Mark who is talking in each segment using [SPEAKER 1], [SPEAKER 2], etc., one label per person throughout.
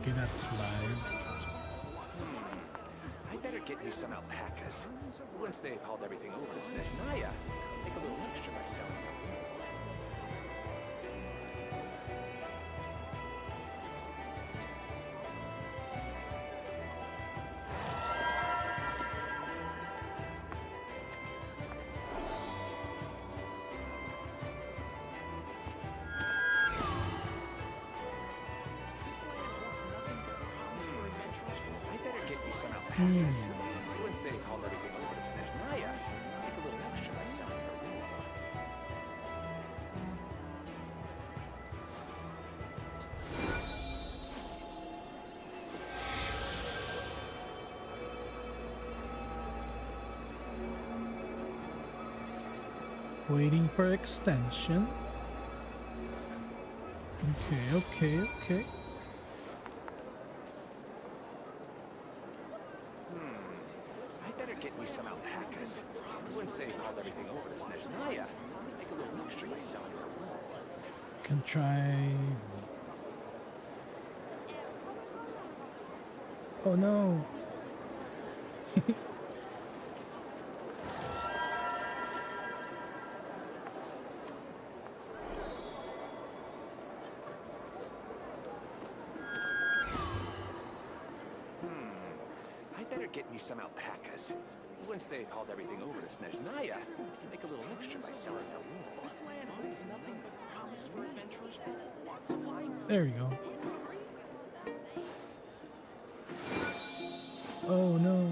[SPEAKER 1] Okay, that's live.
[SPEAKER 2] I better get me some alpacas. Once they've hauled everything over to Snezhnaya, make a little extra by selling them. Once they haul everything over to Snezhnaya, make a little extra by selling their wool.
[SPEAKER 1] Waiting for extension. Okay.
[SPEAKER 2] I better get me some alpacas. Once they've hauled everything over to Snezhnaya, make a little extra by selling their wool.
[SPEAKER 1] Can try. Oh no.
[SPEAKER 2] I better get me some alpacas. Once they've hauled everything over to Snezhnaya, make a little extra by selling their wool.
[SPEAKER 3] This land holds nothing but promise for adventurers full of lots of life.
[SPEAKER 1] There we go. Oh no.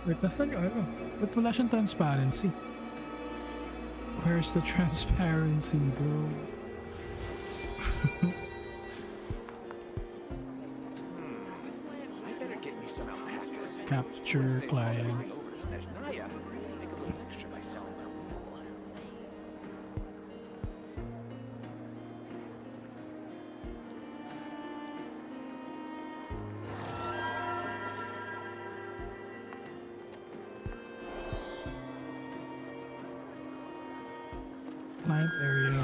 [SPEAKER 1] Wait, nasa yung ano? Ba't wala siyang transparency? Where's the transparency, bro?
[SPEAKER 2] I better get me some alpacas.
[SPEAKER 1] Capture client.
[SPEAKER 2] Over to Snezhnaya, make a little extra by selling their wool.
[SPEAKER 1] Client area.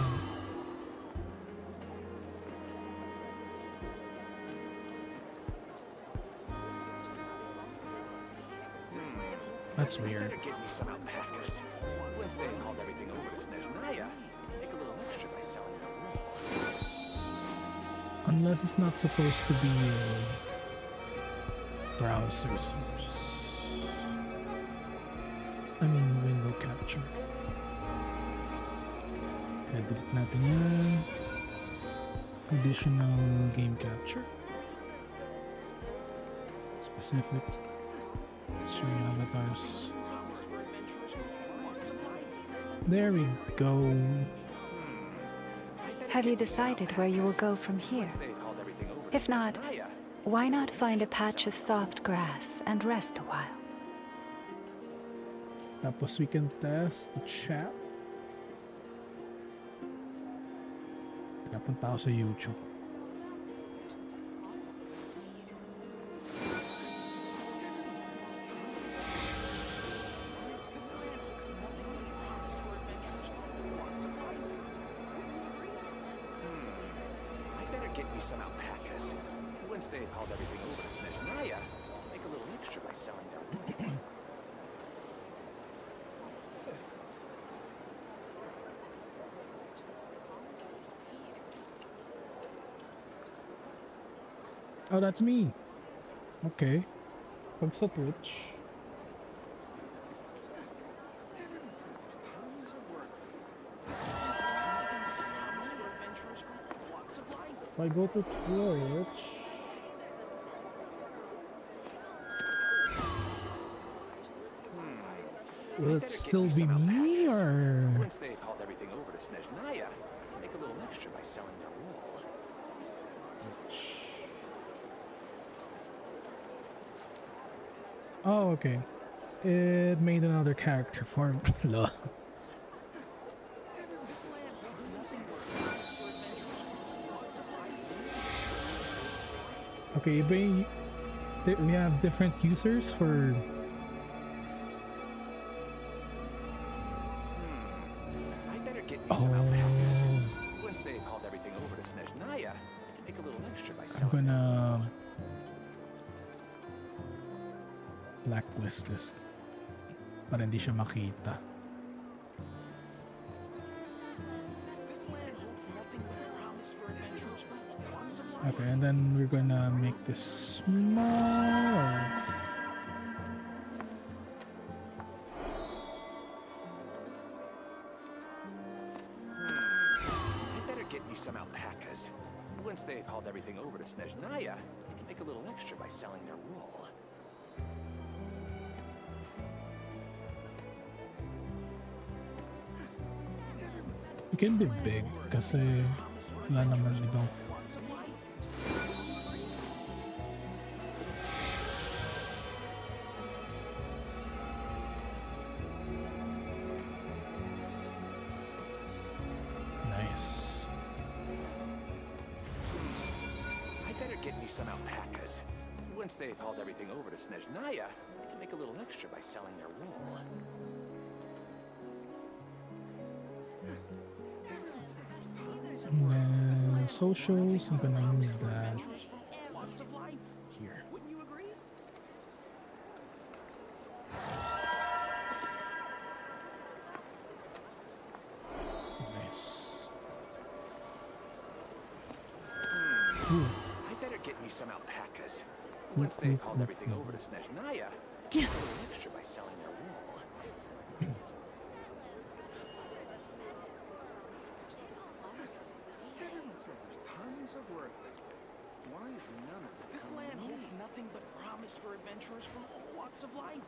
[SPEAKER 1] That's weird.
[SPEAKER 2] Better get me some alpacas. Once they've hauled everything over to Snezhnaya, make a little extra by selling their wool.
[SPEAKER 1] Unless it's not supposed to be a browser source. I mean, window capture. Kaya delete natin yan. Additional game capture. Specific. Showing avatars. There we go.
[SPEAKER 4] Have you decided where you will go from here?
[SPEAKER 2] They've hauled everything over
[SPEAKER 4] If
[SPEAKER 2] to
[SPEAKER 4] not,
[SPEAKER 2] Snezhnaya,
[SPEAKER 4] why not find a patch of soft grass and rest a while?
[SPEAKER 1] Tapos we can test the chat. Napunta ako sa YouTube.
[SPEAKER 2] I better get me some alpacas. Once they've hauled everything over to Snezhnaya, make a little extra by selling their wool.
[SPEAKER 1] Oh, that's me. Okay. Pag sa Twitch.
[SPEAKER 3] Everyone says there's tons of work. Promise for adventurers full of lots of life.
[SPEAKER 1] If I go to Twitch. Will it still be me or?
[SPEAKER 2] Once they've hauled everything over to Snezhnaya, make a little extra by selling their wool.
[SPEAKER 1] Oh, okay. It made another character for me. Lol.
[SPEAKER 3] This land holds nothing but promise for adventurers full of lots of life.
[SPEAKER 1] Okay, we have different users for.
[SPEAKER 2] I better get me some alpacas. Once Make a little extra by
[SPEAKER 1] I'm
[SPEAKER 2] selling.
[SPEAKER 1] gonna blacklist this para hindi siya makita.
[SPEAKER 3] This land holds nothing but promise for adventurers from all walks of life.
[SPEAKER 1] Okay, and then we're gonna make this smaller.
[SPEAKER 2] I better get me some alpacas. Once they've hauled everything over to Snezhnaya, they can make a little extra by selling their wool.
[SPEAKER 1] It can be big kasi wala naman ibang
[SPEAKER 3] Walks of life.
[SPEAKER 1] nice.
[SPEAKER 2] I better get me some alpacas. Once they've hauled everything over to Snezhnaya, they can make a little extra by selling their wool.
[SPEAKER 1] And then socials, I'm gonna use that
[SPEAKER 3] Adventurers from all walks of life.
[SPEAKER 1] here.
[SPEAKER 3] Wouldn't you agree?
[SPEAKER 1] Nice. Ooh,
[SPEAKER 2] I better get me some alpacas.
[SPEAKER 1] Cool,
[SPEAKER 2] Once they've
[SPEAKER 1] cool,
[SPEAKER 2] hauled
[SPEAKER 1] cool,
[SPEAKER 2] everything
[SPEAKER 1] cool.
[SPEAKER 2] over to Snezhnaya, they can make a little extra by selling their wool.
[SPEAKER 3] Everyone says there's tons of work lately. Why is none of it? This land holds nothing but promise for adventurers from all walks of life.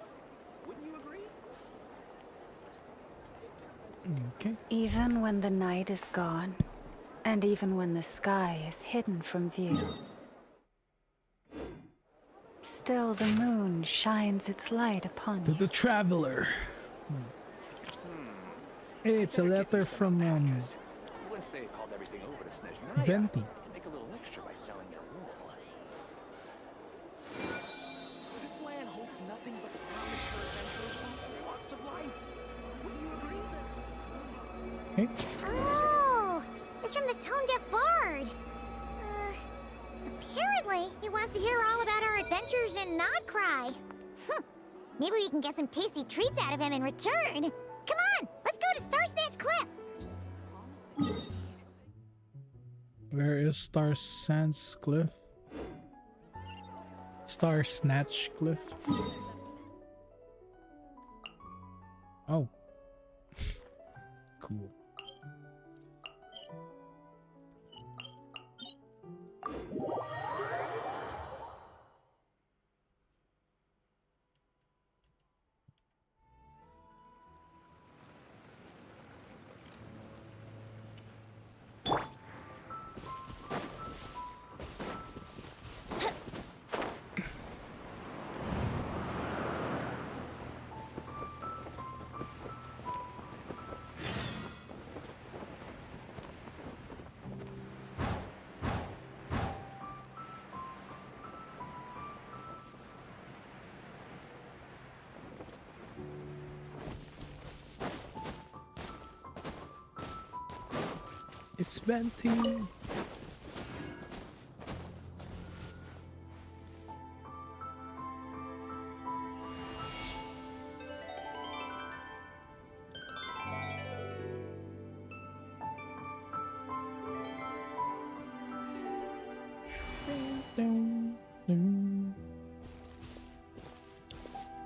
[SPEAKER 3] Wouldn't you agree?
[SPEAKER 1] okay.
[SPEAKER 4] Even when the night is gone, and even when the sky is hidden from view, still the moon shines its light upon
[SPEAKER 1] To
[SPEAKER 4] you.
[SPEAKER 1] the traveler. Hey, it's a letter from
[SPEAKER 2] Once they've hauled everything over to Snezhnaya,
[SPEAKER 1] Venti.
[SPEAKER 2] they can make a little extra by selling their wool.
[SPEAKER 3] This land holds nothing but promise for adventurers from all walks of life. Wouldn't you agree?
[SPEAKER 1] Okay.
[SPEAKER 5] Oh, it's from the Tone Deaf Bard. Apparently, he wants to hear all about our adventures in Nodcry. Maybe we can get some tasty treats out of him in return. Come on, let's go to Star Snatch Cliff.
[SPEAKER 1] Where is Star Sands Cliff? Star Snatch Cliff? Oh. Cool. It's Venti.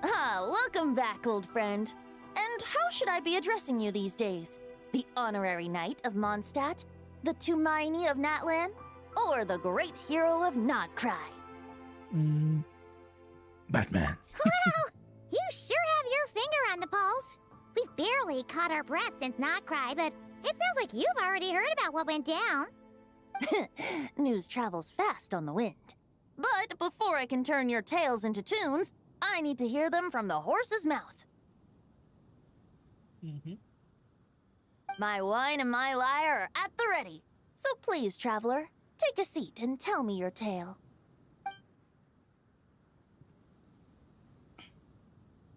[SPEAKER 6] Ah, welcome back, old friend. And how should I be addressing you these days? The honorary knight of Mondstadt? The Tumaini of Natlan? Or the great hero of Nodcry?
[SPEAKER 1] Batman.
[SPEAKER 5] Well, you sure have your finger on the pulse. We've barely caught our breath since Nodcry, but it sounds like you've already heard about what went down.
[SPEAKER 6] News travels fast on the wind. But before I can turn your tales into tunes, I need to hear them from the horse's mouth. My wine and my lyre are at the ready. So please, traveler, take a seat and tell me your tale.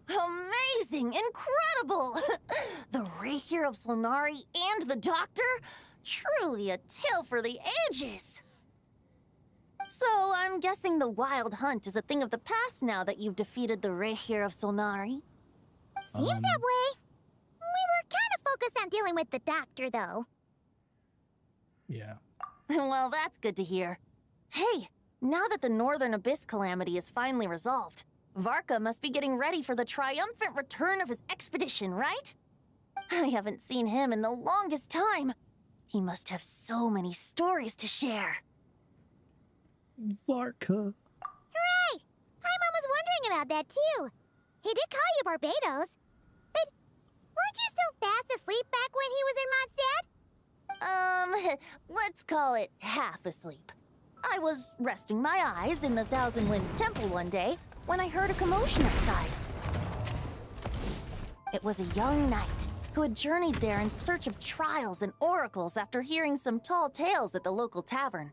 [SPEAKER 6] Amazing! Incredible! The Rapier of Solnari and the Doctor? Truly a tale for the ages! So I'm guessing the Wild Hunt is a thing of the past now that you've defeated the Rehir of Solnari.
[SPEAKER 5] Seems that way. We were kind of focused on dealing with the doctor, though.
[SPEAKER 1] Yeah.
[SPEAKER 6] Well, that's good to hear. Hey, now that the Northern Abyss calamity is finally resolved, Varka must be getting ready for the triumphant return of his expedition, right? I haven't seen him in the longest time. He must have so many stories to share.
[SPEAKER 1] Varka.
[SPEAKER 5] Hooray! Paimon was wondering about that, too. He did call you Barbados. But weren't you still fast asleep back when he was in Mondstadt?
[SPEAKER 6] Let's call it half asleep. I was resting my eyes in the Thousand Winds Temple one day when I heard a commotion outside. It was a young knight who had journeyed there in search of trials and oracles after hearing some tall tales at the local tavern.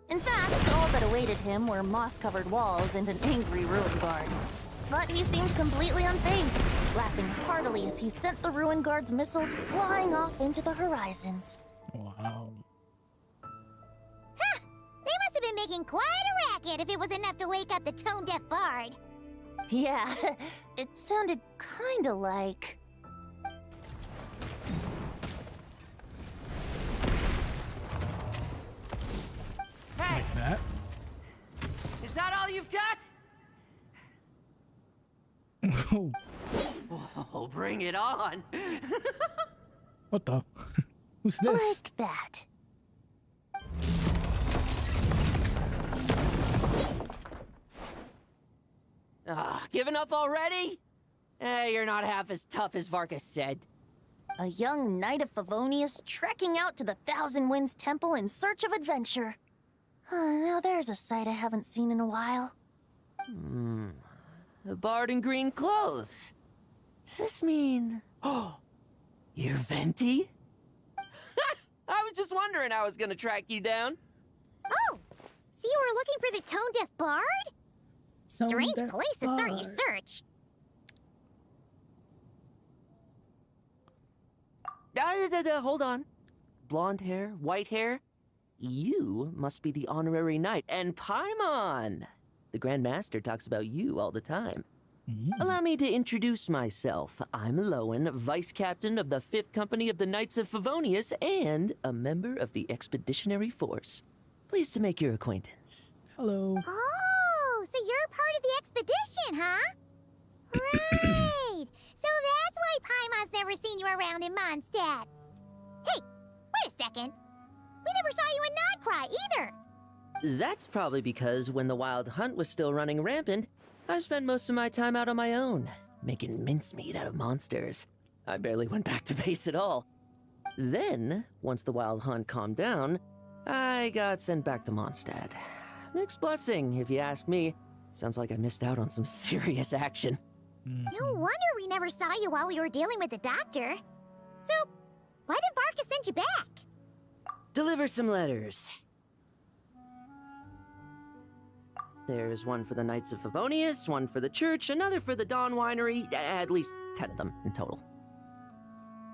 [SPEAKER 6] In fact, all that awaited him were moss-covered walls and an angry ruin guard. But he seemed completely unfazed, laughing heartily as he sent the ruin guard's missiles flying off into the horizons.
[SPEAKER 1] Wow.
[SPEAKER 5] Ha! They must have been making quite a racket if it was enough to wake up the tone-deaf bard.
[SPEAKER 6] Yeah, it sounded kinda like...
[SPEAKER 2] Hey,
[SPEAKER 1] Like that.
[SPEAKER 2] is that all you've got?
[SPEAKER 1] Oh,
[SPEAKER 2] Oh, bring it on.
[SPEAKER 1] what the? Who's this?
[SPEAKER 6] like that.
[SPEAKER 2] Giving up already? Hey, you're not half as tough as Varka said.
[SPEAKER 6] A young knight of Favonius trekking out to the Thousand Winds Temple in search of adventure. Now there's a sight I haven't seen in a while.
[SPEAKER 2] A bard in green clothes. Does this mean... Oh, you're Venti? I was just wondering how I was gonna track you down.
[SPEAKER 5] Oh, so you were looking for the tone-deaf bard? Strange
[SPEAKER 1] Tone-deaf
[SPEAKER 5] place to start your
[SPEAKER 1] bard.
[SPEAKER 5] search.
[SPEAKER 2] Hold on. Blonde hair, white hair. You must be the honorary knight, and Paimon! The Grand Master talks about you all the time. Allow me to introduce myself. I'm Lowen, Vice Captain of the 5th Company of the Knights of Favonius, and a member of the Expeditionary Force. Pleased to make your acquaintance.
[SPEAKER 1] Hello.
[SPEAKER 5] Oh, so you're part of the expedition, huh? Right. So that's why Paimon's never seen you around in Mondstadt. Hey, wait a second. We never saw you in Nodcry either.
[SPEAKER 2] That's probably because when the Wild Hunt was still running rampant, I spent most of my time out on my own, making mincemeat out of monsters. I barely went back to base at all. Then, once the Wild Hunt calmed down, I got sent back to Mondstadt. Mixed blessing, if you ask me. Sounds like I missed out on some serious action.
[SPEAKER 5] No wonder we never saw you while we were dealing with the doctor. So, why did Varka send you back?
[SPEAKER 2] Deliver some letters. There's one for the Knights of Favonius, one for the church, another for the Dawn Winery, at least 10 of them in total.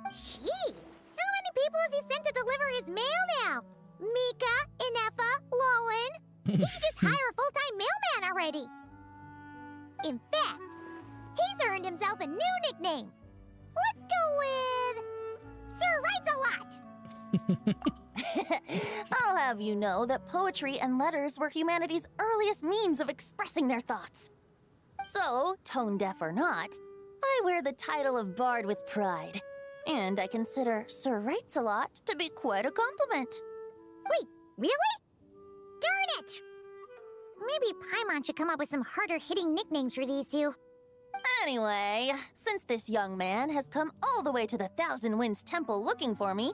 [SPEAKER 5] Jeez, how many people has he sent to deliver his mail now? Mika, Inefa, Lowen. He should just hire a full-time mailman already. In fact, he's earned himself a new nickname. Let's go with... Sir Writes-A-Lot.
[SPEAKER 6] I'll have you know that poetry and letters were humanity's earliest means of expressing their thoughts. So, tone-deaf or not, I wear the title of Bard with pride. And I consider Sir Writes-A-Lot to be quite a compliment.
[SPEAKER 5] Wait, really? Darn it! Maybe Paimon should come up with some harder-hitting nicknames for these two.
[SPEAKER 6] Anyway, since this young man has come all the way to the Thousand Winds Temple looking for me,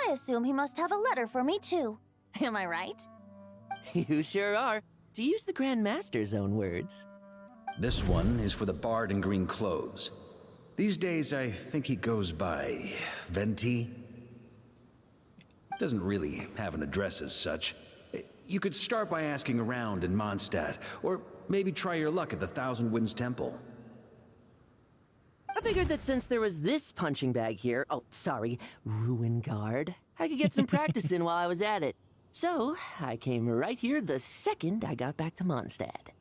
[SPEAKER 6] I assume he must have a letter for me too. Am I right?
[SPEAKER 2] You sure are. To use the Grand Master's own words.
[SPEAKER 7] This one is for the bard in green clothes. These days, I think he goes by Venti. Doesn't really have an address as such. You could start by asking around in Mondstadt, or maybe try your luck at the Thousand Winds Temple.
[SPEAKER 2] I figured that since there was this punching bag here, ruin guard, I could get some practice in while I was at it. So, I came right here the second I got back to Mondstadt.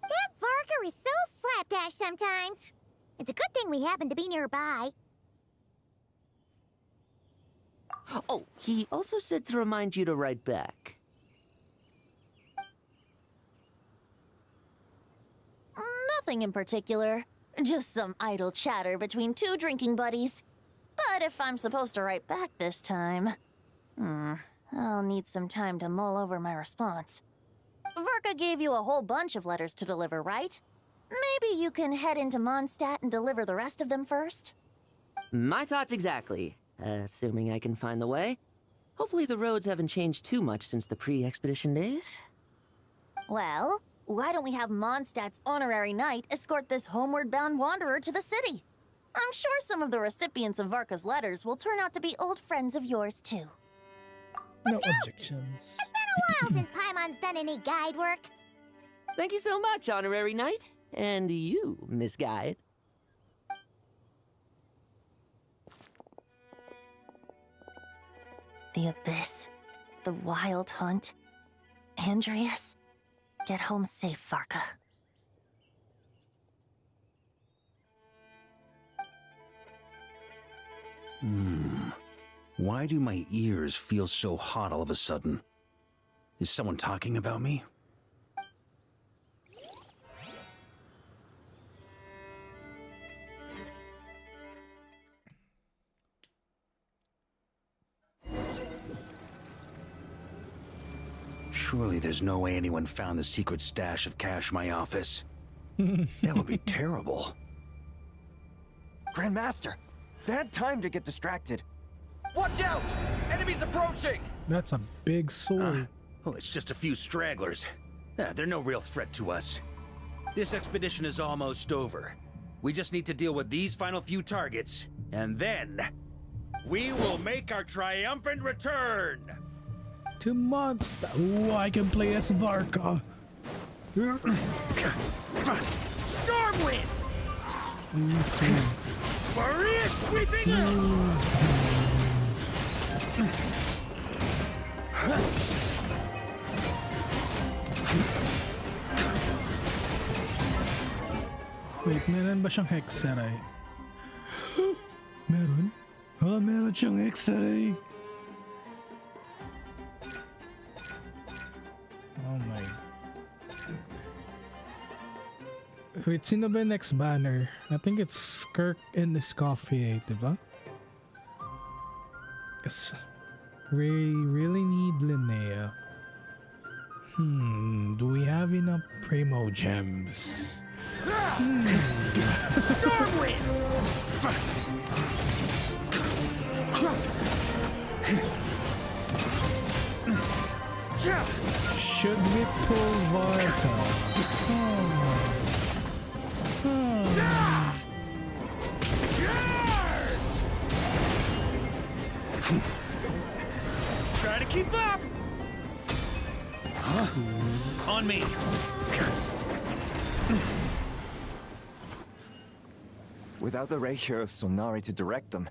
[SPEAKER 5] That Varka is so slapdash sometimes. It's a good thing we happen to be nearby.
[SPEAKER 2] Oh, he also said to remind you to write back.
[SPEAKER 6] Nothing in particular. Just some idle chatter between two drinking buddies. But if I'm supposed to write back this time... I'll need some time to mull over my response. Varka gave you a whole bunch of letters to deliver, right? Maybe you can head into Mondstadt and deliver the rest of them first?
[SPEAKER 2] My thoughts exactly. Assuming I can find the way. Hopefully the roads haven't changed too much since the pre-expedition days.
[SPEAKER 6] Well, why don't we have Mondstadt's honorary knight escort this homeward-bound wanderer to the city? I'm sure some of the recipients of Varka's letters will turn out to be old friends of yours, too.
[SPEAKER 1] No objections.
[SPEAKER 5] It's been a while since Paimon's done any guide work.
[SPEAKER 2] Thank you so much, honorary knight. And you, Miss Guide.
[SPEAKER 6] The Abyss. The Wild Hunt. Andreas. Get home safe, Varka.
[SPEAKER 7] Why do my ears feel so hot all of a sudden? Is someone talking about me? Surely there's no way anyone found the secret stash of cash in my office. That would be terrible.
[SPEAKER 8] Grandmaster, bad time to get distracted.
[SPEAKER 3] Watch out! Enemies approaching!
[SPEAKER 1] That's a big sword.
[SPEAKER 7] Oh, it's just a few stragglers. They're no real threat to us. This expedition is almost over. We just need to deal with these final few targets, and then we will make our triumphant return!
[SPEAKER 1] To Mondstadt. Ooh, I can play as Varka.
[SPEAKER 3] Stormwind! Maria sweeping
[SPEAKER 1] Wait, meron ba siyang Hexeray? Meron? Meron siyang Hexeray. Oh my. Wait, sino ba yung next banner? I think it's Skirk and Escoffier, diba? Because we really need Linnea. Do we have enough Primo Gems?
[SPEAKER 3] Stormwind!
[SPEAKER 1] Should we pull Varka?
[SPEAKER 3] Try to keep up!
[SPEAKER 7] On me!
[SPEAKER 8] Without the Rapier of Solnari to direct them,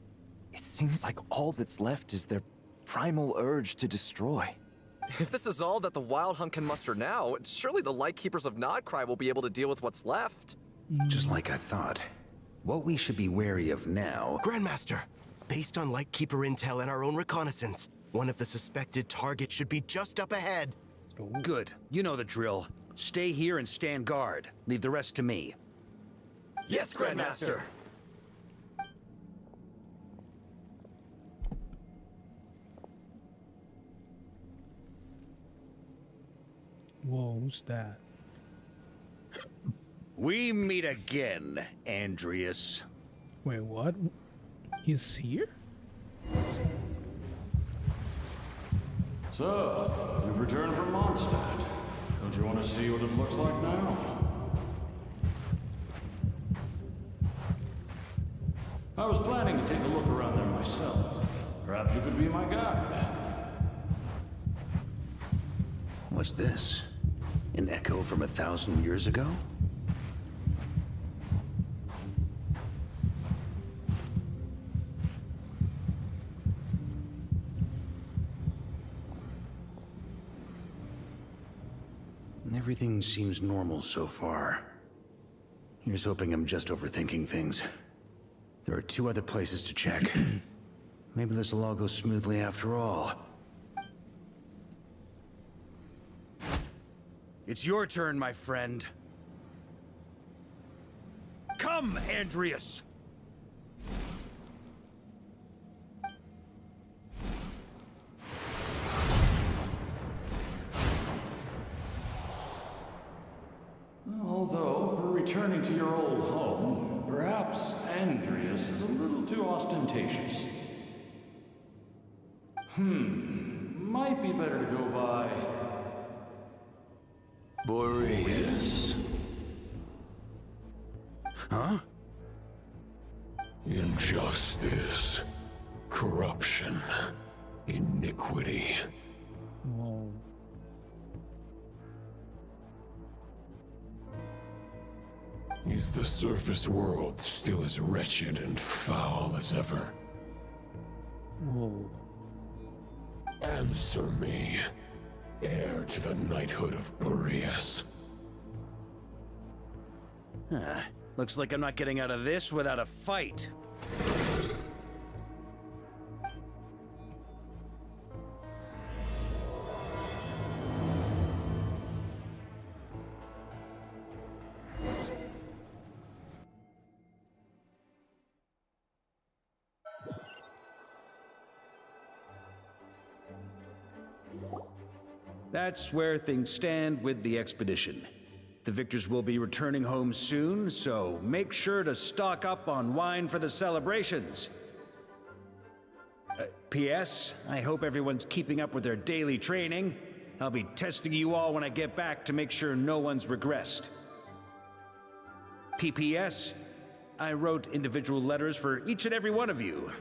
[SPEAKER 8] it seems like all that's left is their primal urge to destroy.
[SPEAKER 9] If this is all that the Wild Hunt can muster now, surely the Lightkeepers of Nodcry will be able to deal with what's left.
[SPEAKER 7] Just like I thought. What we should be wary of now...
[SPEAKER 10] Grandmaster, based on Lightkeeper intel and our own reconnaissance, one of the suspected targets should be just up ahead.
[SPEAKER 7] Good. You know the drill. Stay here and stand guard. Leave the rest to me.
[SPEAKER 9] Yes, Grandmaster!
[SPEAKER 1] Whoa, who's that?
[SPEAKER 7] We meet again, Andreas.
[SPEAKER 1] Wait, what? He's here?
[SPEAKER 11] So, you've returned from Mondstadt. Don't you want to see what it looks like now? I was planning to take a look around there myself. Perhaps you could be my guide.
[SPEAKER 7] What's this? An echo from 1,000 years ago? Everything seems normal so far. Here's hoping I'm just overthinking things. There are 2 other places to check. Maybe this will all go smoothly after all. It's your turn, my friend. Come, Andreas!
[SPEAKER 11] Although, for returning to your old home, perhaps Andreas is a little too ostentatious. Might be better to go by
[SPEAKER 12] Boreas.
[SPEAKER 7] Huh?
[SPEAKER 12] Injustice. Corruption. Iniquity.
[SPEAKER 1] Whoa.
[SPEAKER 12] Is the surface world still as wretched and foul as ever?
[SPEAKER 1] Whoa.
[SPEAKER 12] Answer me, heir to the knighthood of Boreas.
[SPEAKER 7] Looks like I'm not getting out of this without a fight. That's where things stand with the expedition. The victors will be returning home soon, so make sure to stock up on wine for the celebrations. P.S. I hope everyone's keeping up with their daily training. I'll be testing you all when I get back to make sure no one's regressed. P.P.S. I wrote individual letters for each and every one of you.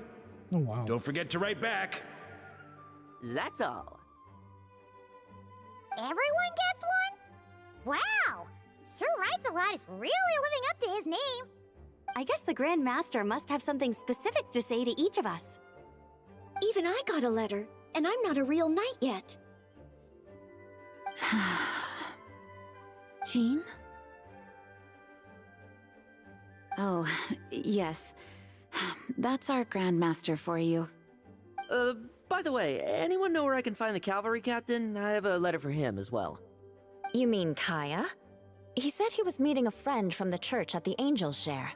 [SPEAKER 1] Oh, wow.
[SPEAKER 7] Don't forget to write back.
[SPEAKER 2] That's all.
[SPEAKER 5] Everyone gets one? Wow! Sir Writes-A-Lot is really living up to his name.
[SPEAKER 13] I guess the Grand Master must have something specific to say to each of us. Even I got a letter, and I'm not a real knight yet.
[SPEAKER 4] Jean? Oh, yes. That's our Grand Master for you.
[SPEAKER 2] By the way, anyone know where I can find the cavalry captain? I have a letter for him as well.
[SPEAKER 6] You mean Kaya? He said he was meeting a friend from the church at the Angel Share.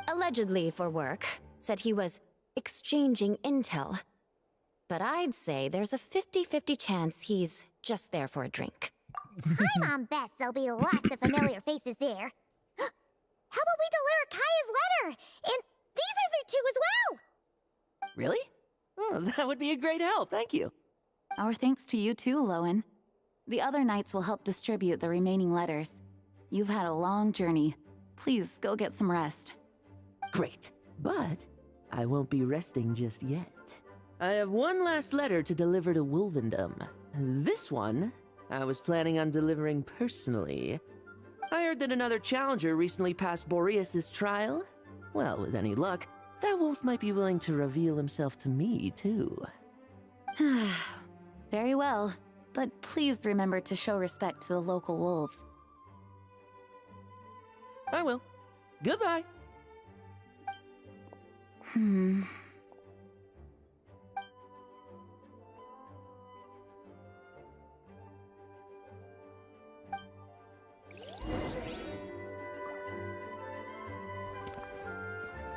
[SPEAKER 6] Allegedly for work. Said he was exchanging intel. But I'd say there's a 50-50 chance he's just there for a drink.
[SPEAKER 5] I'm on Beth, there'll be lots of familiar faces there. How about we deliver Kaya's letter? And these are there too as well!
[SPEAKER 2] Really? Oh, that would be a great help, thank you.
[SPEAKER 4] Our thanks to you too, Lowen. The other knights will help distribute the remaining letters. You've had a long journey. Please go get some rest.
[SPEAKER 2] Great, but I won't be resting just yet. I have one last letter to deliver to Wolvendom. This one, I was planning on delivering personally. I heard that another challenger recently passed Boreas' trial. Well, with any luck, that wolf might be willing to reveal himself to me, too.
[SPEAKER 4] Very well, but please remember to show respect to the local wolves.
[SPEAKER 2] I will. Goodbye.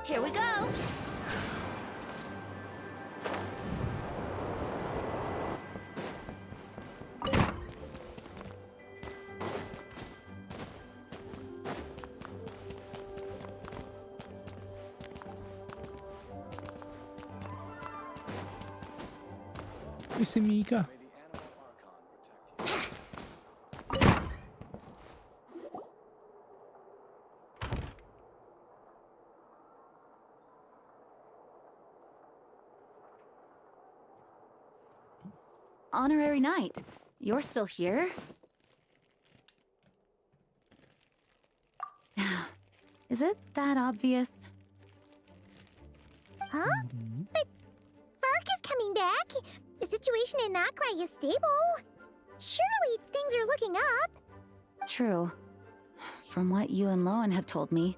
[SPEAKER 6] Here we go!
[SPEAKER 1] Uy, si Mika.
[SPEAKER 4] Honorary Knight, you're still here? Is it that obvious?
[SPEAKER 5] Huh? But Varka's coming back. The situation in Nakrai is stable. Surely things are looking up.
[SPEAKER 4] True. From what you and Lowen have told me,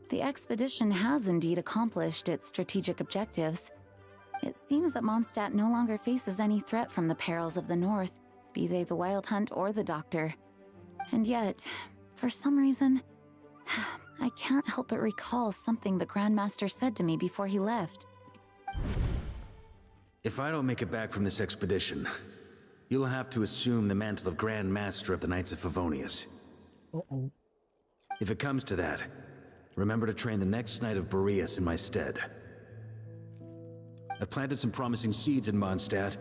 [SPEAKER 4] the expedition has indeed accomplished its strategic objectives. It seems that Mondstadt no longer faces any threat from the perils of the North, be they the Wild Hunt or the Doctor. And yet, for some reason, I can't help but recall something the Grandmaster said to me before he left.
[SPEAKER 7] If I don't make it back from this expedition, you'll have to assume the mantle of Grand Master of the Knights of Favonius.
[SPEAKER 1] Uh-oh.
[SPEAKER 7] If it comes to that, remember to train the next Knight of Boreas in my stead. I've planted some promising seeds in Mondstadt,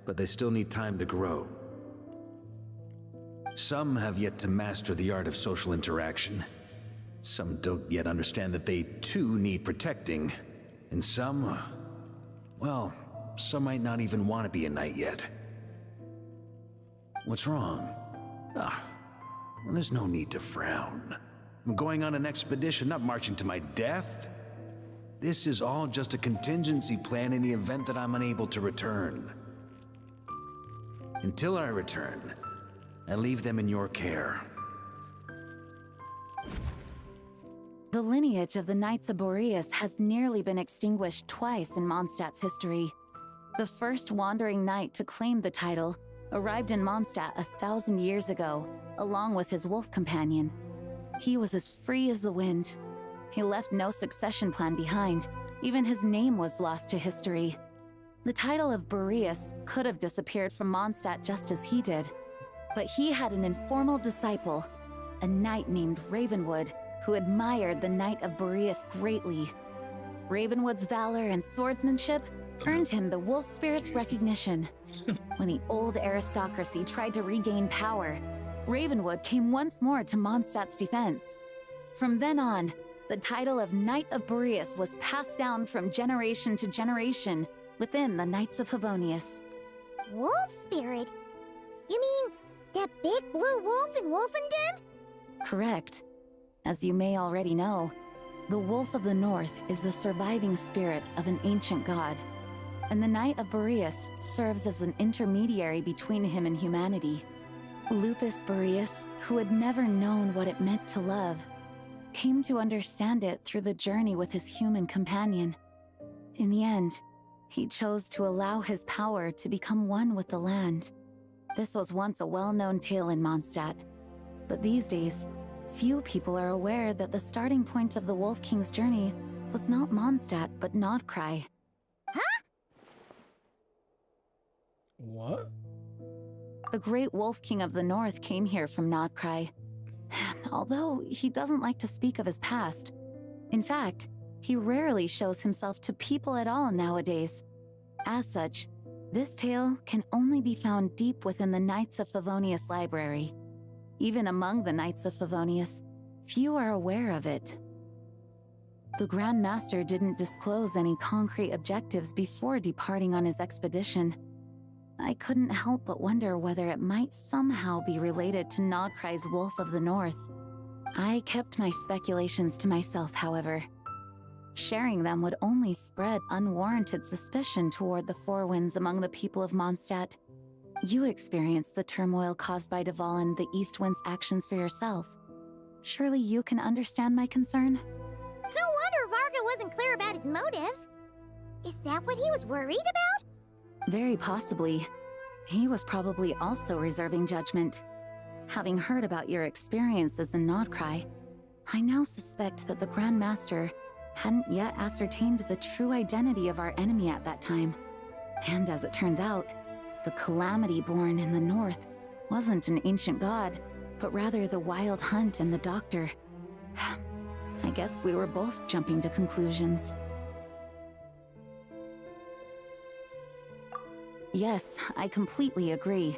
[SPEAKER 7] but they still need time to grow. Some have yet to master the art of social interaction. Some don't yet understand that they too need protecting. And some, well, some might not even want to be a knight yet. What's wrong? Well, there's no need to frown. I'm going on an expedition, not marching to my death. This is all just a contingency plan in the event that I'm unable to return. Until I return, I leave them in your care.
[SPEAKER 4] The lineage of the Knights of Boreas has nearly been extinguished twice in Mondstadt's history. The first wandering knight to claim the title arrived in Mondstadt 1,000 years ago, along with his wolf companion. He was as free as the wind. He left no succession plan behind. Even his name was lost to history. The title of Boreas could have disappeared from Mondstadt just as he did. But he had an informal disciple, a knight named Ravenwood, who admired the Knight of Boreas greatly. Ravenwood's valor and swordsmanship earned him the wolf spirit's recognition. When the old aristocracy tried to regain power, Ravenwood came once more to Mondstadt's defense. From then on, the title of Knight of Boreas was passed down from generation to generation within the Knights of Favonius.
[SPEAKER 5] Wolf spirit? You mean that big blue wolf in Wolfenden?
[SPEAKER 4] Correct. As you may already know, the Wolf of the North is the surviving spirit of an ancient god, and the Knight of Boreas serves as an intermediary between him and humanity. Lupus Boreas, who had never known what it meant to love, came to understand it through the journey with his human companion. In the end, he chose to allow his power to become one with the land. This was once a well-known tale in Mondstadt, but these days, few people are aware that the starting point of the Wolf King's journey was not Mondstadt, but Nodcry.
[SPEAKER 5] Huh?
[SPEAKER 1] What?
[SPEAKER 4] The great Wolf King of the North came here from Nodcry, although he doesn't like to speak of his past. In fact, he rarely shows himself to people at all nowadays. As such, this tale can only be found deep within the Knights of Favonius library. Even among the Knights of Favonius, few are aware of it. The Grand Master didn't disclose any concrete objectives before departing on his expedition. I couldn't help but wonder whether it might somehow be related to Nodcry's Wolf of the North. I kept my speculations to myself, however. Sharing them would only spread unwarranted suspicion toward the Four Winds among the people of Mondstadt. You experienced the turmoil caused by Duval and the East Wind's actions for yourself. Surely you can understand my concern?
[SPEAKER 5] No wonder Varka wasn't clear about his motives. Is that what he was worried about?
[SPEAKER 4] Very possibly. He was probably also reserving judgment. Having heard about your experiences in Nodcry, I now suspect that the Grand Master hadn't yet ascertained the true identity of our enemy at that time. And as it turns out, the calamity born in the north wasn't an ancient god, but rather the Wild Hunt and the Doctor. I guess we were both jumping to conclusions. Yes, I completely agree.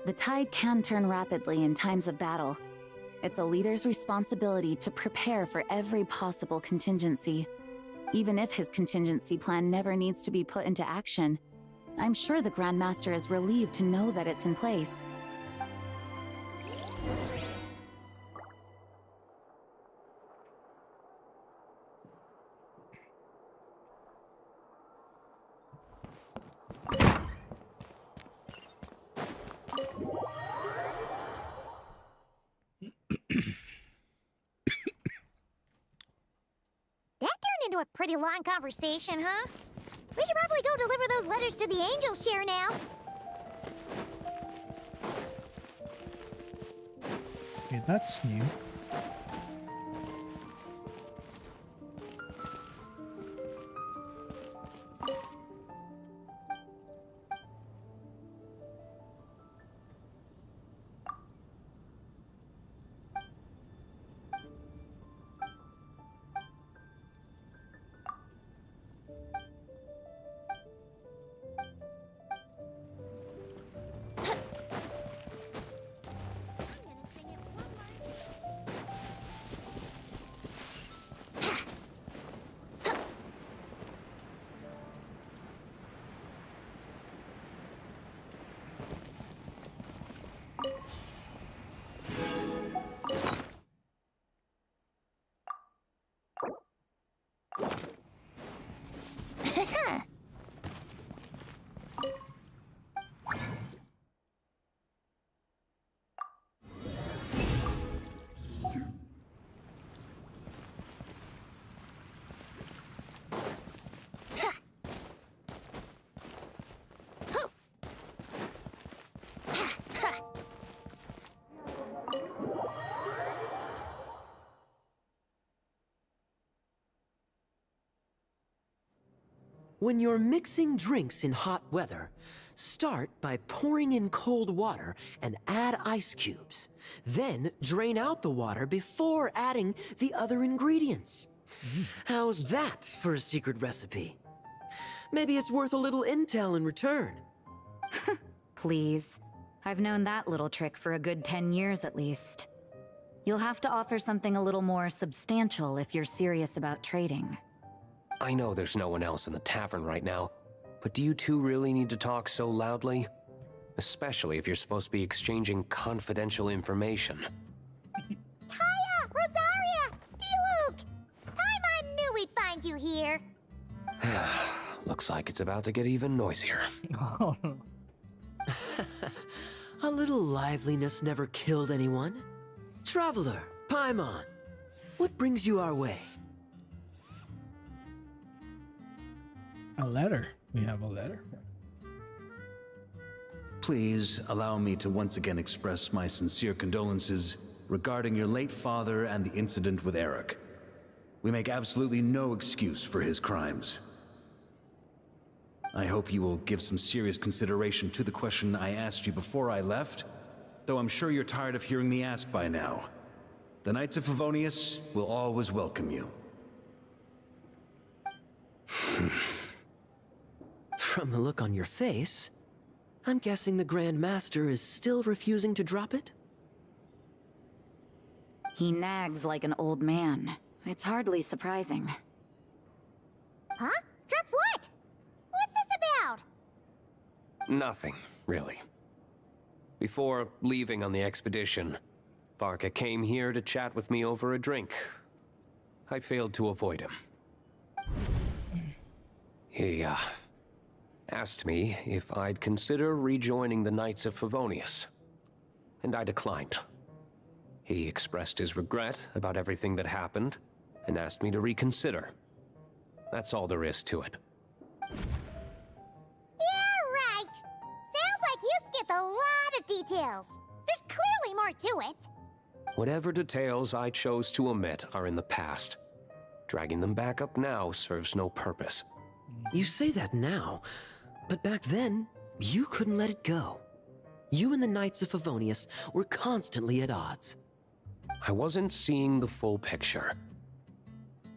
[SPEAKER 4] The tide can turn rapidly in times of battle. It's a leader's responsibility to prepare for every possible contingency. Even if his contingency plan never needs to be put into action, I'm sure the Grand Master is relieved to know that it's in place.
[SPEAKER 5] pretty long conversation, huh? We should probably go deliver those letters to the angel share now.
[SPEAKER 1] Okay, that's new.
[SPEAKER 2] When you're mixing drinks in hot weather, start by pouring in cold water and add ice cubes. Then drain out the water before adding the other ingredients. How's that for a secret recipe? Maybe it's worth a little intel in return.
[SPEAKER 4] Please. I've known that little trick for a good 10 years at least. You'll have to offer something a little more substantial if you're serious about trading.
[SPEAKER 14] I know there's no one else in the tavern right now, but do you two really need to talk so loudly? Especially if you're supposed to be exchanging confidential information.
[SPEAKER 5] Kaya! Rosaria! D-Luke! Paimon knew we'd find you here.
[SPEAKER 14] Looks like it's about to get even noisier.
[SPEAKER 2] A little liveliness never killed anyone. Traveler, Paimon, what brings you our way?
[SPEAKER 1] A letter. We have a letter.
[SPEAKER 7] Please allow me to once again express my sincere condolences regarding your late father and the incident with Eric. We make absolutely no excuse for his crimes. I hope you will give some serious consideration to the question I asked you before I left, though I'm sure you're tired of hearing me ask by now. The Knights of Favonius will always welcome you.
[SPEAKER 2] From the look on your face, I'm guessing the Grand Master is still refusing to drop it?
[SPEAKER 4] He nags like an old man. It's hardly surprising.
[SPEAKER 5] Huh? Drop what? What's this about?
[SPEAKER 14] Nothing, really. Before leaving on the expedition, Varka came here to chat with me over a drink. I failed to avoid him. He, asked me if I'd consider rejoining the Knights of Favonius, and I declined. He expressed his regret about everything that happened, and asked me to reconsider. That's all there is to it.
[SPEAKER 5] Yeah, right. Sounds like you skipped a lot of details. There's clearly more to it.
[SPEAKER 14] Whatever details I chose to omit are in the past. Dragging them back up now serves no purpose.
[SPEAKER 2] You say that now, but back then, you couldn't let it go. You and the Knights of Favonius were constantly at odds.
[SPEAKER 14] I wasn't seeing the full picture.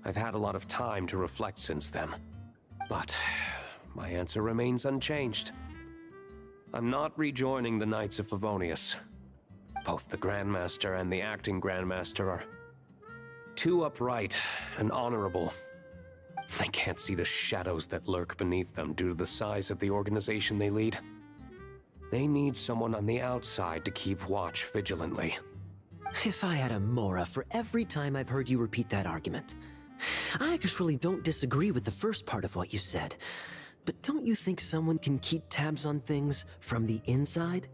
[SPEAKER 14] I've had a lot of time to reflect since then, but my answer remains unchanged. I'm not rejoining the Knights of Favonius. Both the Grandmaster and the acting Grandmaster are too upright and honorable. I can't see the shadows that lurk beneath them due to the size of the organization they lead. They need someone on the outside to keep watch vigilantly.
[SPEAKER 2] If I had a Mora for every time I've heard you repeat that argument. I actually don't disagree with the first part of what you said, but don't you think someone can keep tabs on things from the inside?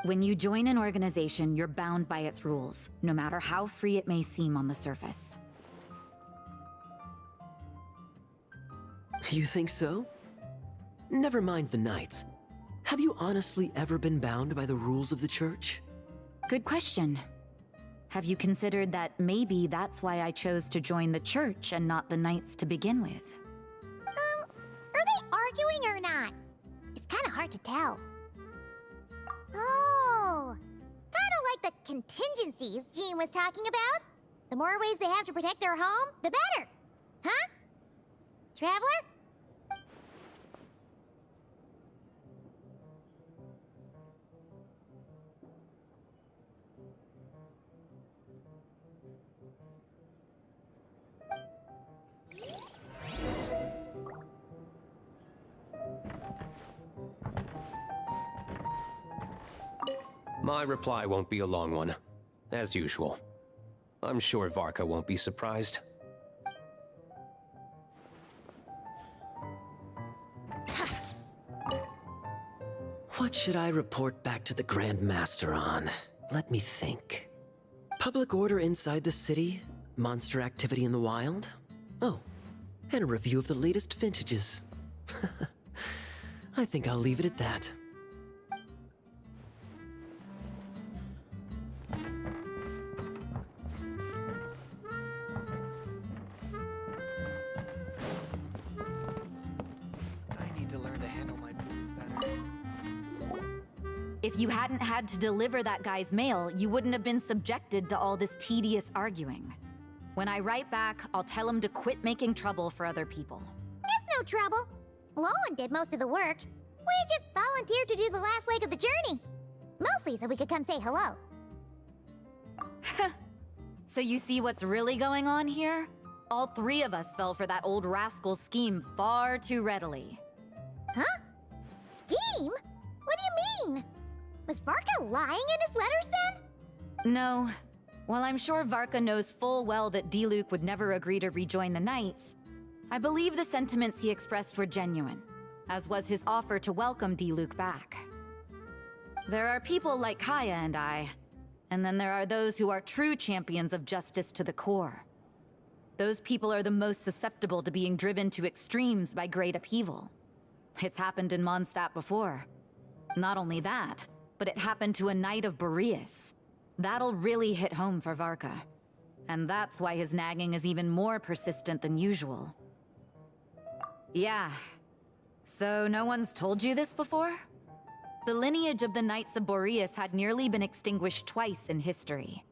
[SPEAKER 4] When you join an organization, you're bound by its rules, no matter how free it may seem on the surface.
[SPEAKER 2] You think so? Never mind the knights. Have you honestly ever been bound by the rules of the church?
[SPEAKER 4] Good question. Have you considered that maybe that's why I chose to join the church and not the knights to begin with?
[SPEAKER 5] Are they arguing or not? It's kind of hard to tell. Oh, kind of like the contingencies Jean was talking about. The more ways they have to protect their home, the better. Huh? Traveler?
[SPEAKER 14] My reply won't be a long one, as usual. I'm sure Varka won't be surprised.
[SPEAKER 2] What should I report back to the Grand Master on? Let me think. Public order inside the city? Monster activity in the wild? Oh, and a review of the latest vintages. I think I'll leave it at that.
[SPEAKER 3] I need to learn to handle my booze better.
[SPEAKER 4] If you hadn't had to deliver that guy's mail, you wouldn't have been subjected to all this tedious arguing. When I write back, I'll tell him to quit making trouble for other people.
[SPEAKER 5] It's no trouble. Lowen did most of the work. We just volunteered to do the last leg of the journey. Mostly so we could come say hello.
[SPEAKER 4] So you see what's really going on here? All three of us fell for that old rascal's scheme far too readily.
[SPEAKER 5] Huh? Scheme? What do you mean? Was Varka lying in his letters then?
[SPEAKER 4] No. While I'm sure Varka knows full well that Diluc would never agree to rejoin the Knights, I believe the sentiments he expressed were genuine, as was his offer to welcome Diluc back. There are people like Kaya and I, and then there are those who are true champions of justice to the core. Those people are the most susceptible to being driven to extremes by great upheaval. It's happened in Mondstadt before. Not only that, but it happened to a Knight of Boreas. That'll really hit home for Varka. And that's why his nagging is even more persistent than usual. Yeah. So no one's told you this before? The lineage of the Knights of Boreas had nearly been extinguished twice in history.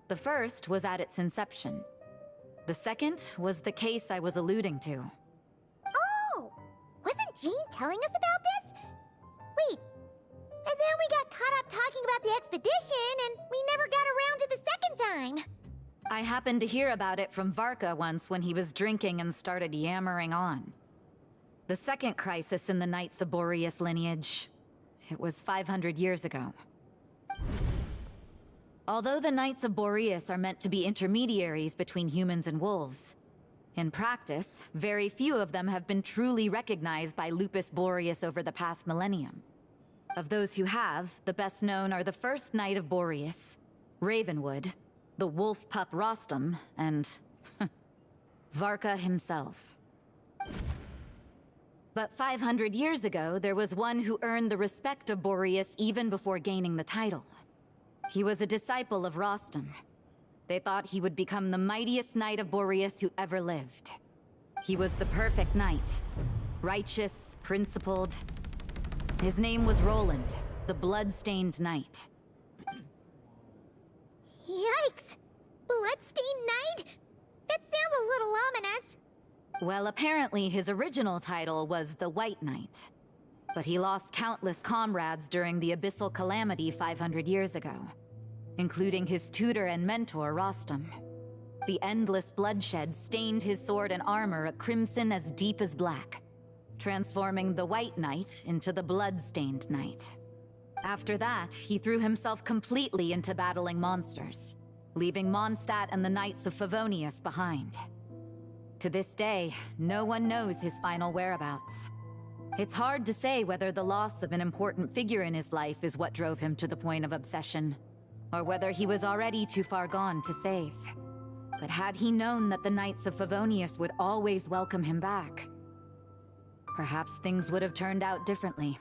[SPEAKER 4] The first was at its inception. The second was the case I was alluding to.
[SPEAKER 5] Oh! Wasn't Jean telling us about this? Wait, and then we got caught up talking about the expedition, and we never got around to the second time.
[SPEAKER 4] I happened to hear about it from Varka once when he was drinking and started yammering on. The second crisis in the Knights of Boreas lineage. It was 500 years ago. Although the Knights of Boreas are meant to be intermediaries between humans and wolves, in practice, very few of them have been truly recognized by Lupus Boreas over the past millennium. Of those who have, the best known are the first Knight of Boreas, Ravenwood, the wolf pup Rostam, and Varka himself. But 500 years ago, there was one who earned the respect of Boreas even before gaining the title. He was a disciple of Rostam. They thought he would become the mightiest Knight of Boreas who ever lived. He was the perfect knight. Righteous, principled. His name was Roland, the blood-stained knight.
[SPEAKER 5] Yikes! Bloodstained Knight? That sounds a little ominous.
[SPEAKER 4] Well, apparently his original title was the White Knight. But he lost countless comrades during the Abyssal Calamity 500 years ago, including his tutor and mentor, Rostam. The endless bloodshed stained his sword and armor a crimson as deep as black, transforming the White Knight into the Blood-Stained Knight. After that, he threw himself completely into battling monsters, leaving Mondstadt and the Knights of Favonius behind. To this day, no one knows his final whereabouts. It's hard to say whether the loss of an important figure in his life is what drove him to the point of obsession, or whether he was already too far gone to save. But had he known that the Knights of Favonius would always welcome him back, perhaps things would have turned out differently.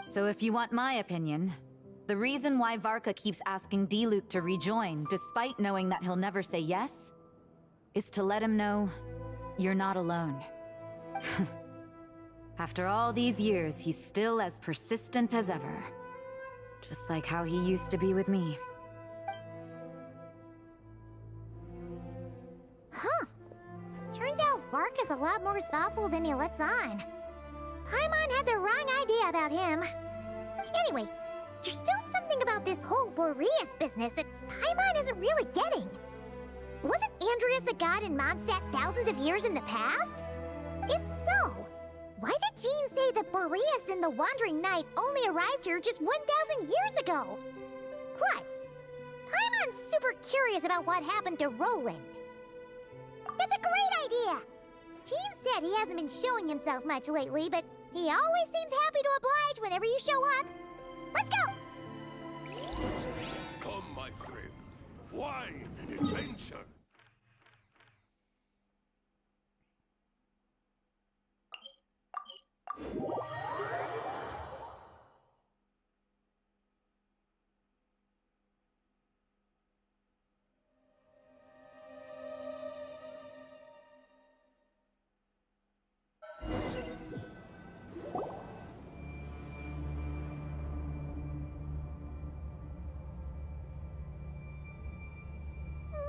[SPEAKER 4] So if you want my opinion, the reason why Varka keeps asking Diluc to rejoin, despite knowing that he'll never say yes, is to let him know you're not alone. After all these years, he's still as persistent as ever. Just like how he used to be with me.
[SPEAKER 5] Huh. Turns out Varka's a lot more thoughtful than he lets on. Paimon had the wrong idea about him. Anyway, there's still something about this whole Boreas business that Paimon isn't really getting. Wasn't Andreas a god in Mondstadt thousands of years in the past? If so, why did Jean say that Boreas and the Wandering Knight only arrived here just 1,000 years ago? Plus, Paimon's super curious about what happened to Roland. That's a great idea! Jean said he hasn't been showing himself much lately, but he always seems happy to oblige whenever you show up. Let's go!
[SPEAKER 12] Come, my friend. Wine and adventure.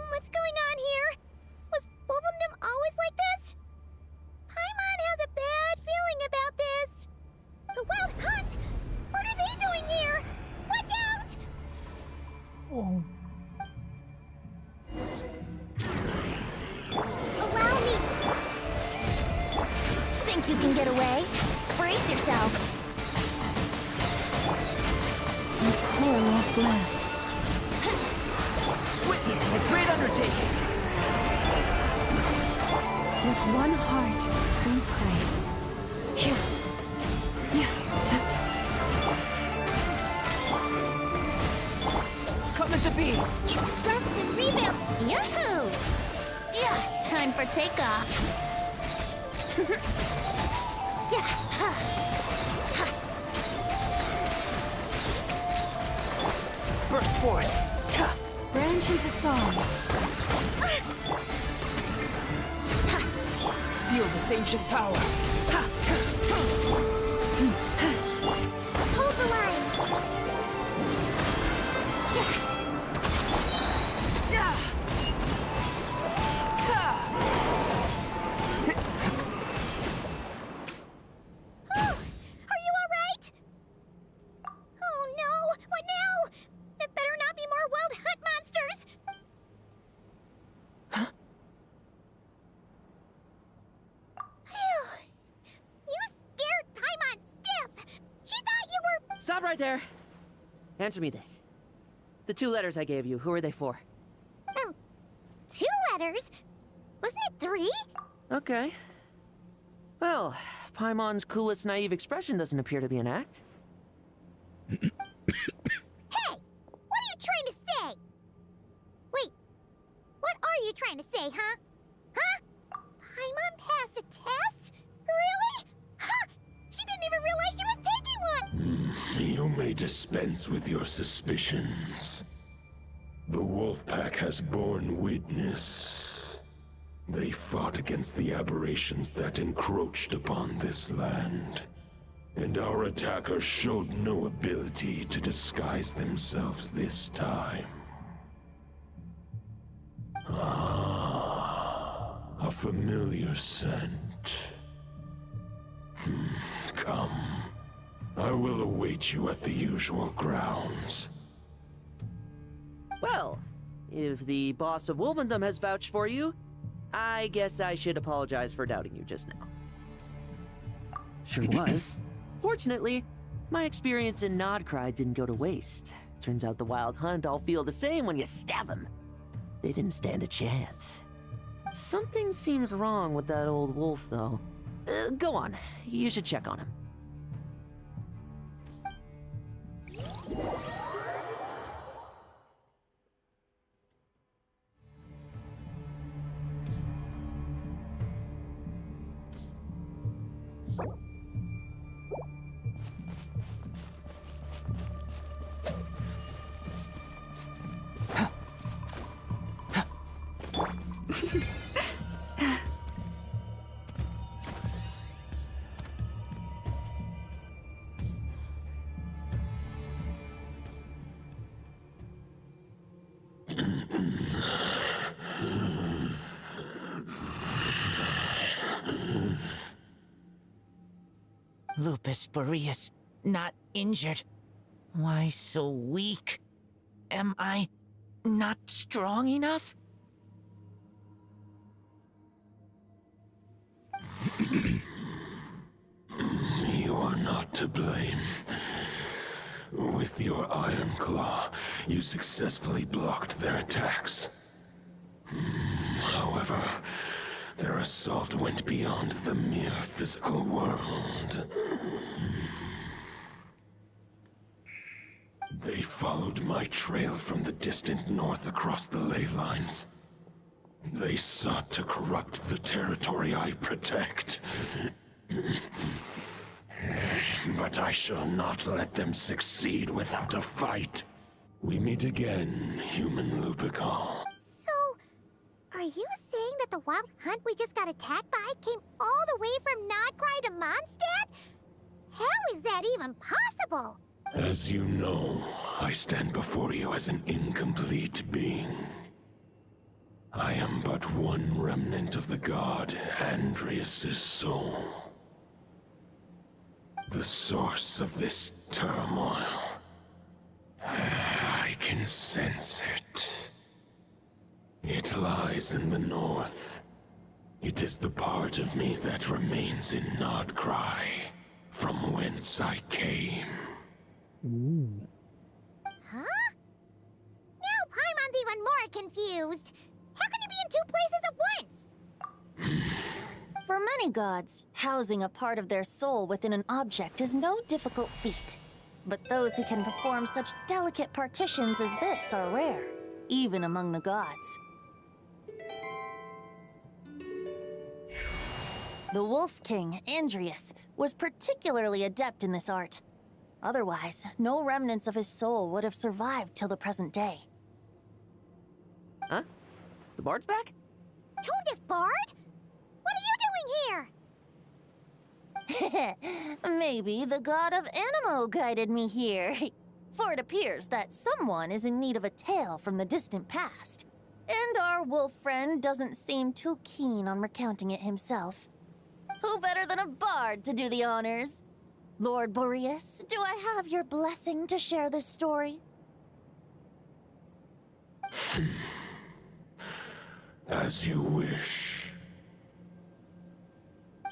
[SPEAKER 5] What's going on here? Was Wolfendom always like this? Paimon has a bad feeling about this. The Wild Hunt! What are they doing here? Watch out!
[SPEAKER 1] Oh.
[SPEAKER 5] Allow me!
[SPEAKER 6] Think you can get away? Brace yourself.
[SPEAKER 4] Poor lost left.
[SPEAKER 2] Witnessing a great undertaking!
[SPEAKER 4] With one heart, we pray. Here.
[SPEAKER 2] Coming to be!
[SPEAKER 5] Rest and rebuild!
[SPEAKER 6] Yahoo! Yeah, time for takeoff. Yeah. Ha. Ha.
[SPEAKER 2] Burst forward! Ha.
[SPEAKER 4] Branch into song.
[SPEAKER 2] Feel this ancient power! Ha.
[SPEAKER 5] Hold the line! Are you alright? Oh no! What now? There better not be more Wild Hunt monsters! You scared Paimon stiff! She thought you were—
[SPEAKER 2] Stop right there! Answer me this. The 2 letters I gave you, who are they for?
[SPEAKER 5] 2 letters? Wasn't it 3?
[SPEAKER 2] Okay. Well, Paimon's coolest naive expression doesn't appear to be an act.
[SPEAKER 5] Hey! What are you trying to say? Wait, what are you trying to say, huh? Huh? Paimon passed a test? Really? Huh! She didn't even realize she was taking one!
[SPEAKER 12] You may dispense with your suspicions. The Wolfpack has borne witness. They fought against the aberrations that encroached upon this land. And our attackers showed no ability to disguise themselves this time. Ah, a familiar scent. Come. I will await you at the usual grounds.
[SPEAKER 2] Well, if the boss of Wolvendom has vouched for you, I guess I should apologize for doubting you just now. Sure was. Fortunately, my experience in Nodcry didn't go to waste. Turns out the Wild Hunt all feel the same when you stab them. They didn't stand a chance. Something seems wrong with that old wolf, though. Go on. You should check on him.
[SPEAKER 15] Lupus Boreas, not injured. Why so weak? Am I not strong enough?
[SPEAKER 12] You are not to blame. With your Iron Claw, you successfully blocked their attacks. However, their assault went beyond the mere physical world. They followed my trail from the distant north across the ley lines. They sought to corrupt the territory I protect. But I shall not let them succeed without a fight. We meet again, human Lupical.
[SPEAKER 5] So, are you saying that the wild hunt we just got attacked by came all the way from Nodcry to Mondstadt? How is that even possible?
[SPEAKER 12] As you know, I stand before you as an incomplete being. I am but one remnant of the god Andrias' soul. The source of this turmoil. I can sense it. It lies in the north. It is the part of me that remains in Nodcry, from whence I came.
[SPEAKER 1] Ooh.
[SPEAKER 5] Huh? Now Paimon's even more confused. How can you be in two places at once?
[SPEAKER 6] For many gods, housing a part of their soul within an object is no difficult feat. But those who can perform such delicate partitions as this are rare, even among the gods. The Wolf King, Andrias, was particularly adept in this art. Otherwise, no remnants of his soul would have survived till the present day.
[SPEAKER 2] Huh? The bard's back?
[SPEAKER 5] Tone Deaf Bard? What are you doing here?
[SPEAKER 6] Maybe the god of Animo guided me here. For it appears that someone is in need of a tale from the distant past. And our wolf friend doesn't seem too keen on recounting it himself. Who better than a bard to do the honors? Lord Boreas, do I have your blessing to share this story?
[SPEAKER 12] As you wish.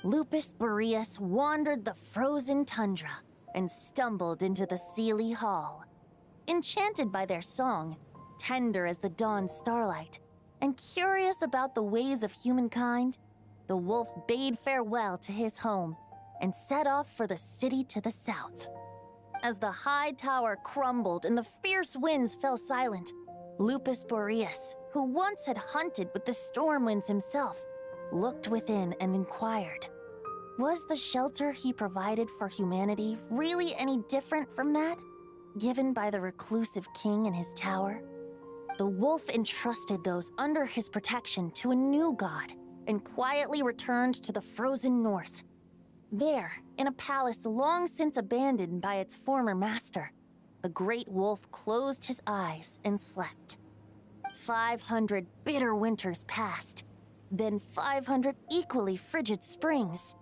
[SPEAKER 6] Lupus Boreas wandered the frozen tundra and stumbled into the Sealy Hall. Enchanted by their song, tender as the dawn starlight, and curious about the ways of humankind, the wolf bade farewell to his home and set off for the city to the south. As the high tower crumbled and the fierce winds fell silent, Lupus Boreas, who once had hunted with the storm winds himself, looked within and inquired, was the shelter he provided for humanity really any different from that given by the reclusive king in his tower? The wolf entrusted those under his protection to a new god and quietly returned to the frozen north. There, in a palace long since abandoned by its former master, the great wolf closed his eyes and slept. 500 bitter winters passed, then 500 equally frigid springs.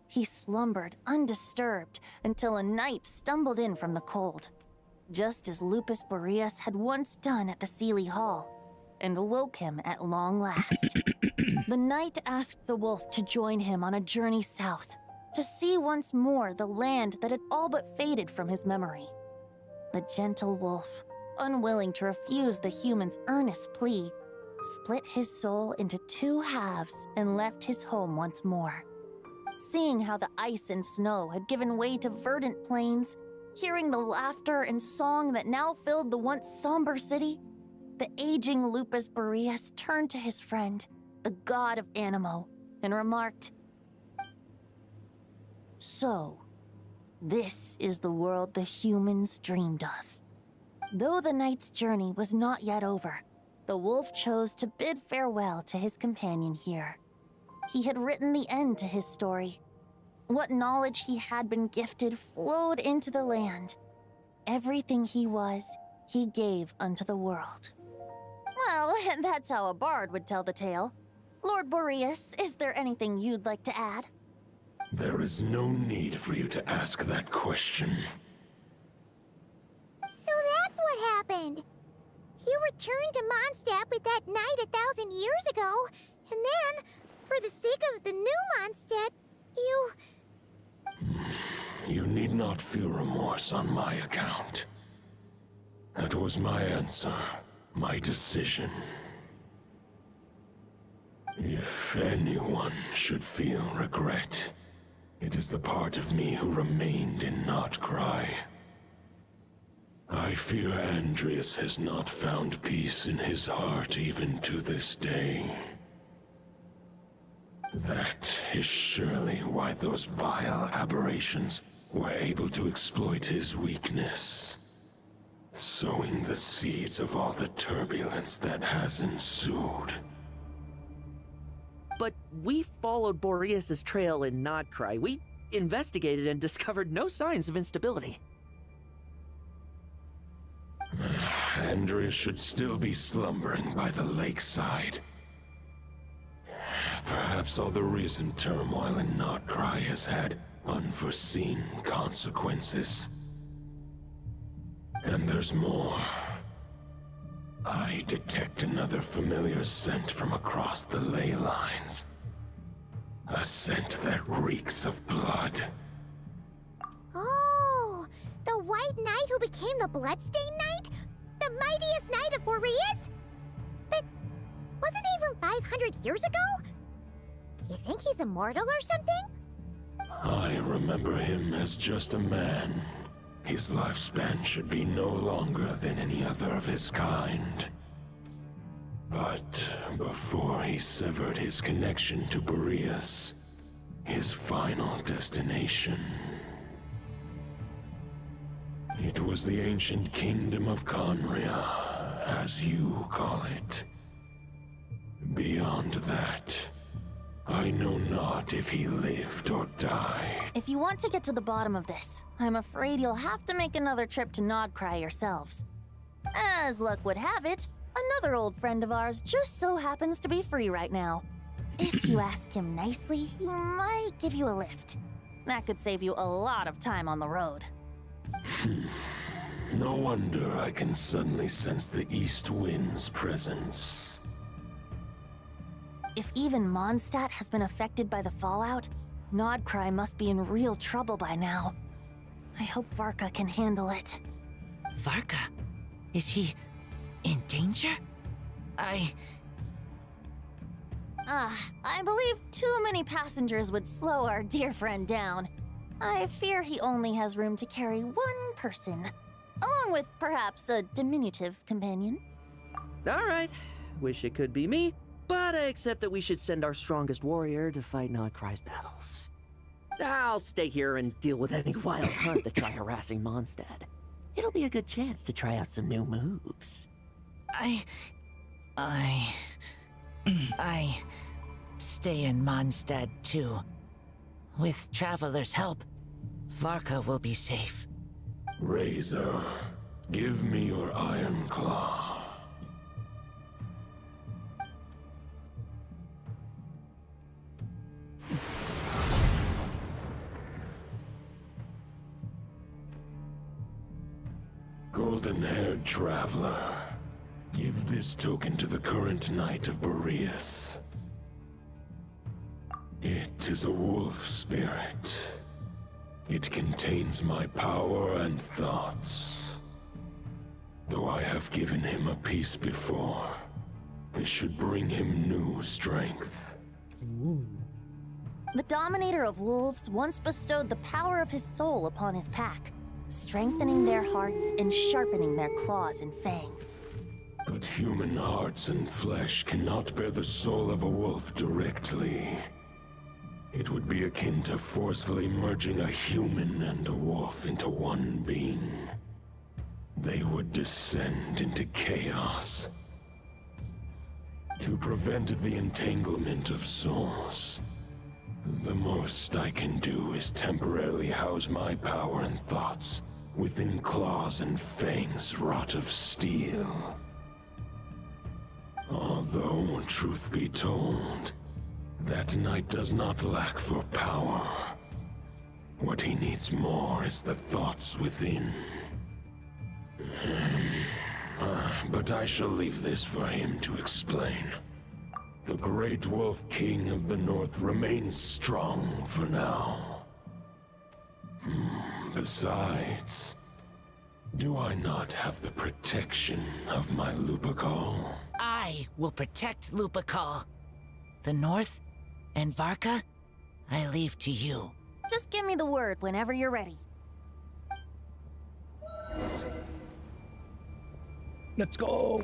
[SPEAKER 6] He slumbered undisturbed until a night stumbled in from the cold, just as Lupus Boreas had once done at the Sealy Hall, and awoke him at long last. The night asked the wolf to join him on a journey south, to see once more the land that had all but faded from his memory. The gentle wolf, unwilling to refuse the human's earnest plea, split his soul into two halves and left his home once more. Seeing how the ice and snow had given way to verdant plains, hearing the laughter and song that now filled the once somber city, the aging Lupus Boreas turned to his friend, the god of Animo, and remarked, "So, this is the world the humans dreamed of." Though the night's journey was not yet over, the wolf chose to bid farewell to his companion here. He had written the end to his story. What knowledge he had been gifted flowed into the land. Everything he was, he gave unto the world. Well, And that's how a bard would tell the tale. Lord Boreas, is there anything you'd like to add?
[SPEAKER 12] There is no need for you to ask that question.
[SPEAKER 5] So that's what happened. You returned to Mondstadt with that knight 1,000 years ago, and then, for the sake of the new Mondstadt, you...
[SPEAKER 12] You need not feel remorse on my account. That was my answer, my decision. If anyone should feel regret, it is the part of me who remained in Notcry. I fear Andreas has not found peace in his heart even to this day. That is surely why those vile aberrations were able to exploit his weakness, sowing the seeds of all the turbulence that has ensued.
[SPEAKER 2] But we followed Boreas' trail in Notcry. We investigated and discovered no signs of instability.
[SPEAKER 12] Andreas should still be slumbering by the lakeside. Perhaps all the recent turmoil in Notcry has had unforeseen consequences. And there's more. I detect another familiar scent from across the ley lines. A scent that reeks of blood.
[SPEAKER 5] Oh, the White Knight who became the Bloodstained Knight? The mightiest knight of Boreas? But wasn't he from 500 years ago? You think he's immortal or something?
[SPEAKER 12] I remember him as just a man. His lifespan should be no longer than any other of his kind. But before he severed his connection to Boreas, his final destination, it was the ancient kingdom of Conria, as you call it. Beyond that, I know not if he lived or died.
[SPEAKER 6] If you want to get to the bottom of this, I'm afraid you'll have to make another trip to Notcry yourselves. As luck would have it, another old friend of ours just so happens to be free right now. If you ask him nicely, he might give you a lift. That could save you a lot of time on the road.
[SPEAKER 12] No wonder I can suddenly sense the east wind's presence.
[SPEAKER 6] If even Mondstadt has been affected by the fallout, Notcry must be in real trouble by now. I hope Varka can handle it.
[SPEAKER 15] Varka? Is he in danger?
[SPEAKER 6] I believe too many passengers would slow our dear friend down. I fear he only has room to carry one person, along with perhaps a diminutive companion.
[SPEAKER 2] All right, wish it could be me, but I accept that we should send our strongest warrior to fight Notcry's battles. I'll stay here and deal with any wild hunt that try harassing Mondstadt. It'll be a good chance to try out some new moves.
[SPEAKER 15] I stay in Mondstadt too. With Traveler's help, Varka will be safe.
[SPEAKER 12] Razor, give me your iron claw. Golden-haired traveler, give this token to the current Knight of Boreas. It is a wolf spirit. It contains my power and thoughts. Though I have given him a piece before, this should bring him new strength.
[SPEAKER 6] The Dominator of Wolves once bestowed the power of his soul upon his pack, strengthening their hearts and sharpening their claws and fangs.
[SPEAKER 12] But human hearts and flesh cannot bear the soul of a wolf directly. It would be akin to forcefully merging a human and a wolf into one being. They would descend into chaos. To prevent the entanglement of souls, the most I can do is temporarily house my power and thoughts within claws and fangs wrought of steel. Although, truth be told, that knight does not lack for power. What he needs more is the thoughts within. But I shall leave this for him to explain. The Great Wolf King of the North remains strong for now. Besides, do I not have the protection of my Lupacol?
[SPEAKER 15] I will protect Lupacol. The North and Varka, I leave to you.
[SPEAKER 6] Just give me the word whenever you're ready.
[SPEAKER 1] Let's go.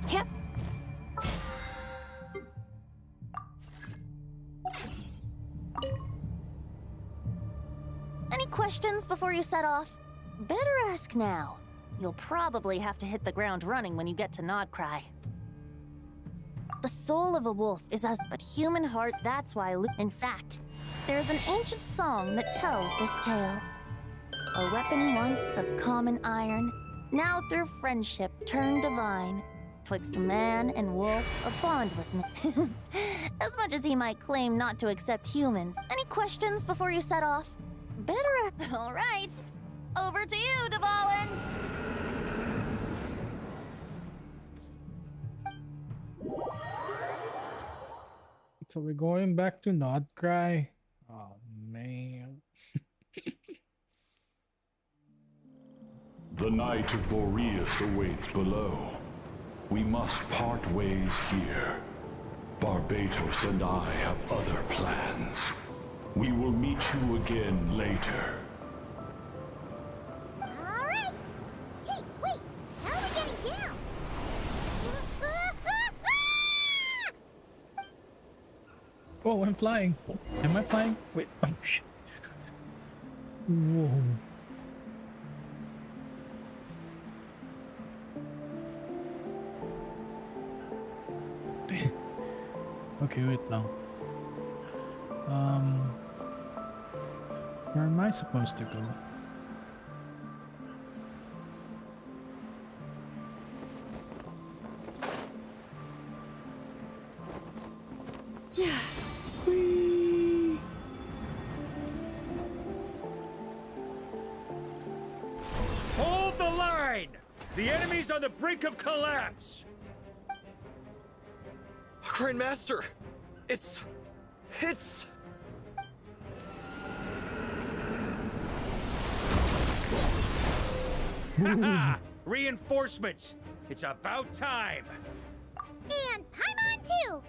[SPEAKER 6] Yep. Any questions before you set off? Better ask now. You'll probably have to hit the ground running when you get to Nodcry. The soul of a wolf is as but human heart, that's why in fact, there is an ancient song that tells this tale. A weapon once of common iron, now through friendship turned divine. Twixt man and wolf, a bond was made. As much as he might claim not to accept humans. Any questions before you set off? Better. All right. Over to you, Dvalin.
[SPEAKER 1] So we're going back to Nodcry. Oh man.
[SPEAKER 11] The Knight of Boreas awaits below. We must part ways here. Barbatos and I have other plans. We will meet you again later.
[SPEAKER 5] All right. Hey, wait. How are we getting down?
[SPEAKER 1] Oh, I'm flying. Am I flying? Wait. Oh, shit. Whoa. Okay, wait lang. Where am I supposed to go?
[SPEAKER 5] Yeah.
[SPEAKER 1] Whee!
[SPEAKER 7] Hold the line! The enemy's on the brink of collapse!
[SPEAKER 9] Grandmaster! It's...
[SPEAKER 7] Haha! Reinforcements! It's about time!
[SPEAKER 5] And Paimon too.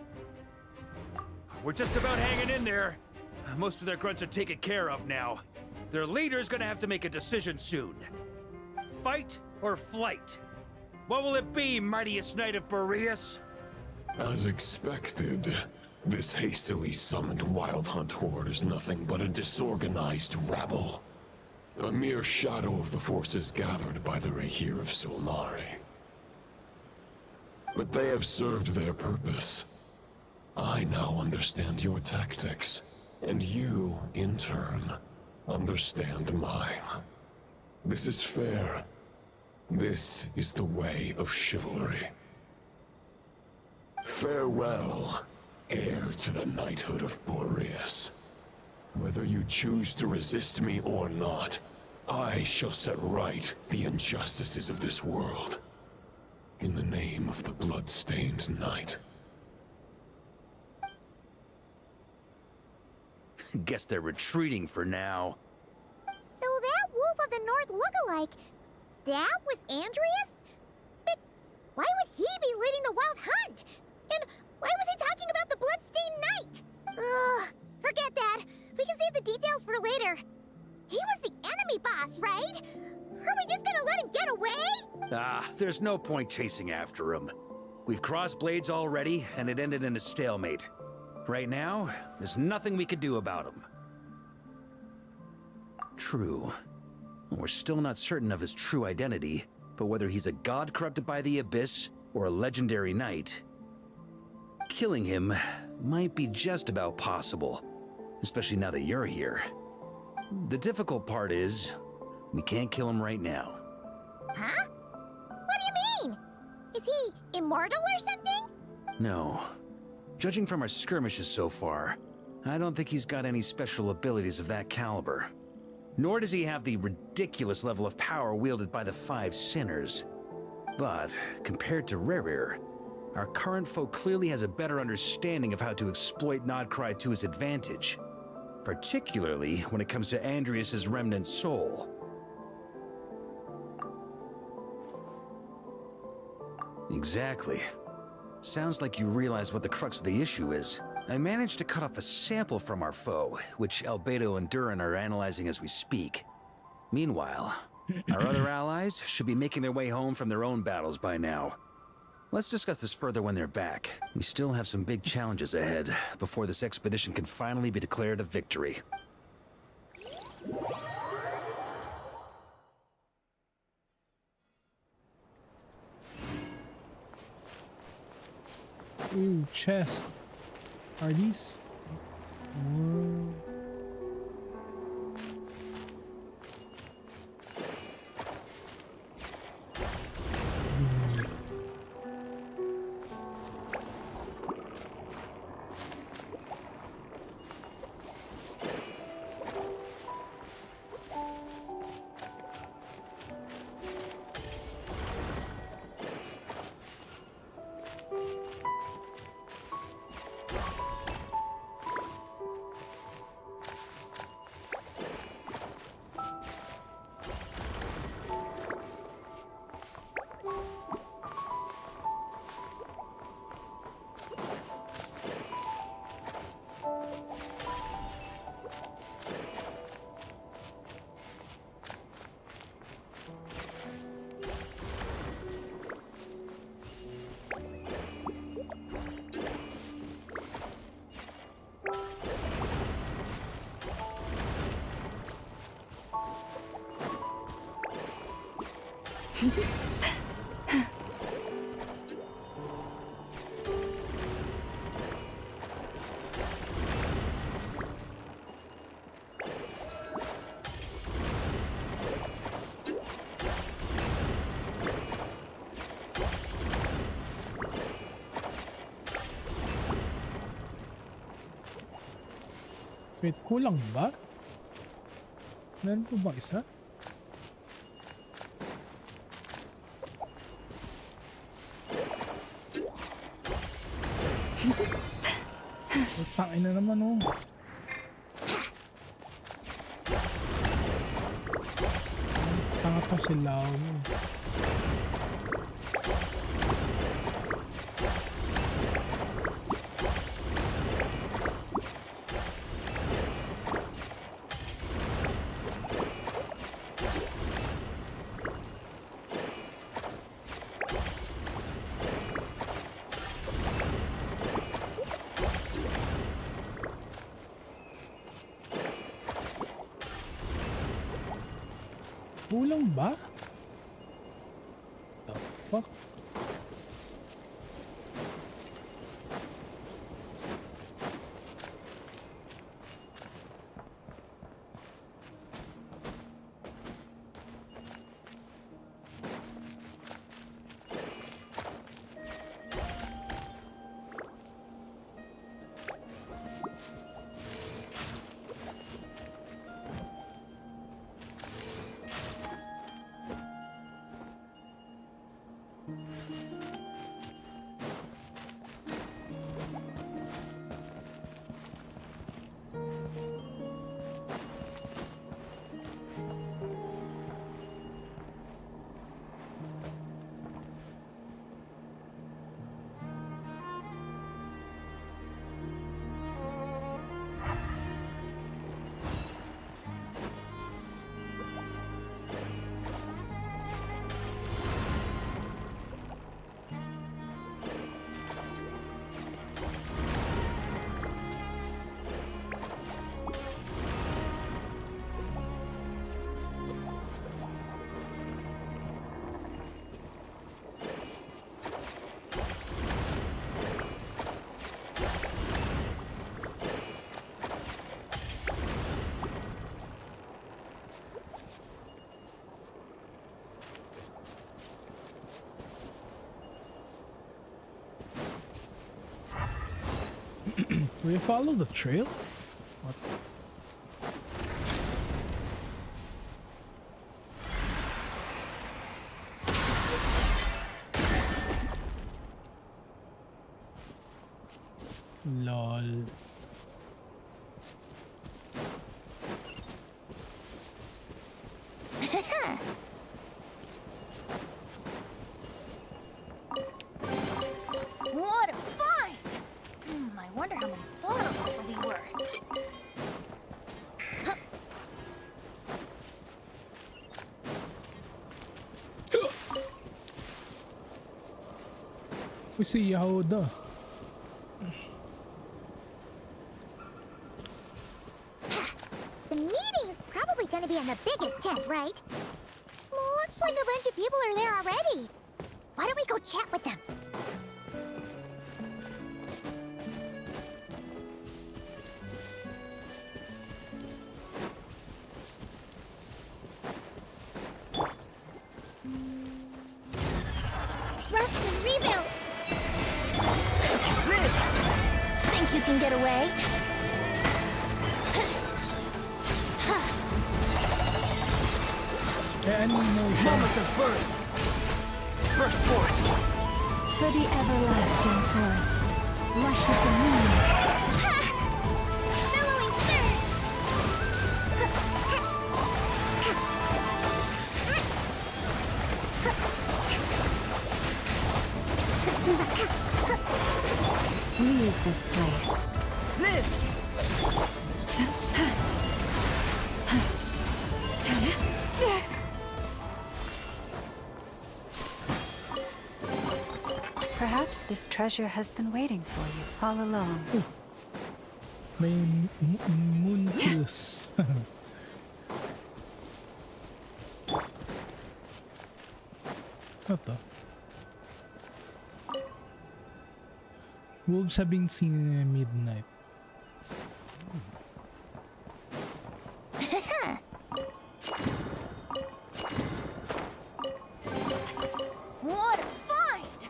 [SPEAKER 7] We're just about hanging in there. Most of their grunts are taken care of now. Their leader's gonna have to make a decision soon. Fight or flight? What will it be, mightiest knight of Boreas?
[SPEAKER 12] As expected, this hastily summoned Wild Hunt horde is nothing but a disorganized rabble. A mere shadow of the forces gathered by the Rahir of Solnari. But they have served their purpose. I now understand your tactics, and you, in turn, understand mine. This is fair. This is the way of chivalry. Farewell, heir to the knighthood of Boreas. Whether you choose to resist me or not, I shall set right the injustices of this world. In the name of the blood-stained knight.
[SPEAKER 7] Guess they're retreating for now.
[SPEAKER 5] So that Wolf of the North look-alike, that was Andreas? But why would he be leading the Wild Hunt? And why was he talking about the Bloodstained Knight? Ugh, forget that. We can save the details for later. He was the enemy boss, right? Are we just gonna let him get away?
[SPEAKER 7] Ah, there's no point chasing after him. We've crossed blades already, and it ended in a stalemate. Right now, there's nothing we could do about him. True. We're still not certain of his true identity, but whether he's a god corrupted by the Abyss or a legendary knight, killing him might be just about possible, especially now that you're here. The difficult part is, we can't kill him right now.
[SPEAKER 5] Huh? What do you Is he immortal or something?
[SPEAKER 7] No. Judging from our skirmishes so far, I don't think he's got any special abilities of that caliber. Nor does he have the ridiculous level of power wielded by the Five Sinners. But, compared to Rerir, our current foe clearly has a better understanding of how to exploit Nodcry to his advantage. Particularly when it comes to Andrias's remnant soul. Exactly. Sounds like you realize what the crux of the issue is. I managed to cut off a sample from our foe, which Albedo and Durin are analyzing as we speak. Meanwhile, our other allies should be making their way home from their own battles by now. Let's discuss this further when they're back. We still have some big challenges ahead before this expedition can finally be declared a victory.
[SPEAKER 1] Ooh, chest. Are these? Whoa. Wait, kulang ba? Meron po ba isa? Tangin na naman oh. Tanga pa sila oh. Kulang ba? The fuck? We follow the trail? What the? Lol.
[SPEAKER 6] What a find! I wonder how many bottles this will be worth.
[SPEAKER 1] We see Yehuda.
[SPEAKER 5] The meeting's probably gonna be in the biggest tent, right? Looks like a bunch of people are there already. Why don't we go chat with them? Rust and rebuild!
[SPEAKER 6] Think you can get away?
[SPEAKER 1] Moments
[SPEAKER 10] of birth! Burst forth!
[SPEAKER 4] For the everlasting forest, lush as the moon.
[SPEAKER 5] Billowing surge!
[SPEAKER 4] Leave this place.
[SPEAKER 16] Perhaps this treasure has been waiting for you all along.
[SPEAKER 1] May mooncus. What the? Wolves have been seen in midnight.
[SPEAKER 6] What a find!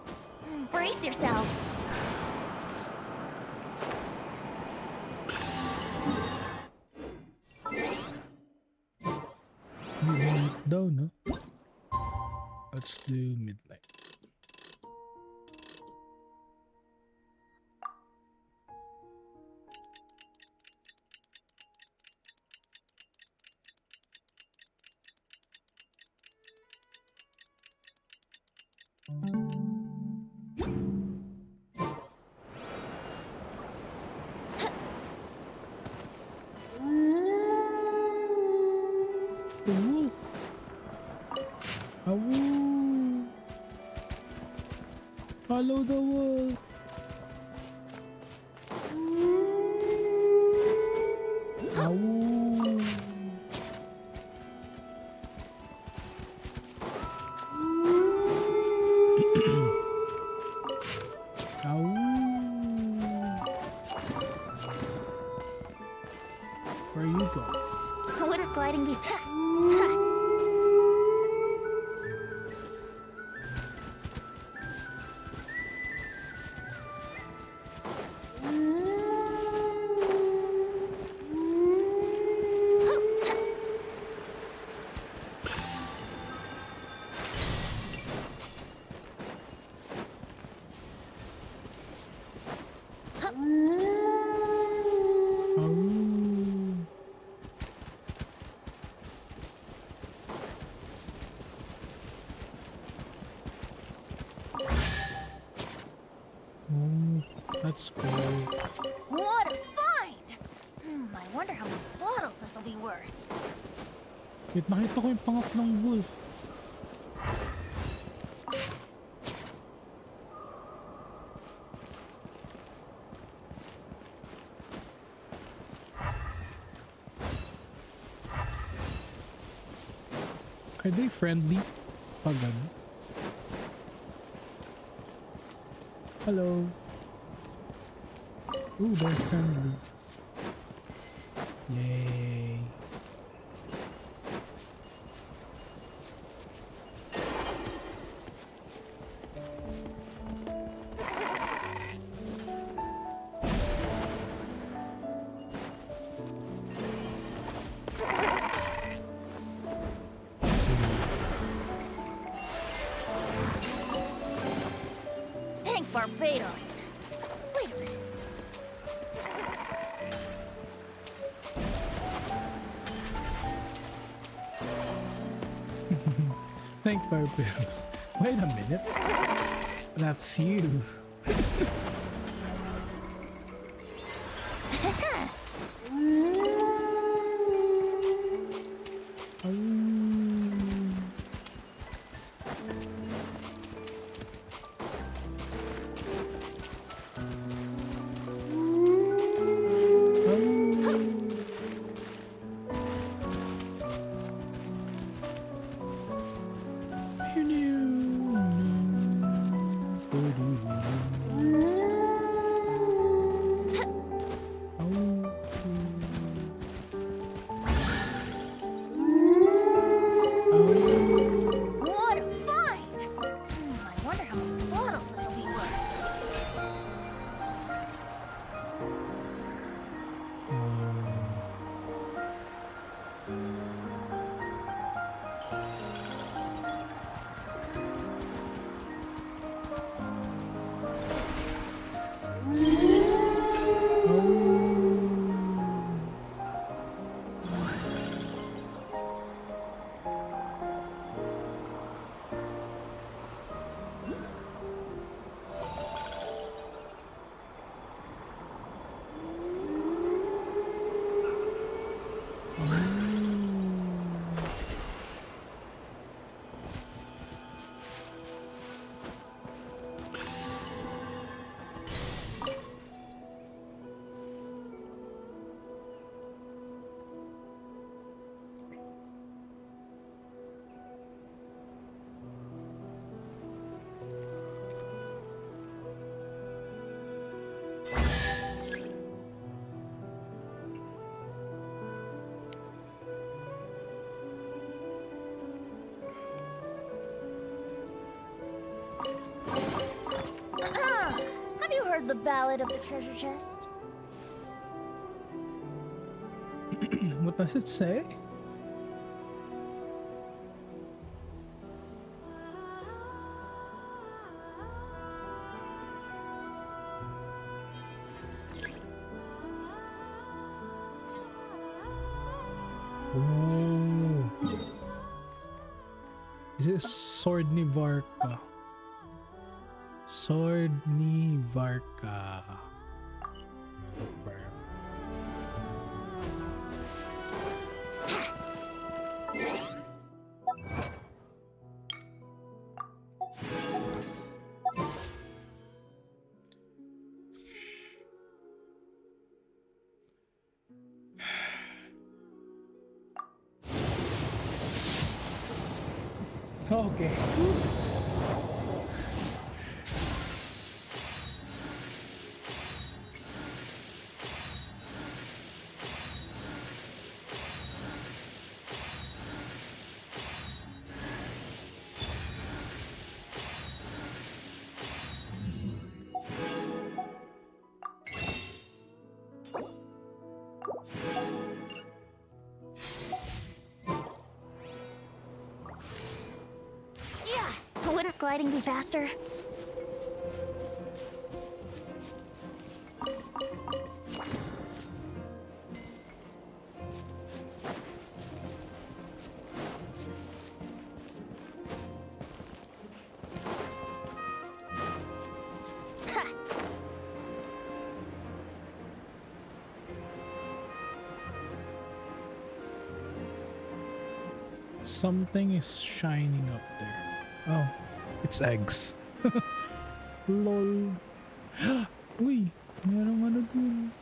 [SPEAKER 6] Brace yourselves.
[SPEAKER 1] Midnight daw, no? Let's do midnight. The wolf. Awoo. Follow the wolf. Awoo. Where you go?
[SPEAKER 6] Would a gliding be...
[SPEAKER 1] That's cool.
[SPEAKER 6] What a find! I wonder how many bottles this will be worth.
[SPEAKER 1] Wait, nakita ko yung pangatlong wolf. Are they friendly? Pag ano? Hello. Ooh, they're friendly. Yay.
[SPEAKER 6] Barbados. Wait a minute.
[SPEAKER 1] Thank Barbados. Wait a minute. That's you.
[SPEAKER 6] What a find! I wonder how many bottles this will be worth. Have you heard the ballad of the treasure chest?
[SPEAKER 1] What does it say? Oh. This is Sword ni Varka. Sword ni Varka. Super. Okay.
[SPEAKER 6] Wouldn't gliding be faster?
[SPEAKER 1] Something is shining up there. Oh, it's eggs. Lol. Uy, merong ano dun.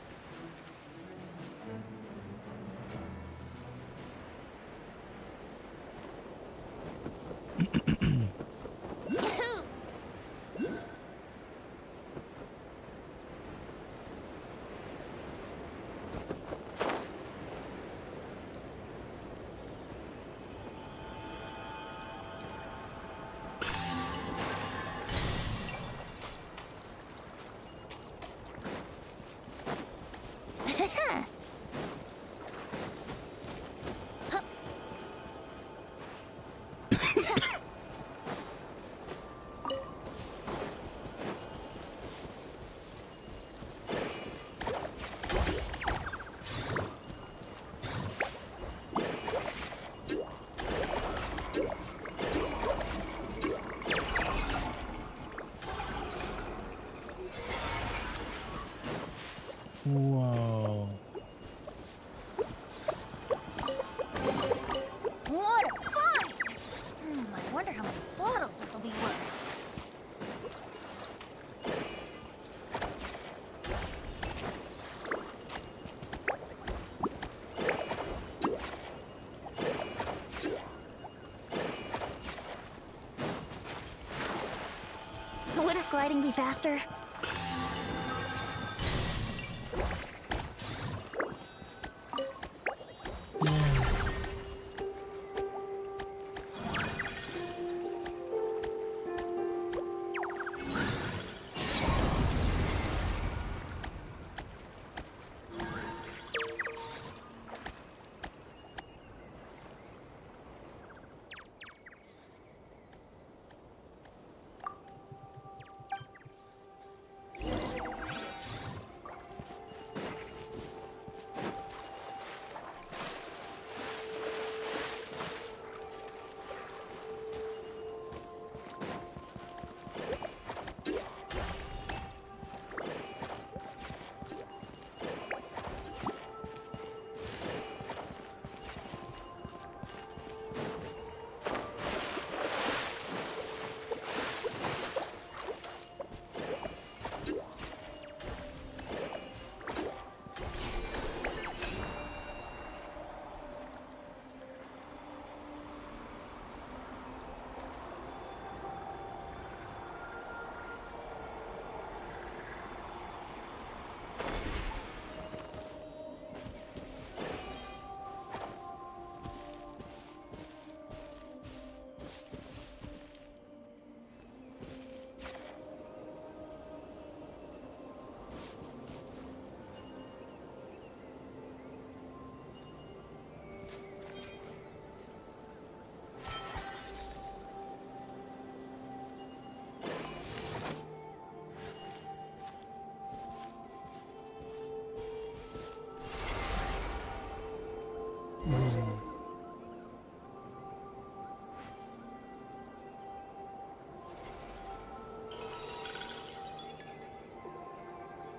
[SPEAKER 6] gliding be faster?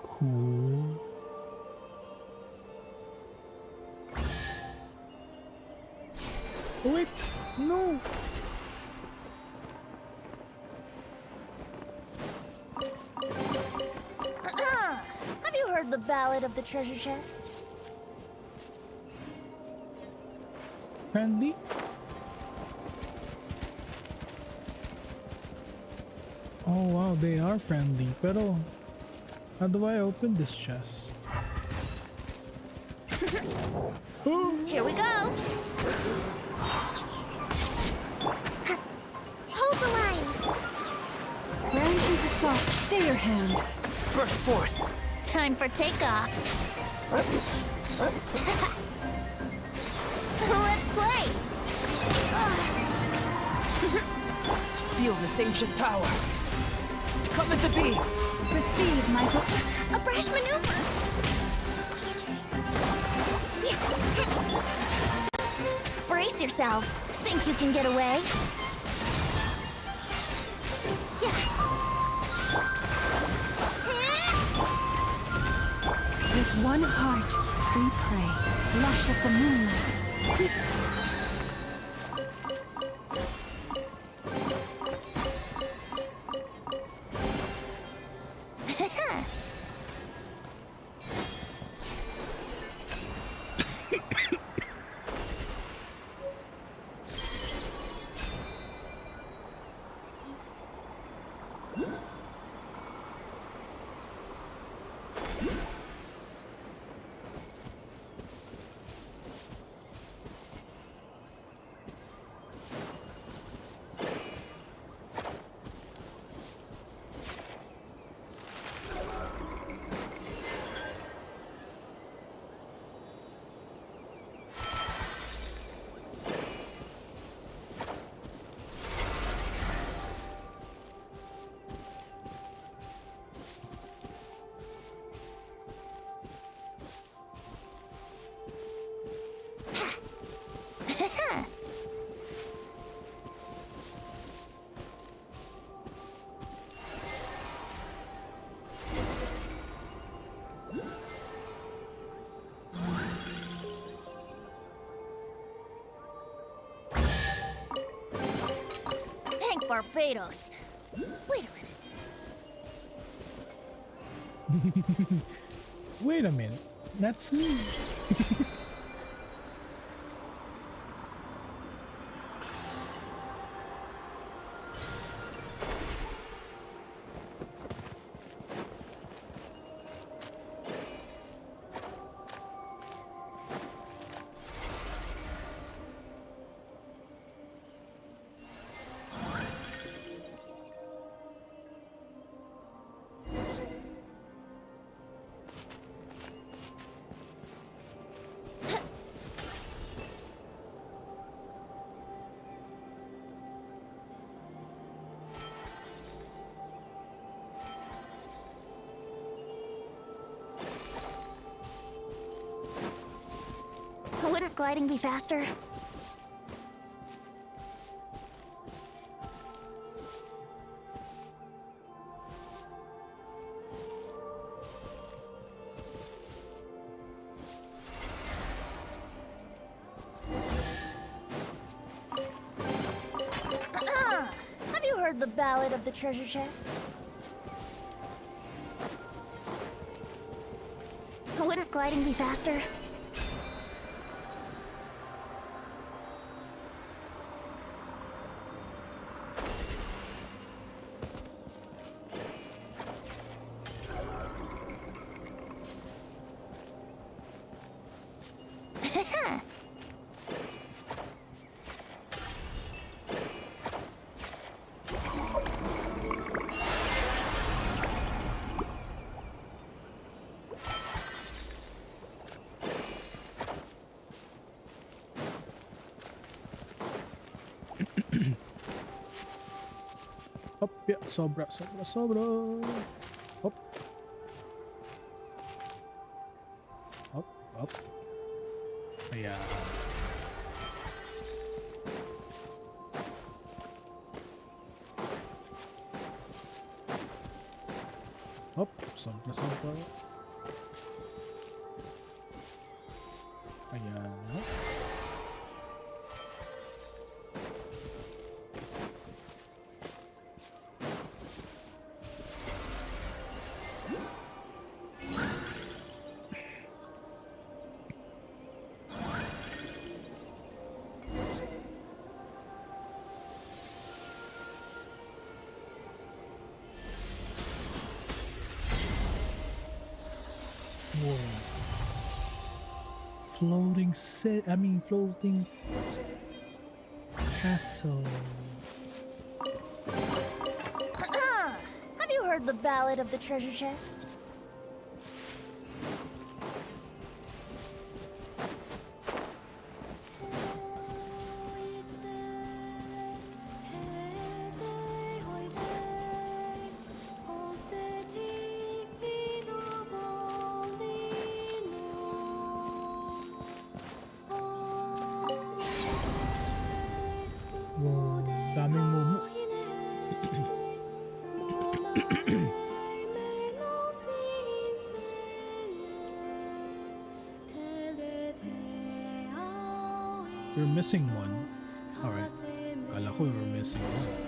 [SPEAKER 1] Cool. Oh wait, no.
[SPEAKER 6] Have you heard the ballad of the treasure chest?
[SPEAKER 1] Friendly? Oh wow, they are friendly. Pero how do I open this chest?
[SPEAKER 6] Here we go.
[SPEAKER 5] Hold the line.
[SPEAKER 16] Branches assault. Stay your hand.
[SPEAKER 10] Burst forth.
[SPEAKER 6] Time for takeoff. Let's play.
[SPEAKER 2] Feel this ancient power. Coming to be.
[SPEAKER 16] Receive, Michael.
[SPEAKER 5] A brash maneuver.
[SPEAKER 6] Brace yourselves. Think you can get away?
[SPEAKER 16] With one heart, we pray. Lush as the moonlight.
[SPEAKER 6] Barbados. Wait a minute.
[SPEAKER 1] Wait a minute. That's me.
[SPEAKER 6] Wouldn't gliding be faster? Have you heard the ballad of the treasure chest? Wouldn't gliding be faster?
[SPEAKER 1] Hop, ya, sobra. Hop. Hop. Ayan. Hop, sobra. Ayan. Whoa. Floating castle.
[SPEAKER 6] Have you heard the ballad of the treasure chest?
[SPEAKER 1] Wow, daming mumu. You're missing one. Alright. Kala ko you're missing one.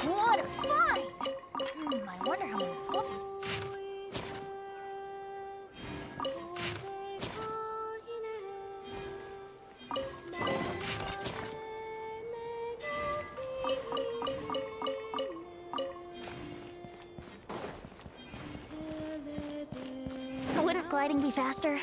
[SPEAKER 6] What a fight! I wonder how many books. Wouldn't gliding be faster?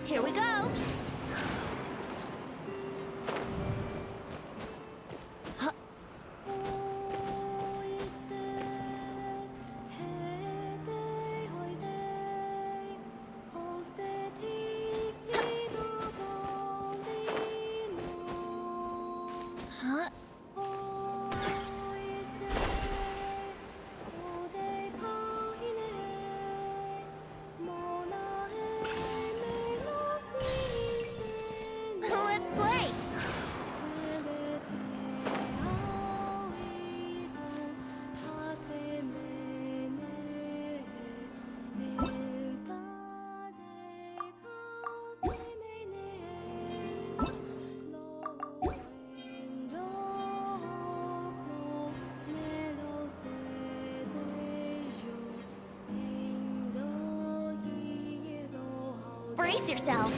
[SPEAKER 6] Here we go! Brace yourself.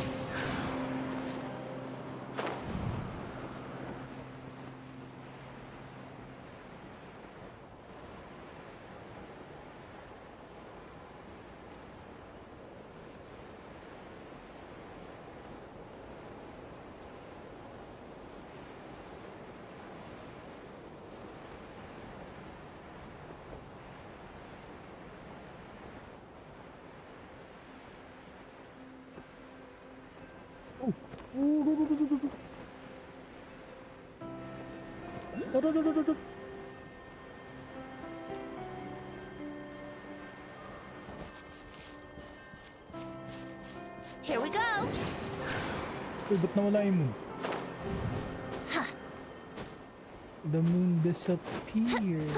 [SPEAKER 6] Here we go.
[SPEAKER 1] Uy, ba't nawala yung moon? The moon disappeared.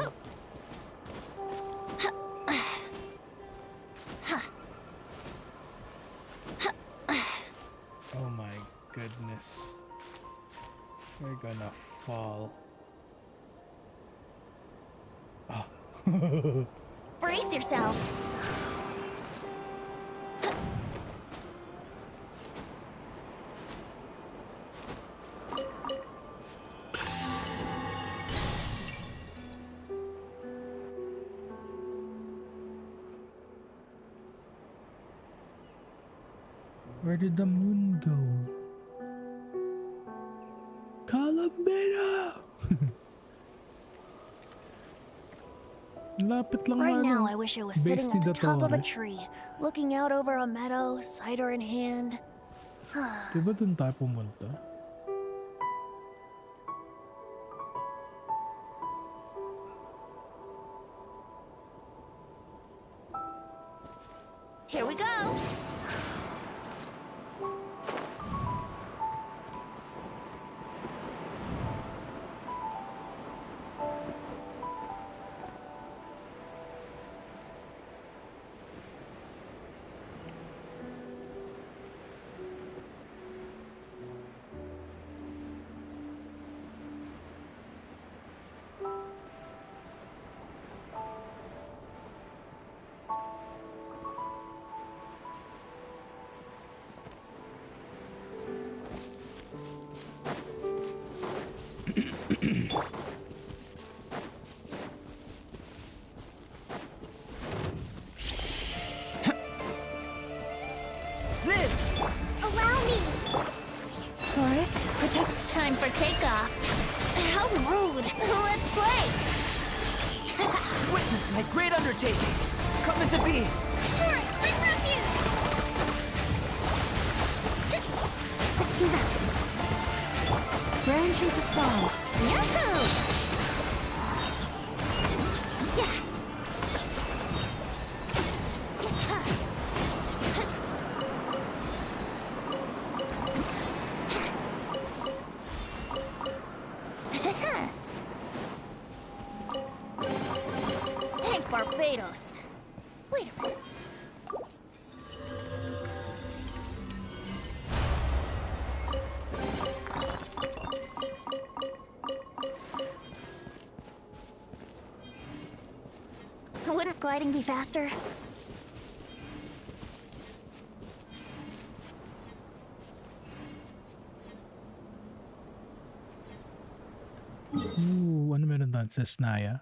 [SPEAKER 1] Oh my goodness. We're gonna fall. Oh.
[SPEAKER 6] Brace yourself.
[SPEAKER 1] Where did the moon go? Columbina! Lapit lang
[SPEAKER 6] Right
[SPEAKER 1] nga
[SPEAKER 6] now,
[SPEAKER 1] ng
[SPEAKER 6] I wish I was
[SPEAKER 1] base
[SPEAKER 6] sitting
[SPEAKER 1] ni
[SPEAKER 6] at the top of a
[SPEAKER 1] Torres.
[SPEAKER 6] tree, looking out over a meadow, cider in hand.
[SPEAKER 1] Diba dun tayo pumunta?
[SPEAKER 6] Here we go.
[SPEAKER 5] Allow me!
[SPEAKER 6] Forest, protect. Time for takeoff. How rude. Let's play.
[SPEAKER 3] Witness my great undertaking. Come into being.
[SPEAKER 5] Taurus, bring refuge!
[SPEAKER 16] Let's move out. Branch into song.
[SPEAKER 6] Yahoo! Yeah. Thank Barbados. Wait a minute. Wouldn't gliding be faster?
[SPEAKER 1] Ooh, ano meron doon sa Snaya?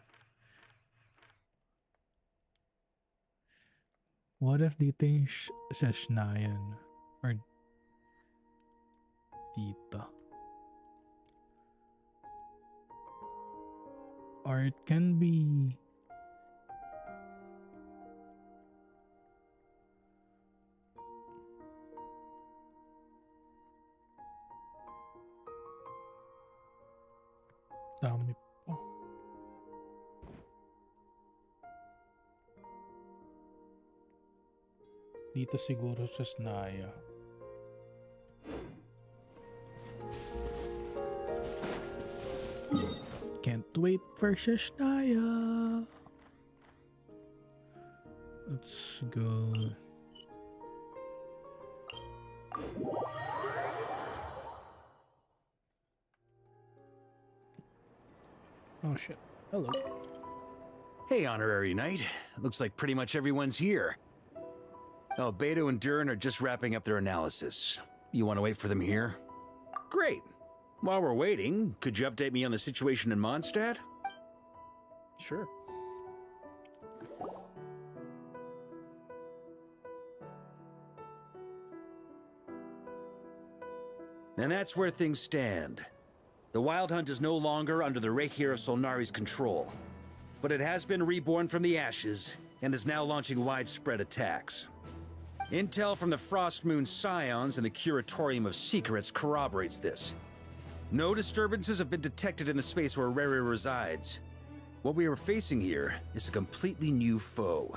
[SPEAKER 1] What if dito yung sa Shnayan? Or dito? Or it can be... Dami pa. Dito siguro sa Snaya. Can't wait for Shashnaya. Let's go. Oh shit. Hello.
[SPEAKER 7] Hey, Honorary Knight. Looks like pretty much everyone's here. Oh, Beto and Durin are just wrapping up their analysis. You want to wait for them here? Great. While we're waiting, could you update me on the situation in Mondstadt?
[SPEAKER 9] Sure.
[SPEAKER 7] And that's where things stand. The Wild Hunt is no longer under the Reikir of Solnari's control, but it has been reborn from the ashes and is now launching widespread attacks. Intel from the Frostmoon Scions and the Curatorium of Secrets corroborates this. No disturbances have been detected in the space where Rere resides. What we are facing here is a completely new foe.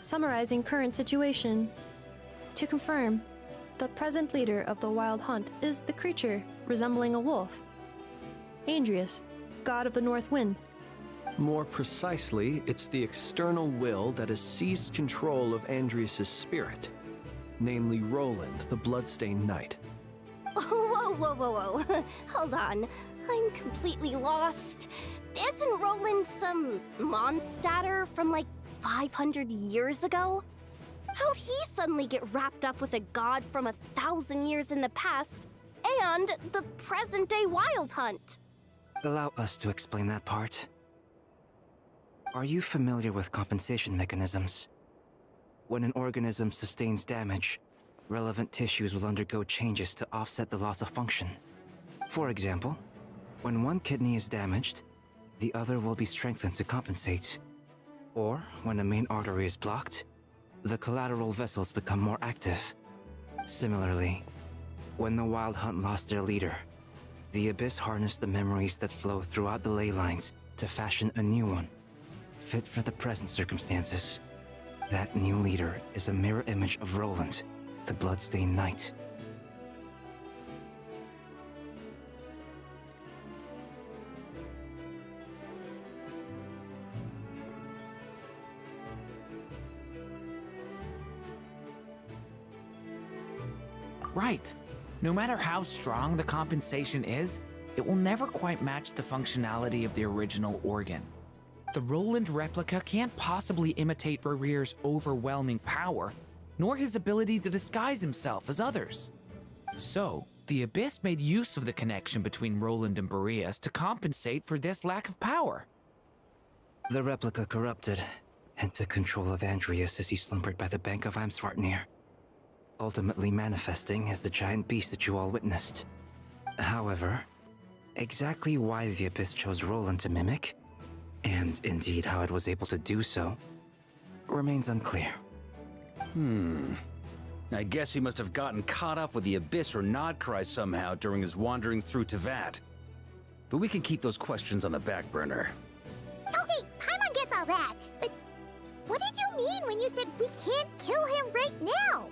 [SPEAKER 17] Summarizing current situation. To confirm, the present leader of the Wild Hunt is the creature resembling a wolf. Andrius, god of the North Wind.
[SPEAKER 14] More precisely, it's the external will that has seized control of Andrius' spirit, namely Roland, the Bloodstained Knight.
[SPEAKER 13] Whoa, whoa, whoa, whoa. Hold on. I'm completely lost. Isn't Roland some Mondstadter from like 500 years ago? How'd he suddenly get wrapped up with a god from 1,000 years in the past and the present-day Wild Hunt?
[SPEAKER 18] Allow us to explain that part. Are you familiar with compensation mechanisms? When an organism sustains damage, relevant tissues will undergo changes to offset the loss of function. For example, when one kidney is damaged, the other will be strengthened to compensate. Or, when a main artery is blocked, the collateral vessels become more active. Similarly, when the Wild Hunt lost their leader, the Abyss harnessed the memories that flow throughout the ley lines to fashion a new one, fit for the present circumstances. That new leader is a mirror image of Roland, the Bloodstained Knight.
[SPEAKER 19] Right. No matter how strong the compensation is, it will never quite match the functionality of the original organ. The Roland replica can't possibly imitate Rere's overwhelming power, nor his ability to disguise himself as others. So, the Abyss made use of the connection between Roland and Boreas to compensate for this lack of power.
[SPEAKER 18] The replica corrupted and took control of Andrius as he slumbered by the bank of Amsvartnir, ultimately manifesting as the giant beast that you all witnessed. However, exactly why the Abyss chose Roland to mimic, and indeed how it was able to do so, remains unclear.
[SPEAKER 7] I guess he must have gotten caught up with the Abyss or Nodcry somehow during his wanderings through Tevat. But we can keep those questions on the back burner.
[SPEAKER 5] Okay, Paimon gets all that, but what did you mean when you said we can't kill him right now?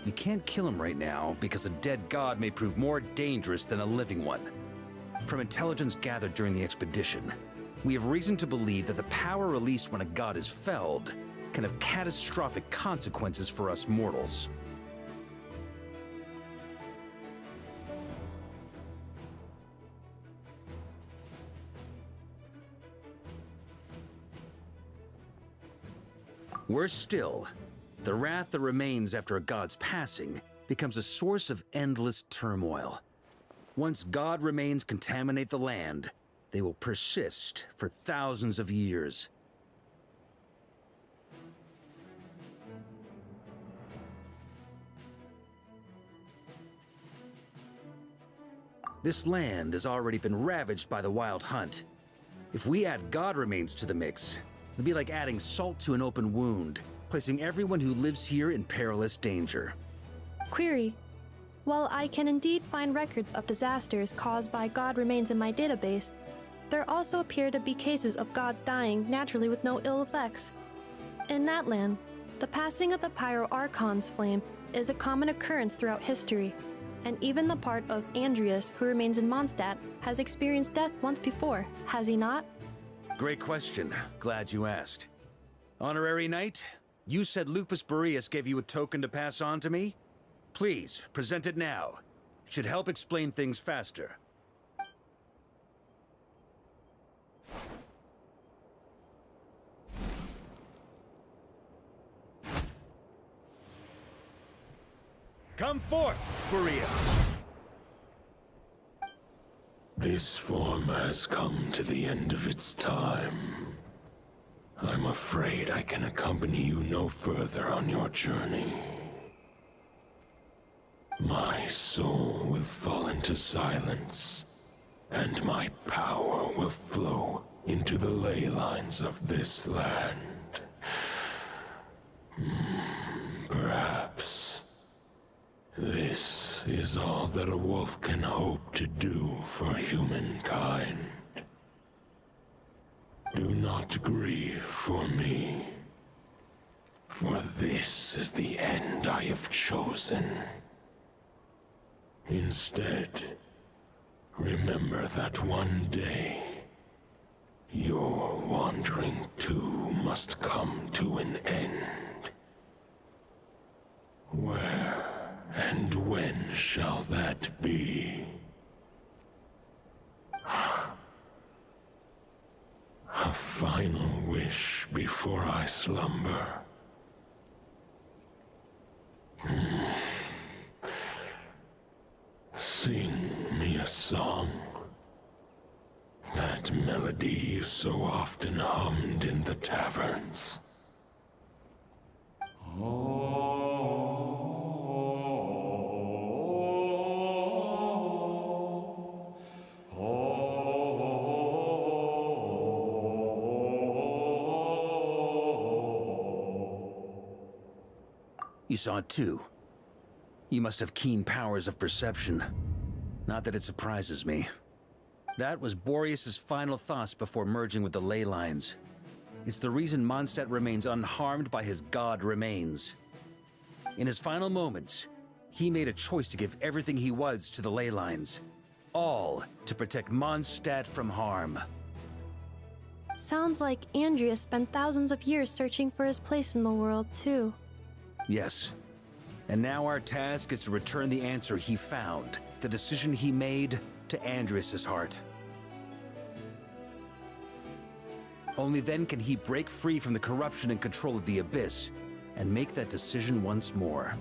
[SPEAKER 7] We can't kill him right now because a dead god may prove more dangerous than a living one. From intelligence gathered during the expedition, we have reason to believe that the power released when a god is felled can have catastrophic consequences for us mortals. Worse still, the wrath that remains after a god's passing becomes a source of endless turmoil. Once god remains contaminate the land, they will persist for thousands of years. This land has already been ravaged by the Wild Hunt. If we add god remains to the mix, it'd be like adding salt to an open wound, placing everyone who lives here in perilous danger.
[SPEAKER 17] Query. While I can indeed find records of disasters caused by god remains in my database, there also appear to be cases of gods dying naturally with no ill effects. In Natlan, the passing of the Pyro Archon's flame is a common occurrence throughout history, and even the part of Andrius who remains in Mondstadt has experienced death once before, has he not?
[SPEAKER 7] Great question. Glad you asked. Honorary Knight, you said Lupus Boreas gave you a token to pass on to me? Please, present it now. It should help explain things faster. Come forth, Boreas!
[SPEAKER 12] This form has come to the end of its time. I'm afraid I can accompany you no further on your journey. My soul will fall into silence, and my power will flow into the ley lines of this land. Perhaps this is all that a wolf can hope to do for humankind. Do not grieve for me, for this is the end I have chosen. Instead, remember that one day, your wandering too must come to an end. Where and when shall that be? A final wish before I slumber. Sing me a song. That melody you so often hummed in the taverns.
[SPEAKER 7] You saw it too. You must have keen powers of perception. Not that it surprises me. That was Boreas' final thoughts before merging with the ley lines. It's the reason Mondstadt remains unharmed by his god remains. In his final moments, he made a choice to give everything he was to the ley lines. All to protect Mondstadt from harm.
[SPEAKER 17] Sounds like Andrea spent thousands of years searching for his place in the world, too.
[SPEAKER 7] Yes. And now our task is to return the answer he found, the decision he made, to Andrias' heart. Only then can he break free from the corruption and control of the Abyss, and make that decision once more.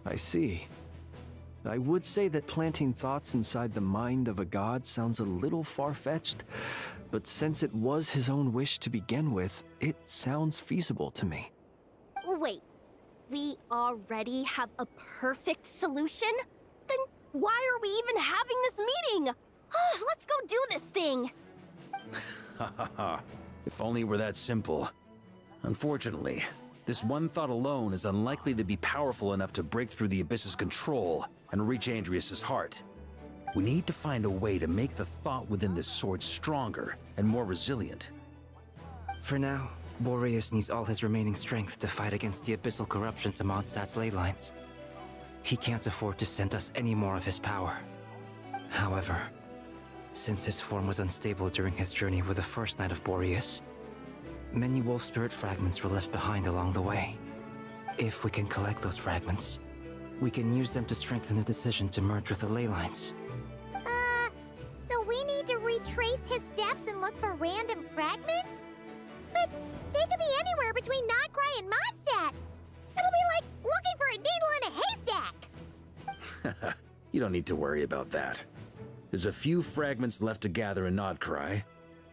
[SPEAKER 20] I see. I would say that planting thoughts inside the mind of a god sounds a little far-fetched, but since it was his own wish to begin with, it sounds feasible to me.
[SPEAKER 13] Wait, we already have a perfect solution? Then why are we even having this meeting? Let's go do this thing!
[SPEAKER 7] Ha ha ha. If only it were that simple. Unfortunately, this one thought alone is unlikely to be powerful enough to break through the Abyss's control and reach Andrias' heart. We need to find a way to make the thought within this sword stronger and more resilient.
[SPEAKER 18] For now, Boreas needs all his remaining strength to fight against the abyssal corruption to Mondstadt's ley lines. He can't afford to send us any more of his power. However, since his form was unstable during his journey with the first Knight of Boreas, many wolf spirit fragments were left behind along the way. If we can collect those fragments, we can use them to strengthen the decision to merge with the ley lines.
[SPEAKER 5] So we need to retrace his steps and look for random fragments? But they could be anywhere between Nodcry and Mondstadt. It'll be like looking for a needle in a haystack.
[SPEAKER 7] You don't need to worry about that. There's a few fragments left to gather in Nodcry,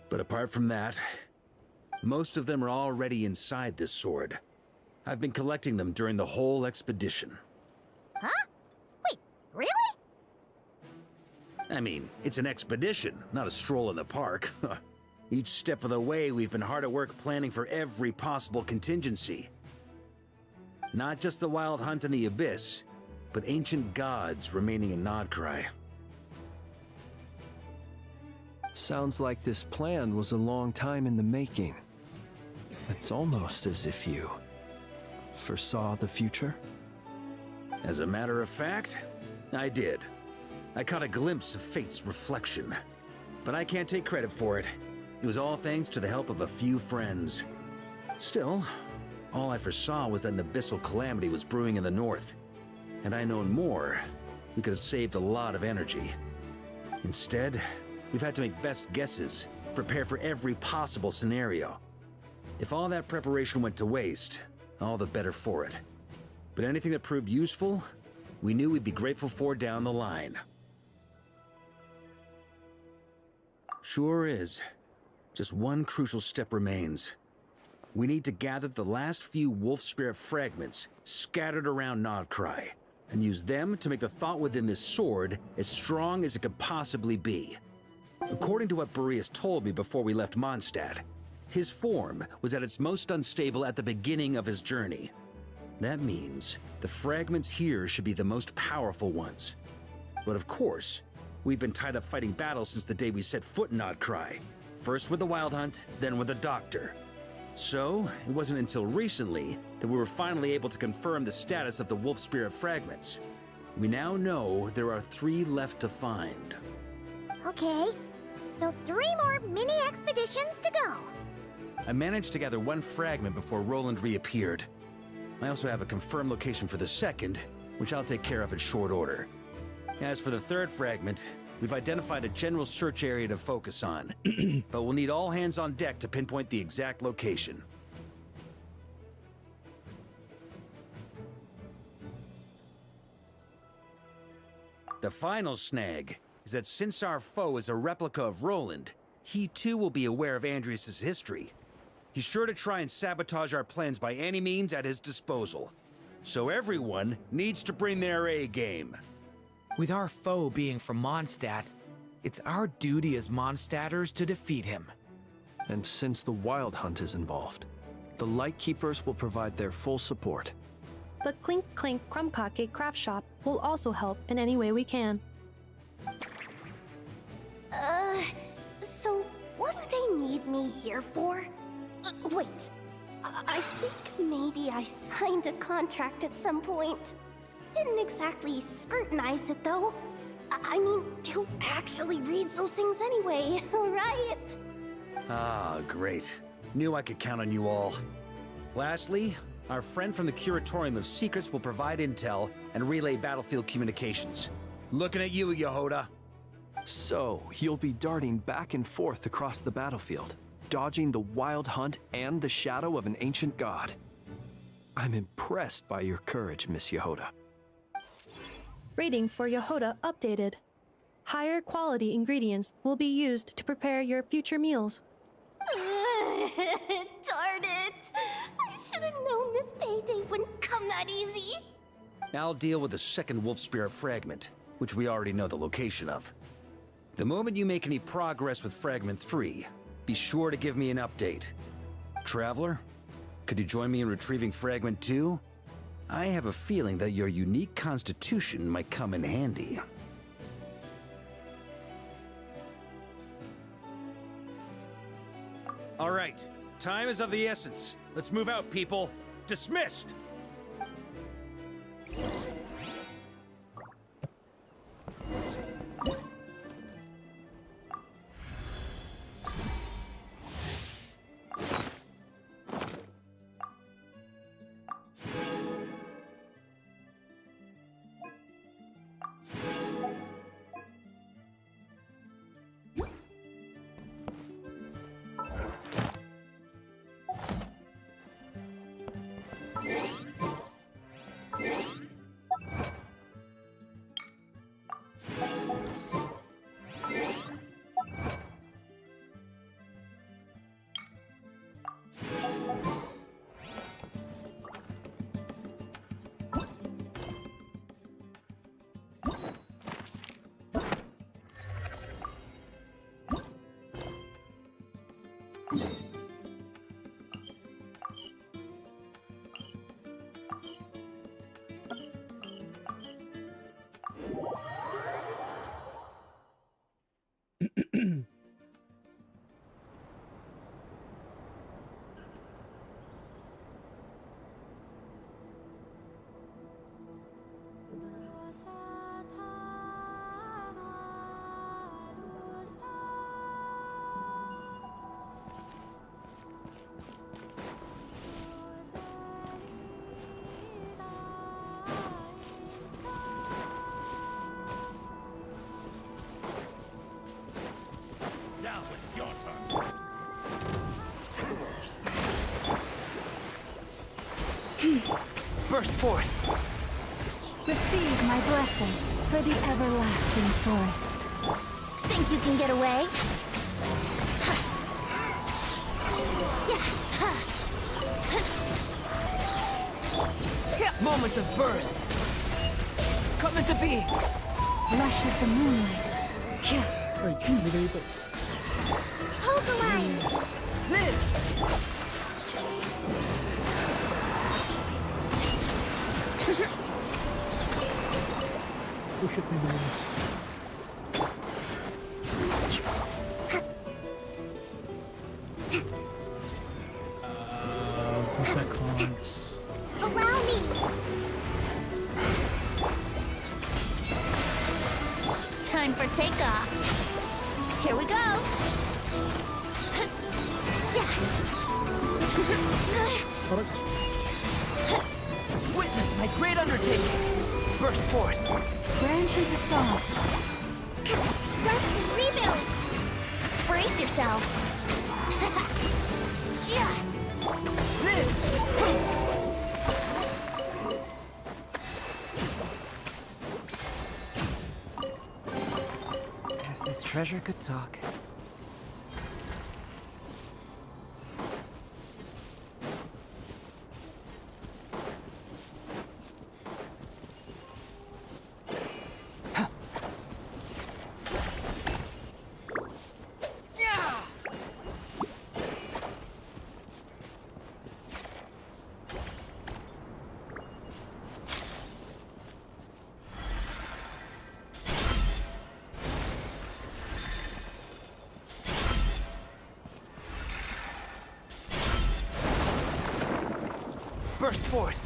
[SPEAKER 7] but apart from that, most of them are already inside this sword. I've been collecting them during the whole expedition.
[SPEAKER 5] Huh? Wait, really?
[SPEAKER 7] I mean, it's an expedition, not a stroll in the park. Each step of the way, we've been hard at work planning for every possible contingency. Not just the wild hunt in the Abyss, but ancient gods remaining in Nodcry.
[SPEAKER 20] Sounds like this plan was a long time in the making. It's almost as if you foresaw the future.
[SPEAKER 7] As a matter of fact, I did. I caught a glimpse of fate's reflection. But I can't take credit for it. It was all thanks to the help of a few friends. Still, all I foresaw was that an abyssal calamity was brewing in the north. Had I known more, we could have saved a lot of energy. Instead, we've had to make best guesses, prepare for every possible scenario. If all that preparation went to waste, all the better for it. But anything that proved useful, we knew we'd be grateful for down the line. Sure is. Just one crucial step remains. We need to gather the last few wolf spirit fragments scattered around Nodcry, and use them to make the thought within this sword as strong as it can possibly be. According to what Boreas told me before we left Mondstadt, his form was at its most unstable at the beginning of his journey. That means the fragments here should be the most powerful ones. But of course, we've been tied up fighting battles since the day we set foot in Nodcry. First with the Wild Hunt, then with the Doctor. So, it wasn't until recently that we were finally able to confirm the status of the Wolf Spirit fragments. We now know there are 3 left to find.
[SPEAKER 5] Okay, so 3 more mini expeditions to go.
[SPEAKER 7] I managed to gather 1 fragment before Roland reappeared. I also have a confirmed location for the second, which I'll take care of in short order. As for the 3rd fragment, we've identified a general search area to focus on, but we'll need all hands on deck to pinpoint the exact location. The final snag is that since our foe is a replica of Roland, he too will be aware of Andrias' history. He's sure to try and sabotage our plans by any means at his disposal. So everyone needs to bring their A game.
[SPEAKER 19] With our foe being from Mondstadt, it's our duty as Mondstadters to defeat him.
[SPEAKER 20] And since the Wild Hunt is involved, the Lightkeepers will provide their full support.
[SPEAKER 17] The Clink Clink Krumkake craft shop will also help in any way we can.
[SPEAKER 13] So what do they need me here for? Wait, I think maybe I signed a contract at some point. Didn't exactly scrutinize it, though. I mean, who actually reads those things anyway, right?
[SPEAKER 7] Ah, great. Knew I could count on you all. Lastly, our friend from the Curatorium of Secrets will provide intel and relay battlefield communications. Looking at you, Yehoda.
[SPEAKER 20] So, you'll be darting back and forth across the battlefield, dodging the Wild Hunt and the shadow of an ancient god. I'm impressed by your courage, Miss Yehoda.
[SPEAKER 17] Rating for Yehoda updated. Higher quality ingredients will be used to prepare your future meals.
[SPEAKER 13] Darn it! I should have known this payday wouldn't come that easy.
[SPEAKER 7] I'll deal with the second Wolf Spirit fragment, which we already know the location of. The moment you make any progress with Fragment 3, be sure to give me an update. Traveler, could you join me in retrieving Fragment 2? I have a feeling that your unique constitution might come in handy. All right, time is of the essence. Let's move out, people. Dismissed!
[SPEAKER 18] Burst forth!
[SPEAKER 13] Receive my blessing for the everlasting forest.
[SPEAKER 6] Think you can get away?
[SPEAKER 18] Moment of birth! Come into being!
[SPEAKER 13] Lush as the moonlight.
[SPEAKER 1] Wait, hindi ito.
[SPEAKER 5] Hold the line!
[SPEAKER 18] Live!
[SPEAKER 1] Push it me doon. Seconds.
[SPEAKER 5] Allow me!
[SPEAKER 6] Time for takeoff. Here we go.
[SPEAKER 18] Witness my great undertaking! Burst forth!
[SPEAKER 13] Branches assault.
[SPEAKER 5] Rest and rebuild!
[SPEAKER 6] Brace yourselves.
[SPEAKER 18] If this treasure could talk. Burst forth!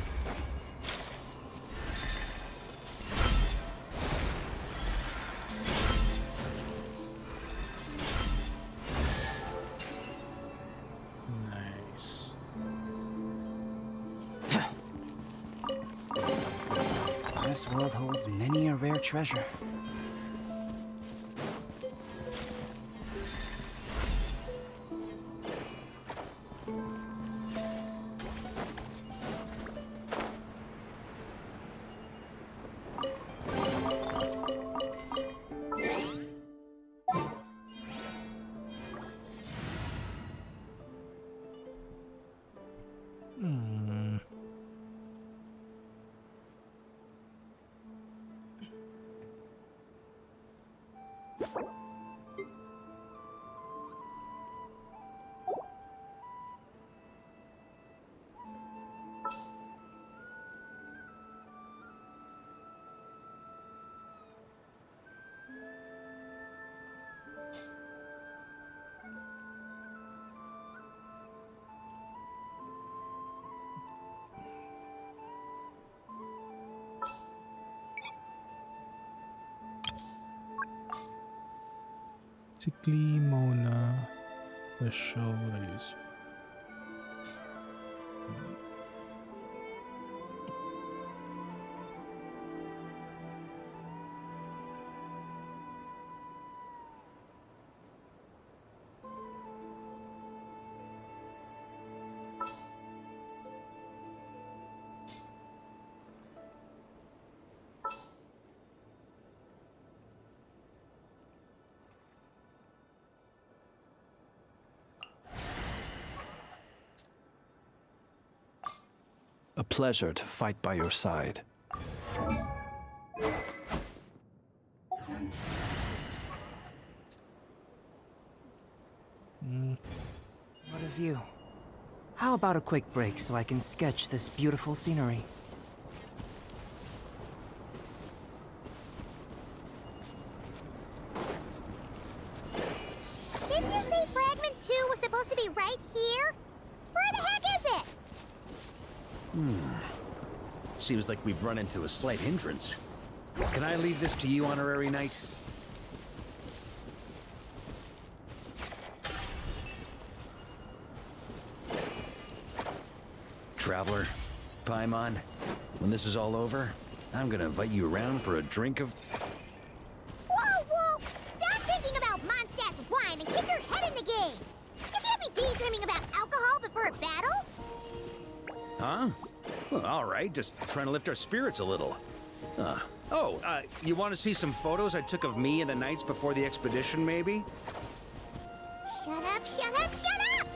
[SPEAKER 1] Nice.
[SPEAKER 18] This world holds many a rare treasure.
[SPEAKER 1] Basically, Mona, official release.
[SPEAKER 20] A pleasure to fight by your side.
[SPEAKER 18] What a view. How about a quick break so I can sketch this beautiful scenery?
[SPEAKER 5] Didn't you say Fragment 2 was supposed to be right here? Where the heck is it?
[SPEAKER 7] Seems like we've run into a slight hindrance. Can I leave this to you, Honorary Knight? Traveler, Paimon, when this is all over, I'm gonna invite you around for a drink of...
[SPEAKER 5] Whoa, whoa! Stop thinking about Mondstadt's wine and keep your head in the game! You can't be daydreaming about alcohol before a battle!
[SPEAKER 7] Huh? Well, all right, just trying to lift our spirits a little. You want to see some photos I took of me and the knights before the expedition, maybe?
[SPEAKER 5] Shut up, shut up, shut up!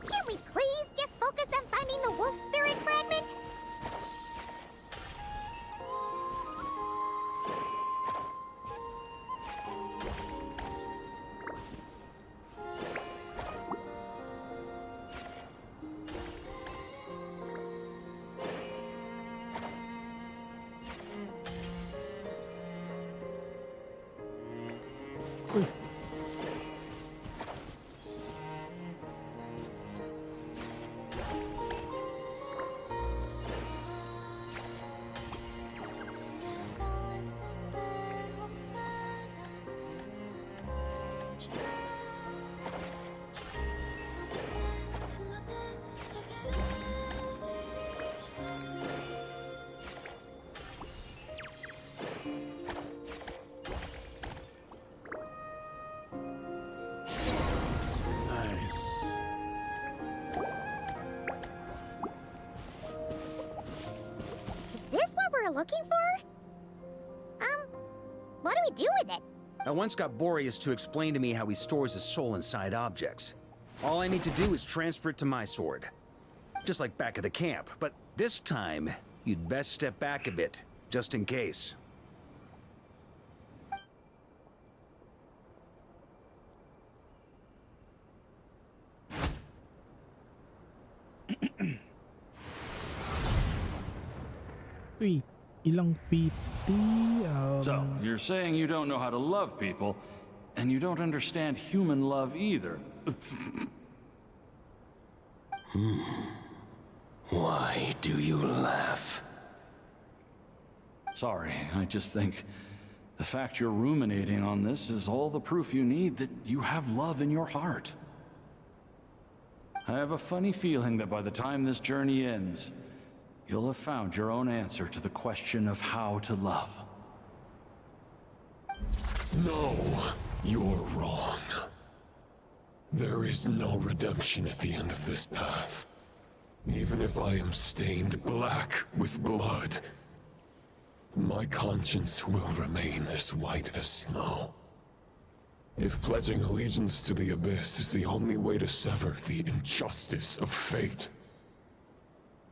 [SPEAKER 5] Can we please just focus on finding the wolf spirit fragment? Looking for? What do we do with it?
[SPEAKER 7] I once got Boreas to explain to me how he stores his soul inside objects. All I need to do is transfer it to my sword. Just like back at the camp, but this time, you'd best step back a bit, just in case.
[SPEAKER 1] Uy, ilang PT,
[SPEAKER 11] So, you're saying you don't know how to love people, and you don't understand human love either.
[SPEAKER 12] Why do you laugh?
[SPEAKER 11] Sorry, I just think the fact you're ruminating on this is all the proof you need that you have love in your heart. I have a funny feeling that by the time this journey ends, you'll have found your own answer to the question of how to love.
[SPEAKER 12] No, you're wrong. There is no redemption at the end of this path. Even if I am stained black with blood, my conscience will remain as white as snow. If pledging allegiance to the Abyss is the only way to sever the injustice of fate,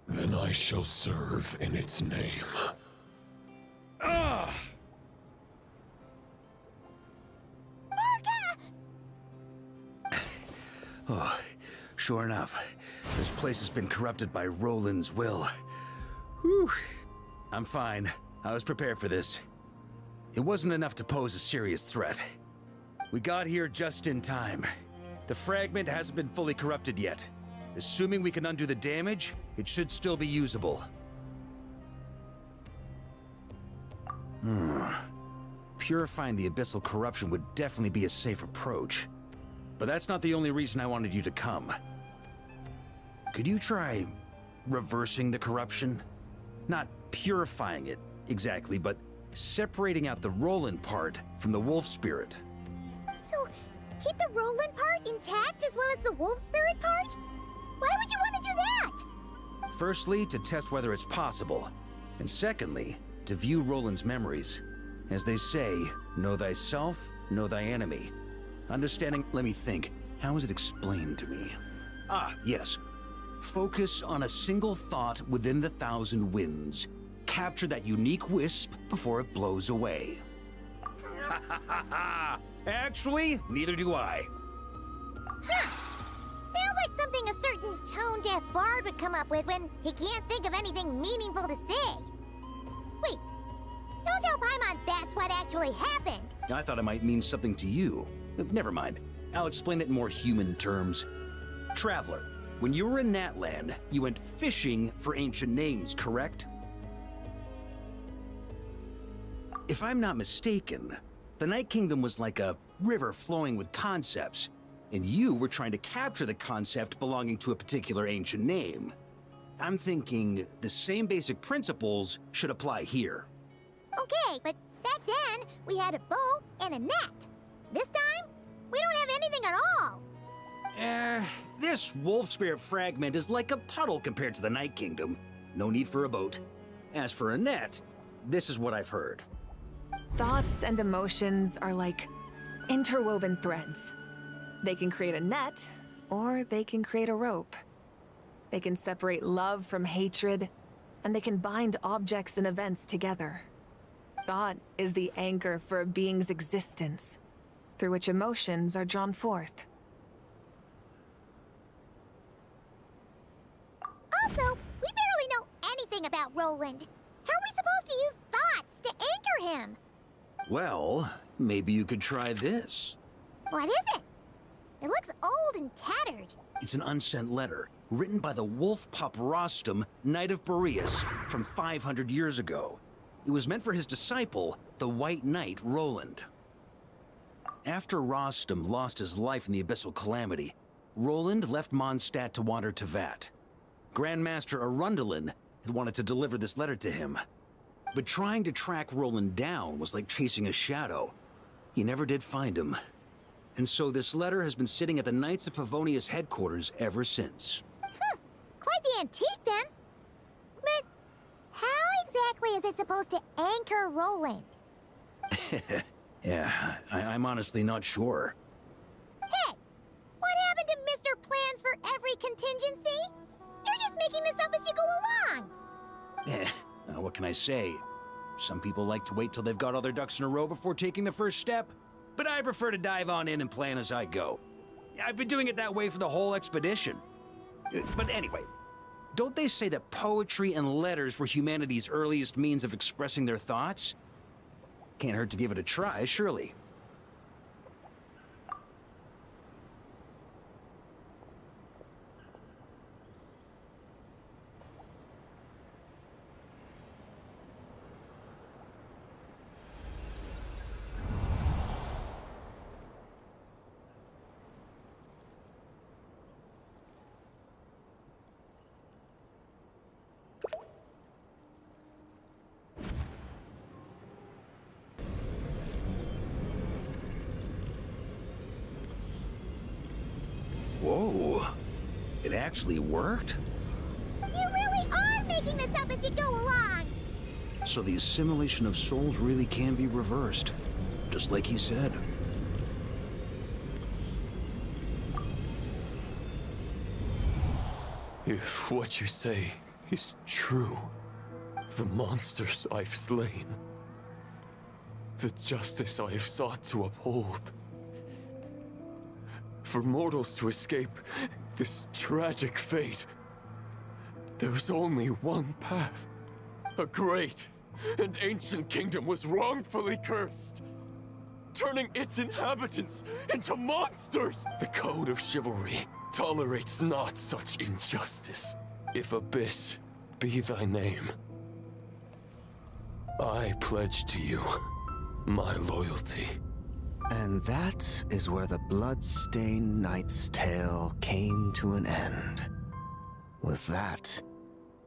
[SPEAKER 12] then I shall serve in its name.
[SPEAKER 7] Ugh! Oh, sure enough, this place has been corrupted by Roland's will. Whew. I'm fine. I was prepared for this. It wasn't enough to pose a serious threat. We got here just in time. The fragment hasn't been fully corrupted yet. Assuming we can undo the damage, it should still be usable. Purifying the abyssal corruption would definitely be a safe approach. But that's not the only reason I wanted you to come. Could you try reversing the corruption? Not purifying it, exactly, but separating out the Roland part from the wolf spirit.
[SPEAKER 5] So, keep the Roland part intact as well as the wolf spirit part? Why would you want to do that?
[SPEAKER 7] Firstly, to test whether it's possible. And secondly, to view Roland's memories. As they say, know thyself, know thy enemy. Understanding, let me think. How is it explained to me? Ah, yes. Focus on a single thought within the 1,000 winds. Capture that unique wisp before it blows away. Ha ha ha ha! Actually, neither do I.
[SPEAKER 5] Huh. Sounds like something a certain tone-deaf bard would come up with when he can't think of anything meaningful to say. Wait, don't tell Paimon that's what actually happened.
[SPEAKER 7] I thought it might mean something to you. Never mind. I'll explain it in more human terms. Traveler, when you were in Natland, you went fishing for ancient names, correct? If I'm not mistaken, the Night Kingdom was like a river flowing with concepts, and you were trying to capture the concept belonging to a particular ancient name. I'm thinking the same basic principles should apply here.
[SPEAKER 5] Okay, but back then, we had a boat and a net. This time, we don't have anything at all.
[SPEAKER 7] This wolf spirit fragment is like a puddle compared to the Night Kingdom. no need for a boat. As for a net, this is what I've heard.
[SPEAKER 21] Thoughts and emotions are like interwoven threads. They can create a net, or they can create a rope. They can separate love from hatred, and they can bind objects and events together. Thought is the anchor for a being's existence, through which emotions are drawn forth.
[SPEAKER 5] Also, we barely know anything about Roland. How are we supposed to use thoughts to anchor him?
[SPEAKER 7] Well, maybe you could try this.
[SPEAKER 5] What is it? It looks old and tattered.
[SPEAKER 7] It's an unsent letter, written by the wolf pup Rostam, Knight of Boreas, from 500 years ago. It was meant for his disciple, the White Knight Roland. After Rostam lost his life in the Abyssal Calamity, Roland left Mondstadt to wander to Vat. Grandmaster Arundelen had wanted to deliver this letter to him. But trying to track Roland down was like chasing a shadow. He never did find him. And so this letter has been sitting at the Knights of Favonius headquarters ever since.
[SPEAKER 5] Quite the antique, then. But how exactly is it supposed to anchor Roland?
[SPEAKER 7] Yeah, I'm honestly not sure.
[SPEAKER 5] Hey! What happened to Mr. Plans for every contingency? You're just making this up as you go along!
[SPEAKER 7] What can I say? Some people like to wait till they've got all their ducks in a row before taking the first step, but I prefer to dive on in and plan as I go. I've been doing it that way for the whole expedition. But anyway, don't they say that poetry and letters were humanity's earliest means of expressing their thoughts? Can't hurt to give it a try, surely. Whoa, it actually worked?
[SPEAKER 5] You really are making this up as you go along!
[SPEAKER 7] So the assimilation of souls really can be reversed, just like he said.
[SPEAKER 11] If what you say is true, the monsters I've slain, the justice I have sought to uphold, for mortals to escape this tragic fate, there's only one path. A great and ancient kingdom was wrongfully cursed, turning its inhabitants into monsters. The code of chivalry tolerates not such injustice. If Abyss be thy name, I pledge to you my loyalty.
[SPEAKER 8] And that is where the blood-stained knight's tale came to an end. With that,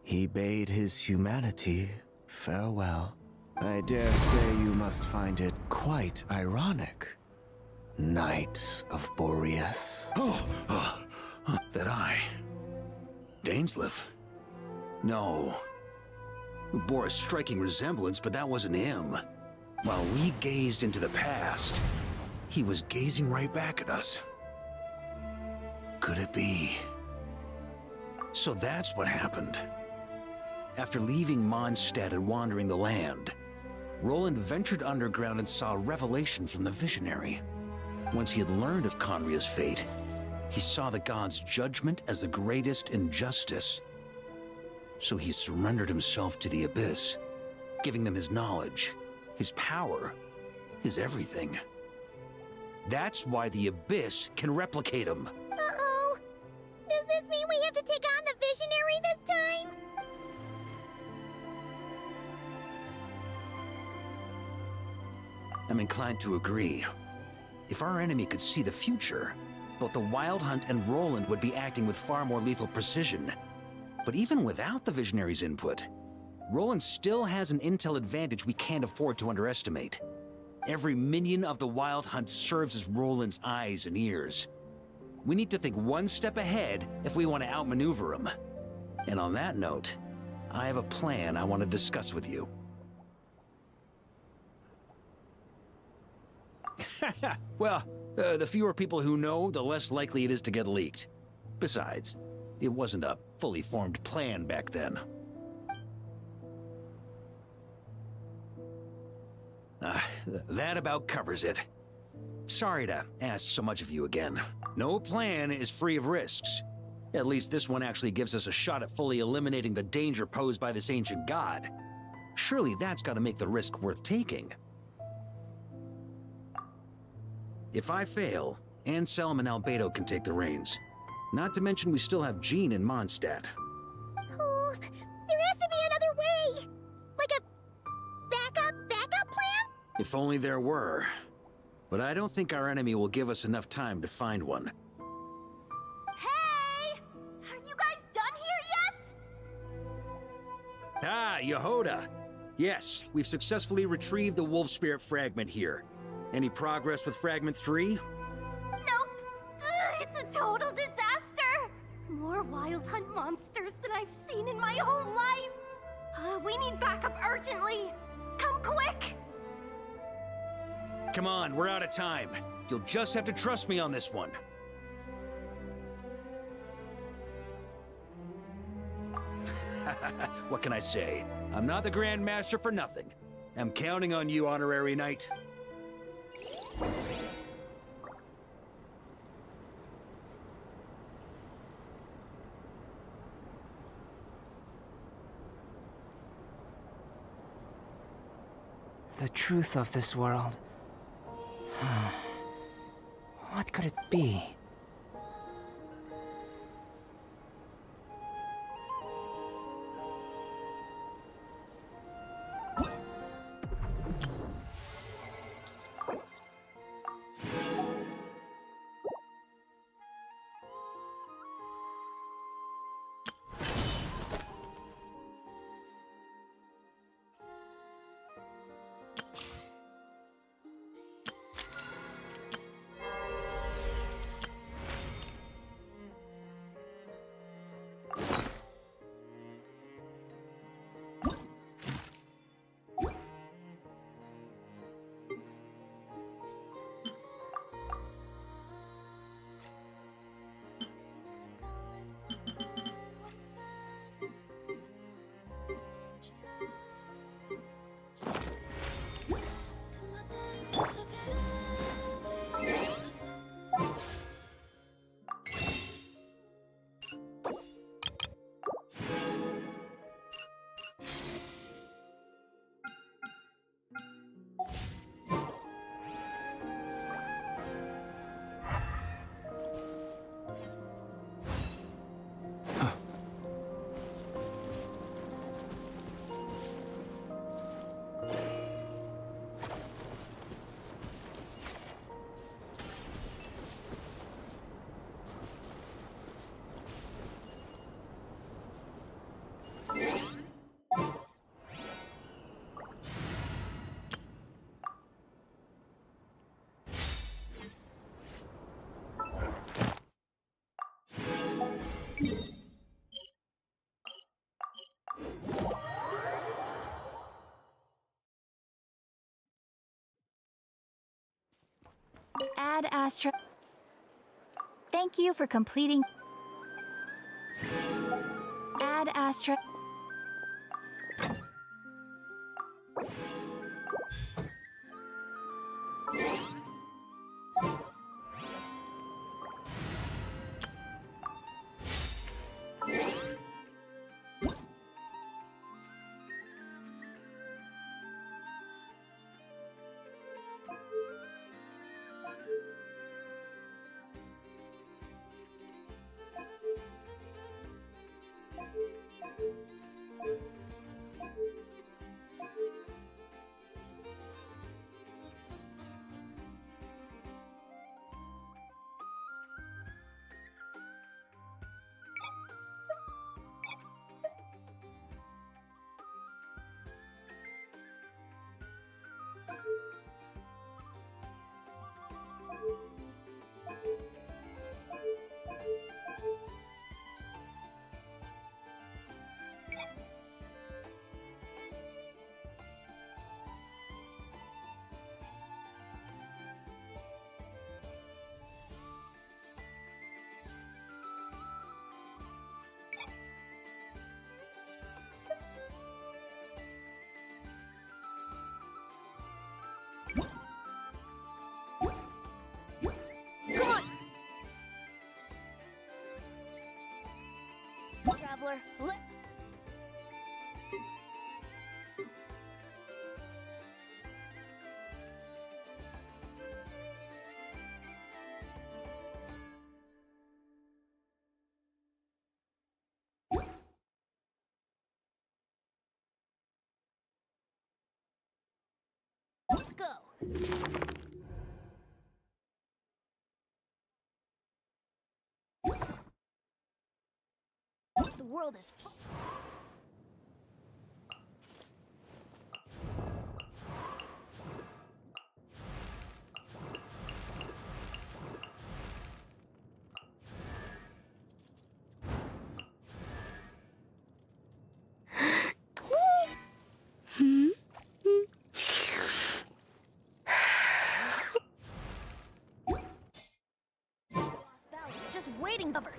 [SPEAKER 8] he bade his humanity farewell. I dare say you must find it quite ironic, Knight of Boreas.
[SPEAKER 7] That I... Dainsleif? No. We bore a striking resemblance, but that wasn't him. While we gazed into the past, he was gazing right back at us. Could it be? So that's what happened. After leaving Mondstadt and wandering the land, Roland ventured underground and saw a revelation from the Visionary. Once he had learned of Conria's fate, he saw the gods' judgment as the greatest injustice. So he surrendered himself to the Abyss, giving them his knowledge, his power, his everything. That's why the Abyss can replicate him.
[SPEAKER 5] Uh-oh. Does this mean we have to take on the Visionary this time?
[SPEAKER 7] I'm inclined to agree. If our enemy could see the future, both the Wild Hunt and Roland would be acting with far more lethal precision. But even without the Visionary's input, Roland still has an intel advantage we can't afford to underestimate. Every minion of the Wild Hunt serves as Roland's eyes and ears. We need to think one step ahead if we want to outmaneuver him. And on that note, I have a plan I want to discuss with you. Well, the fewer people who know, the less likely it is to get leaked. Besides, it wasn't a fully formed plan back then. That about covers it. Sorry to ask so much of you again. No plan is free of risks. At least this one actually gives us a shot at fully eliminating the danger posed by this ancient god. Surely that's got to make the risk worth taking. If I fail, Anselm and Albedo can take the reins. Not to mention we still have Jean in Mondstadt.
[SPEAKER 5] Oh, there has to be another way! Like a backup plan?
[SPEAKER 7] If only there were. But I don't think our enemy will give us enough time to find one.
[SPEAKER 6] Hey! Are you guys done here yet?
[SPEAKER 7] Ah, Yehoda! Yes, we've successfully retrieved the Wolf Spirit fragment here. Any progress with Fragment 3?
[SPEAKER 13] Nope. It's a total disaster. More Wild Hunt monsters than I've seen in my whole life. We need backup urgently. Come quick.
[SPEAKER 7] Come on, we're out of time. You'll just have to trust me on this one. What can I say? I'm not the Grand Master for nothing. I'm counting on you, Honorary Knight.
[SPEAKER 18] The truth of this world. What could it be?
[SPEAKER 6] Ad Astra. Thank you for completing. Ad Astra. traveler. Let's go. The world is full. Lost balance, just waiting covered.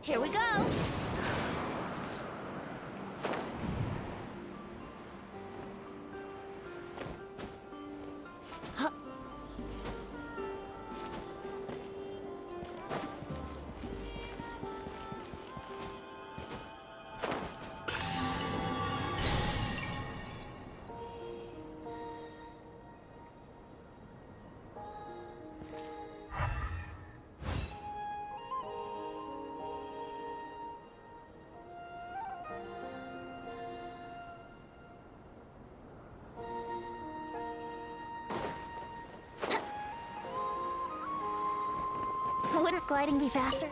[SPEAKER 6] Here we go. Wouldn't gliding be faster?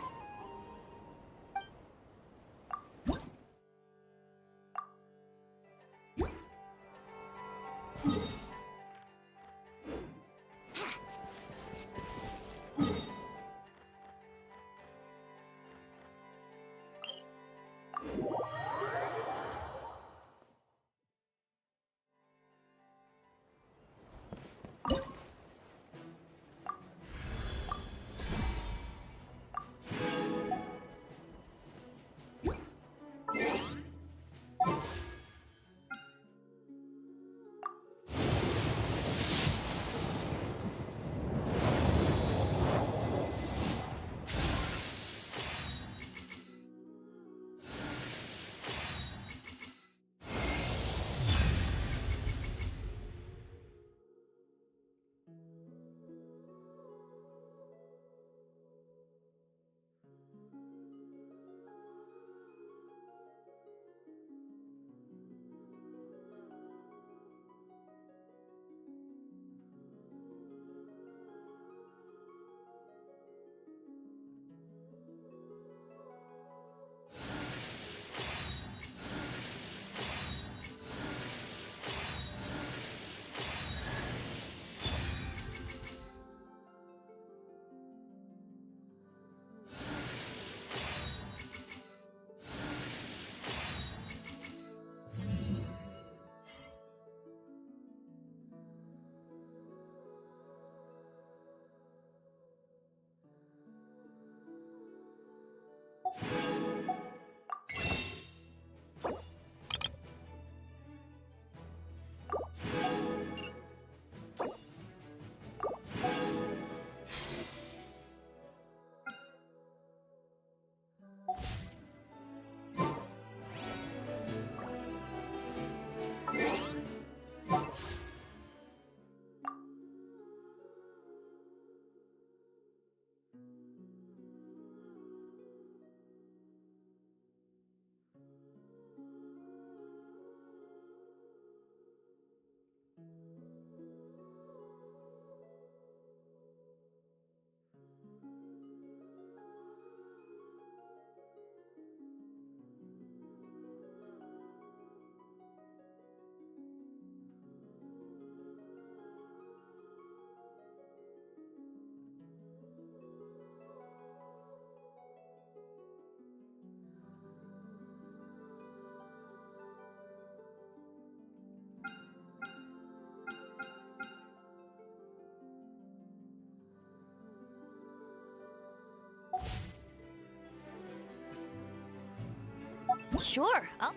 [SPEAKER 6] Sure, I'll...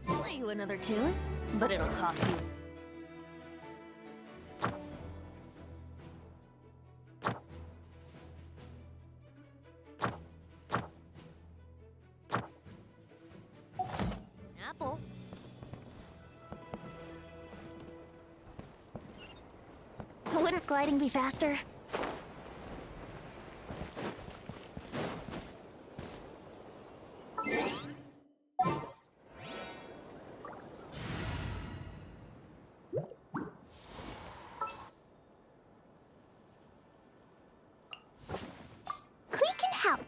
[SPEAKER 6] play you another tune, but it'll cost you. Apple. Wouldn't gliding be faster?
[SPEAKER 5] We can help.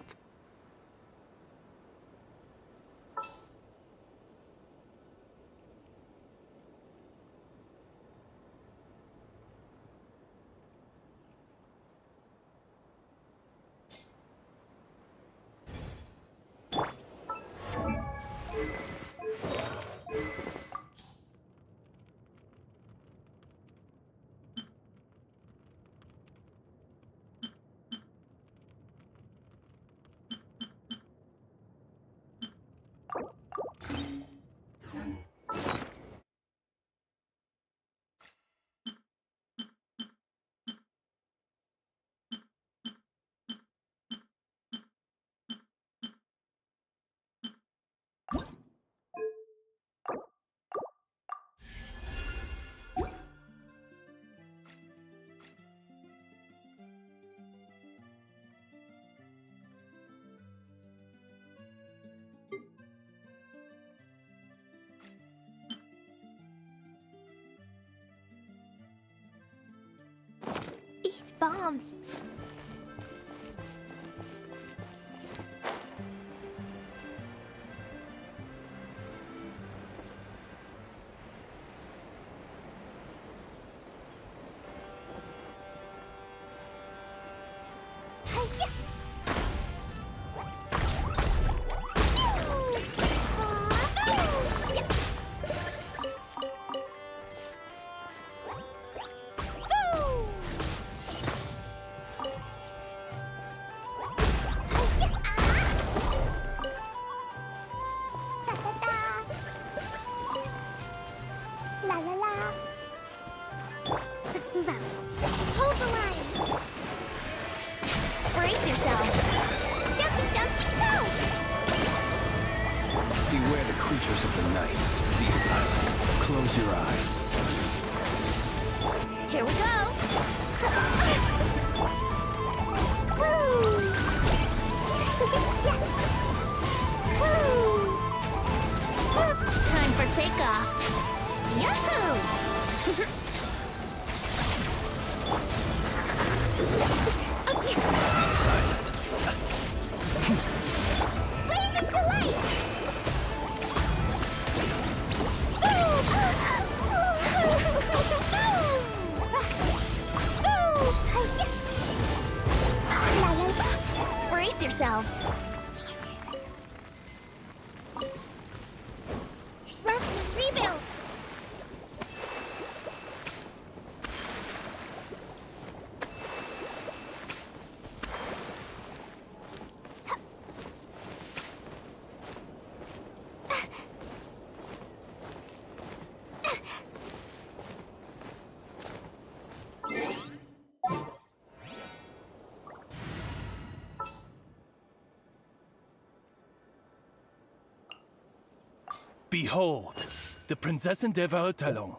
[SPEAKER 5] These bombs. Hiya! La la la. Let's move out. Hold the line.
[SPEAKER 6] Brace yourself.
[SPEAKER 5] Jumpy, jumpy, go!
[SPEAKER 20] Beware the creatures of the night. Be silent. Close your eyes.
[SPEAKER 6] Here we go.
[SPEAKER 5] Woo! Yes! Woo!
[SPEAKER 6] Time for takeoff. Yahoo!
[SPEAKER 20] Be silent.
[SPEAKER 5] Blazing to light!
[SPEAKER 6] Brace yourselves.
[SPEAKER 5] Rest, rebuild!
[SPEAKER 15] Behold, the Prinzessin der Verurteilung.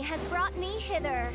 [SPEAKER 13] has brought me hither.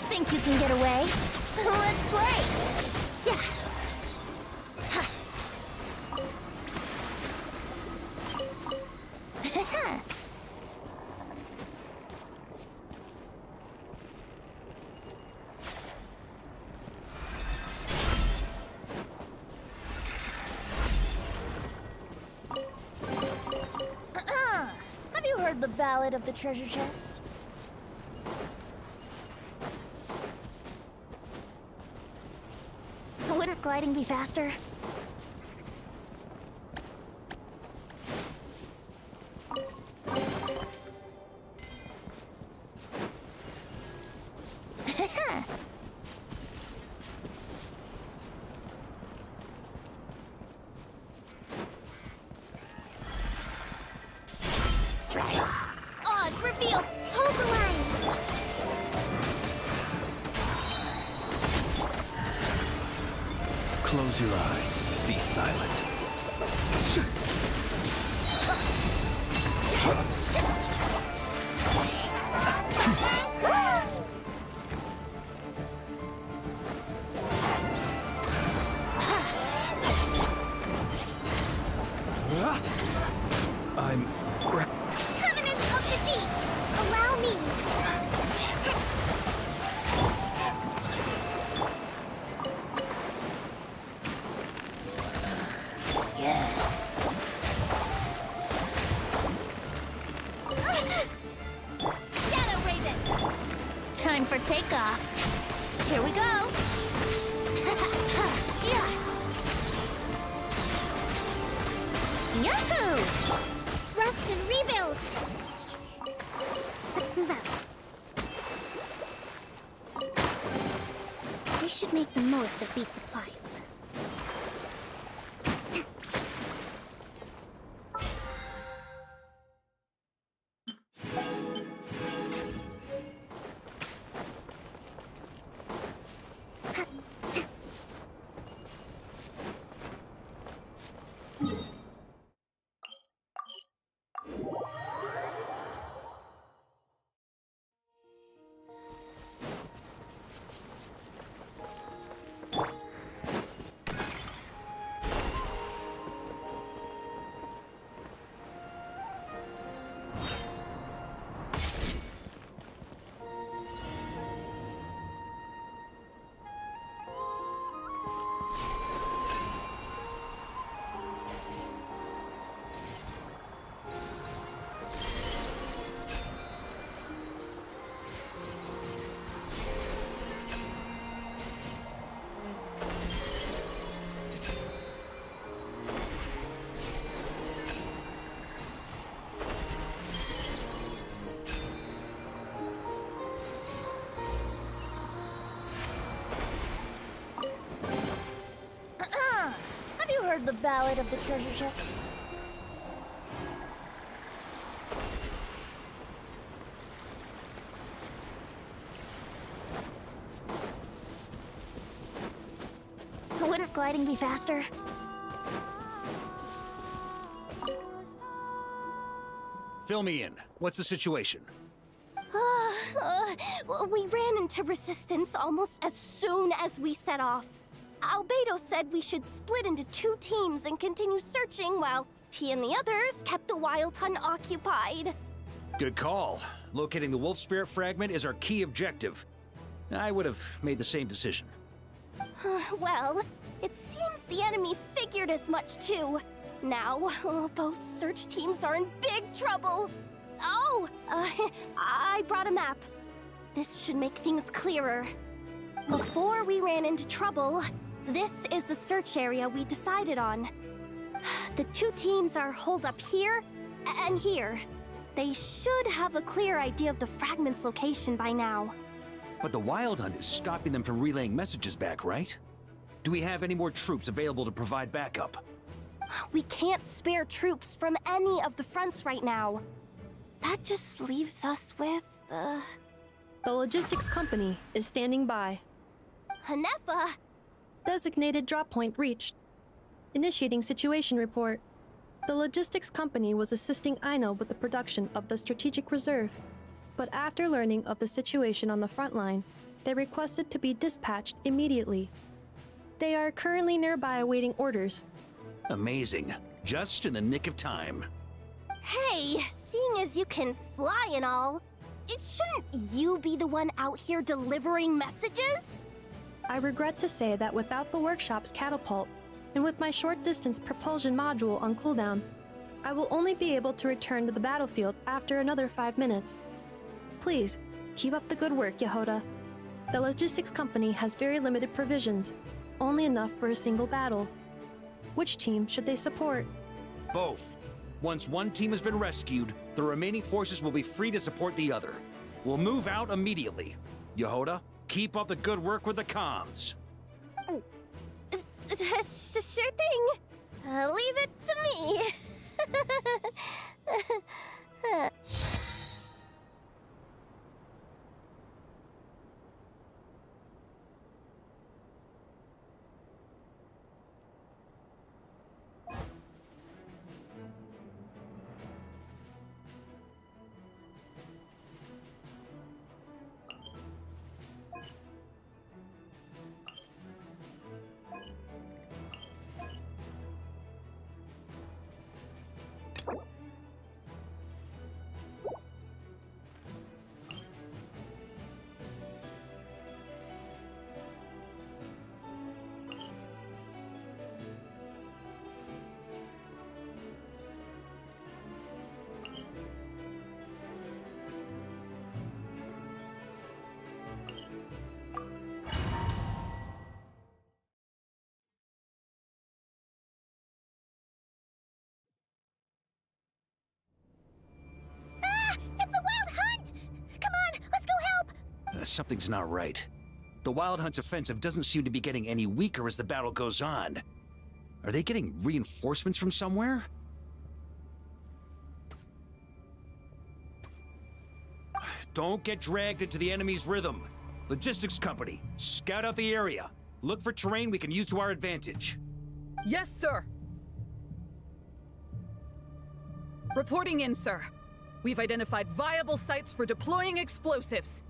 [SPEAKER 13] Think you can get away? Let's play! Yeah! Have you heard the ballad of the treasure chest? Wouldn't gliding be faster?
[SPEAKER 5] Oz, reveal! Hold the line!
[SPEAKER 20] Close your eyes. Be silent. I'm...
[SPEAKER 5] Covenant of the Deep! Allow me!
[SPEAKER 13] Shadow Raven! Time for takeoff. Here we go! Yeah. Yahoo!
[SPEAKER 5] Rest and rebuild! Let's move out. We should make the most of these supplies.
[SPEAKER 13] Have you heard the ballad of the treasure chest? Wouldn't gliding be faster?
[SPEAKER 7] Fill me in. What's the situation?
[SPEAKER 13] We ran into resistance almost as soon as we set off. Albedo said we should split into 2 teams and continue searching while he and the others kept the Wild Ton occupied.
[SPEAKER 7] Good call. Locating the wolf spirit fragment is our key objective. I would have made the same decision.
[SPEAKER 13] Well, it seems the enemy figured as much too. Now, both search teams are in big trouble. Oh, I brought a map. This should make things clearer. Before we ran into trouble, this is the search area we decided on. The two teams are holed up here and here. They should have a clear idea of the fragment's location by now.
[SPEAKER 7] But the Wild Hunt is stopping them from relaying messages back, right? Do we have any more troops available to provide backup?
[SPEAKER 13] We can't spare troops from any of the fronts right now. That just leaves us with,
[SPEAKER 17] The logistics company is standing by.
[SPEAKER 13] Hanefa!
[SPEAKER 17] Designated drop point reached. Initiating situation report. The logistics company was assisting Aino with the production of the strategic reserve. But after learning of the situation on the front line, they requested to be dispatched immediately. They are currently nearby awaiting orders.
[SPEAKER 7] Amazing. Just in the nick of time.
[SPEAKER 13] Hey, seeing as you can fly and all, shouldn't you be the one out here delivering messages?
[SPEAKER 17] I regret to say that without the workshop's catapult, and with my short-distance propulsion module on cooldown, I will only be able to return to the battlefield after another 5 minutes. Please, keep up the good work, Yehoda. The logistics company has very limited provisions, only enough for a single battle. Which team should they support?
[SPEAKER 7] Both. Once one team has been rescued, the remaining forces will be free to support the other. We'll move out immediately. Yehoda, keep up the good work with the comms.
[SPEAKER 13] Sure thing. Leave it to me.
[SPEAKER 7] Something's not right. The Wild Hunt's offensive doesn't seem to be getting any weaker as the battle goes on. Are they getting reinforcements from somewhere? Don't get dragged into the enemy's rhythm. Logistics company, scout out the area. Look for terrain we can use to our advantage.
[SPEAKER 4] Yes, sir. Reporting in, sir. We've identified viable sites for deploying explosives.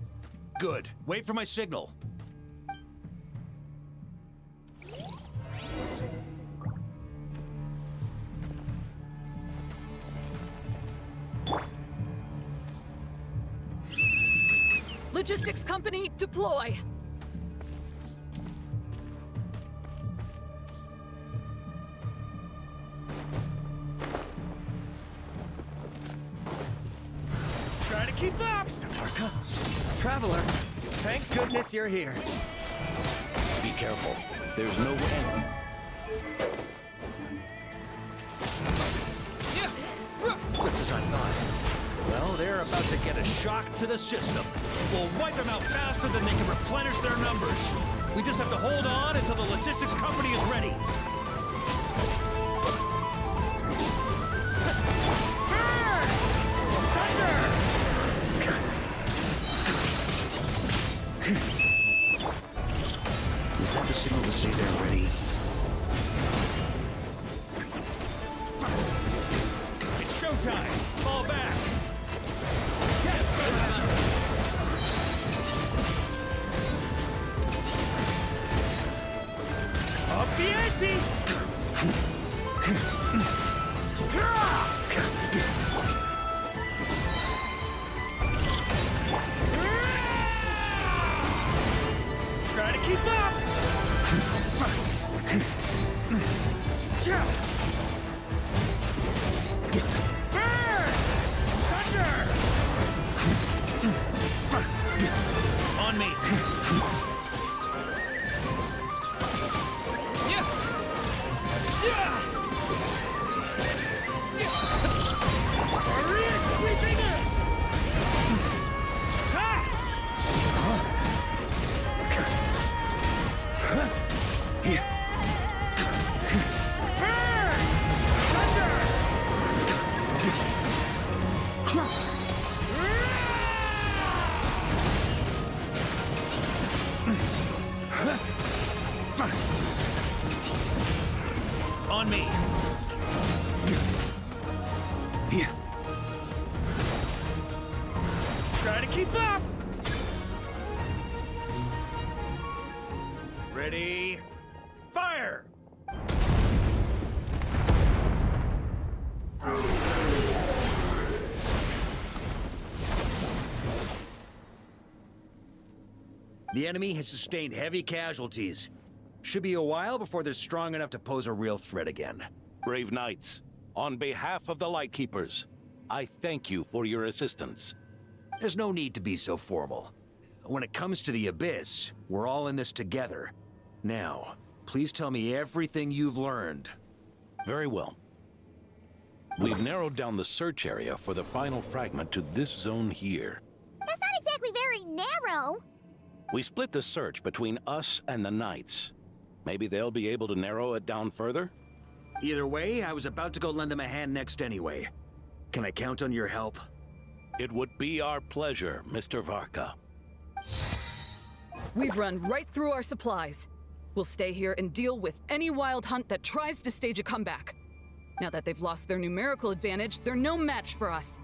[SPEAKER 7] Good. Wait for my signal.
[SPEAKER 4] Logistics company, deploy!
[SPEAKER 3] Try to keep up!
[SPEAKER 10] Varka? Traveler, thank goodness you're here.
[SPEAKER 7] Be careful. There's no end. Just as I thought. Well, they're about to get a shock to the system. We'll wipe them out faster than they can replenish their numbers. We just have to hold on until the logistics company is ready. Is that the signal to say they're ready? It's showtime! Fall back! Up the ante! keep up! Burn! Thunder! On me! Maria sweeping in! On me. Try to keep up. Ready? Fire! The enemy has sustained heavy casualties. Should be a while before they're strong enough to pose a real threat again.
[SPEAKER 2] Brave knights, on behalf of the Lightkeepers, I thank you for your assistance.
[SPEAKER 7] There's no need to be so formal. When it comes to the Abyss, we're all in this together. Now, please tell me everything you've learned.
[SPEAKER 2] Very well. We've narrowed down the search area for the final fragment to this zone here.
[SPEAKER 5] That's not exactly very narrow.
[SPEAKER 2] We split the search between us and the knights. Maybe they'll be able to narrow it down further?
[SPEAKER 7] Either way, I was about to go lend them a hand next anyway. Can I count on your help?
[SPEAKER 2] It would be our pleasure, Mr. Varka.
[SPEAKER 4] We've run right through our supplies. We'll stay here and deal with any wild hunt that tries to stage a comeback. Now that they've lost their numerical advantage, they're no match for us.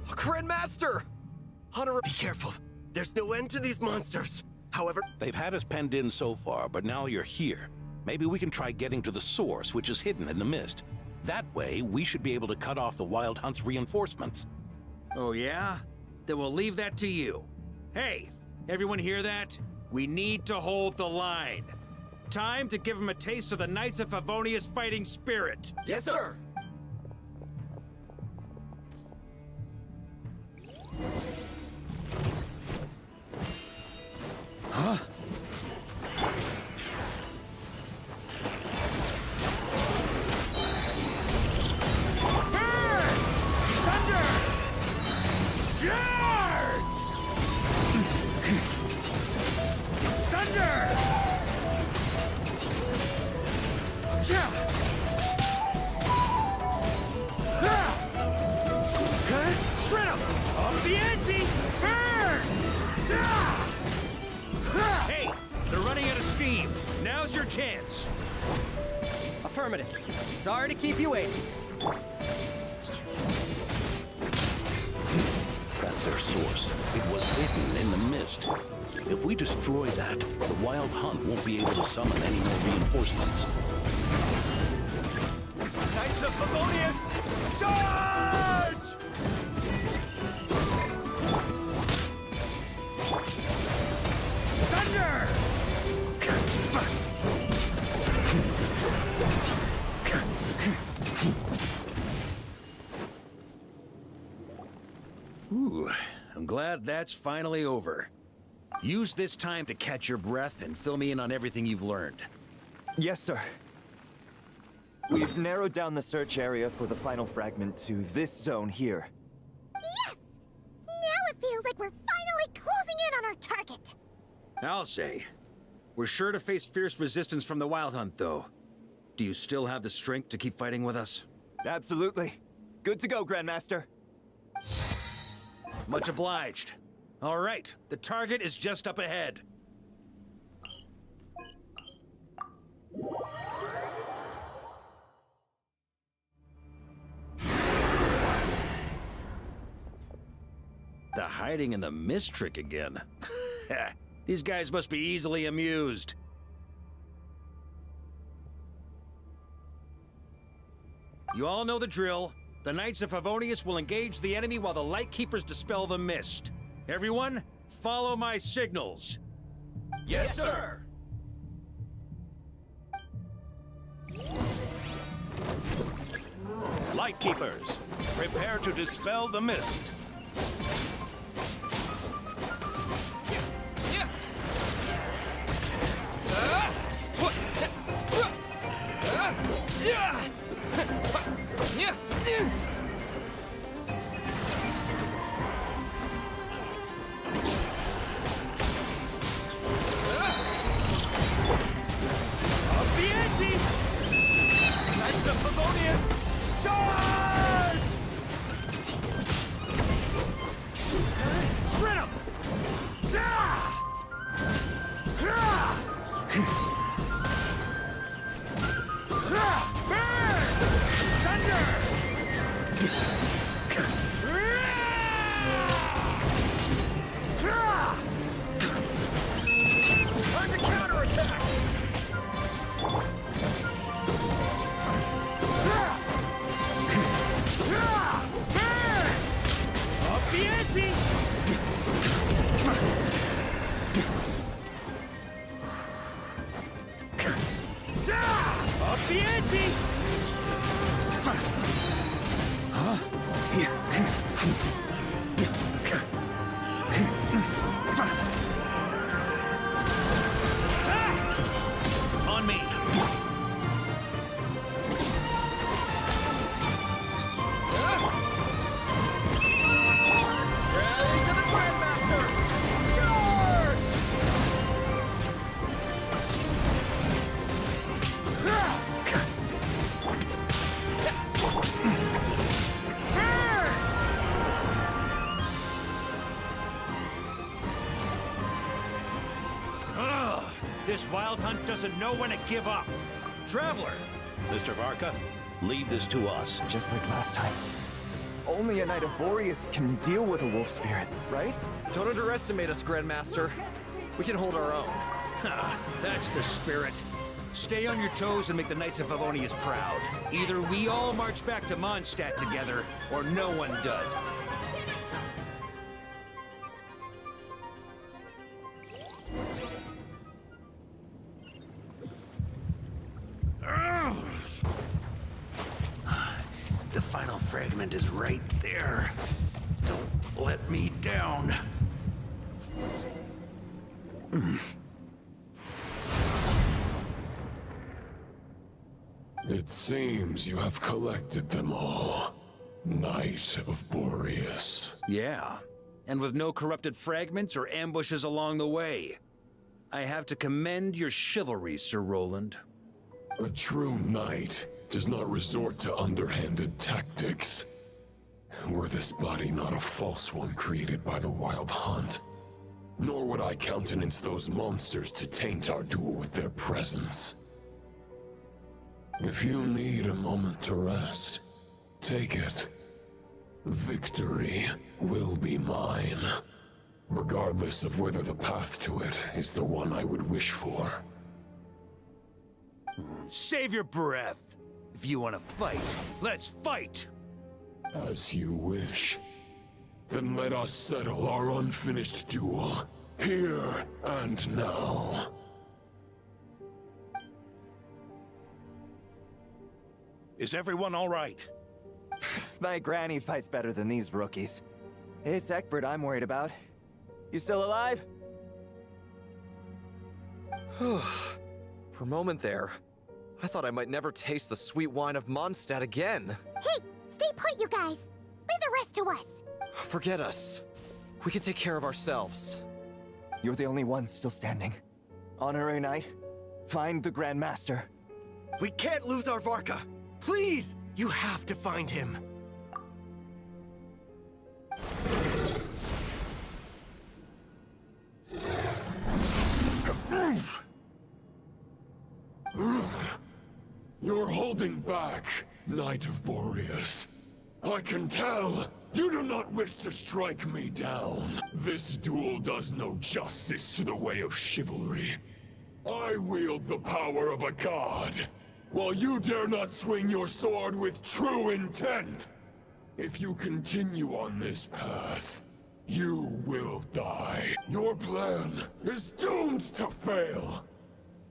[SPEAKER 10] Grandmaster! Hunter, be careful. There's no end to these monsters. However,
[SPEAKER 2] They've had us penned in so far, but now you're here. Maybe we can try getting to the source, which is hidden in the mist. That way, we should be able to cut off the Wild Hunt's reinforcements.
[SPEAKER 7] Oh yeah? Then we'll leave that to you. Hey, everyone hear that? We need to hold the line. Time to give them a taste of the Knights of Favonia's fighting spirit.
[SPEAKER 10] Yes, sir!
[SPEAKER 7] Huh? Burn! Thunder! Charge! Thunder! Shred 'em! Up the ante! Burn! Hey, they're running out of steam. Now's your chance.
[SPEAKER 22] Affirmative. Sorry to keep you waiting.
[SPEAKER 2] That's their source. It was hidden in the mist. If we destroy that, the Wild Hunt won't be able to summon any more reinforcements.
[SPEAKER 22] Knights of Favonius, charge!
[SPEAKER 7] Thunder! Ooh, I'm glad that's finally over. Use this time to catch your breath and fill me in on everything you've learned.
[SPEAKER 23] Yes, sir. We've narrowed down the search area for the final fragment to this zone here.
[SPEAKER 5] Yes! Now it feels like we're finally closing in on our target.
[SPEAKER 7] I'll say. We're sure to face fierce resistance from the Wild Hunt, though. Do you still have the strength to keep fighting with us?
[SPEAKER 23] Absolutely. Good to go, Grandmaster.
[SPEAKER 7] Much obliged. All right, the target is just up ahead. The hiding in the mist trick again. These guys must be easily amused. You all know the drill. The Knights of Favonius will engage the enemy while the Lightkeepers dispel the mist. Everyone, follow my signals.
[SPEAKER 2] Yes, sir. Lightkeepers, prepare to dispel the mist.
[SPEAKER 7] On me. This wild hunt doesn't know when to give up. Traveler!
[SPEAKER 2] Mr. Varka, leave this to us.
[SPEAKER 23] Just like last time. Only a Knight of Boreas can deal with a wolf spirit, right?
[SPEAKER 9] Don't underestimate us, Grandmaster. We can hold our own.
[SPEAKER 7] That's the spirit. Stay on your toes and make the Knights of Favonius proud. Either we all march back to Mondstadt together, or no one does. The final fragment is right there. Don't let me down.
[SPEAKER 12] It seems you have collected them all. Knight of Boreas.
[SPEAKER 7] Yeah, and with no corrupted fragments or ambushes along the way. I have to commend your chivalry, Sir Roland.
[SPEAKER 12] A true knight does not resort to underhanded tactics. Were this body not a false one created by the Wild Hunt, nor would I countenance those monsters to taint our duel with their presence. If you need a moment to rest, take it. Victory will be mine, regardless of whether the path to it is the one I would wish for.
[SPEAKER 7] Save your breath. If you want to fight, let's fight!
[SPEAKER 12] As you wish. Then let us settle our unfinished duel, here and now.
[SPEAKER 2] Is everyone all right?
[SPEAKER 23] My granny fights better than these rookies. It's Egbert I'm worried about. You still alive?
[SPEAKER 9] For a moment there, I thought I might never taste the sweet wine of Mondstadt again.
[SPEAKER 5] Hey, stay put, you guys. Leave the rest to us.
[SPEAKER 9] Forget us. We can take care of ourselves.
[SPEAKER 23] You're the only one still standing. Honorary Knight, find the Grand Master.
[SPEAKER 10] We can't lose our Varka! Please! You have to find him!
[SPEAKER 12] You're holding back, Knight of Boreas. I can tell! You do not wish to strike me down. This duel does no justice to the way of chivalry. I wield the power of a god. while you dare not swing your sword with true intent. If you continue on this path, you will die. Your plan is doomed to fail.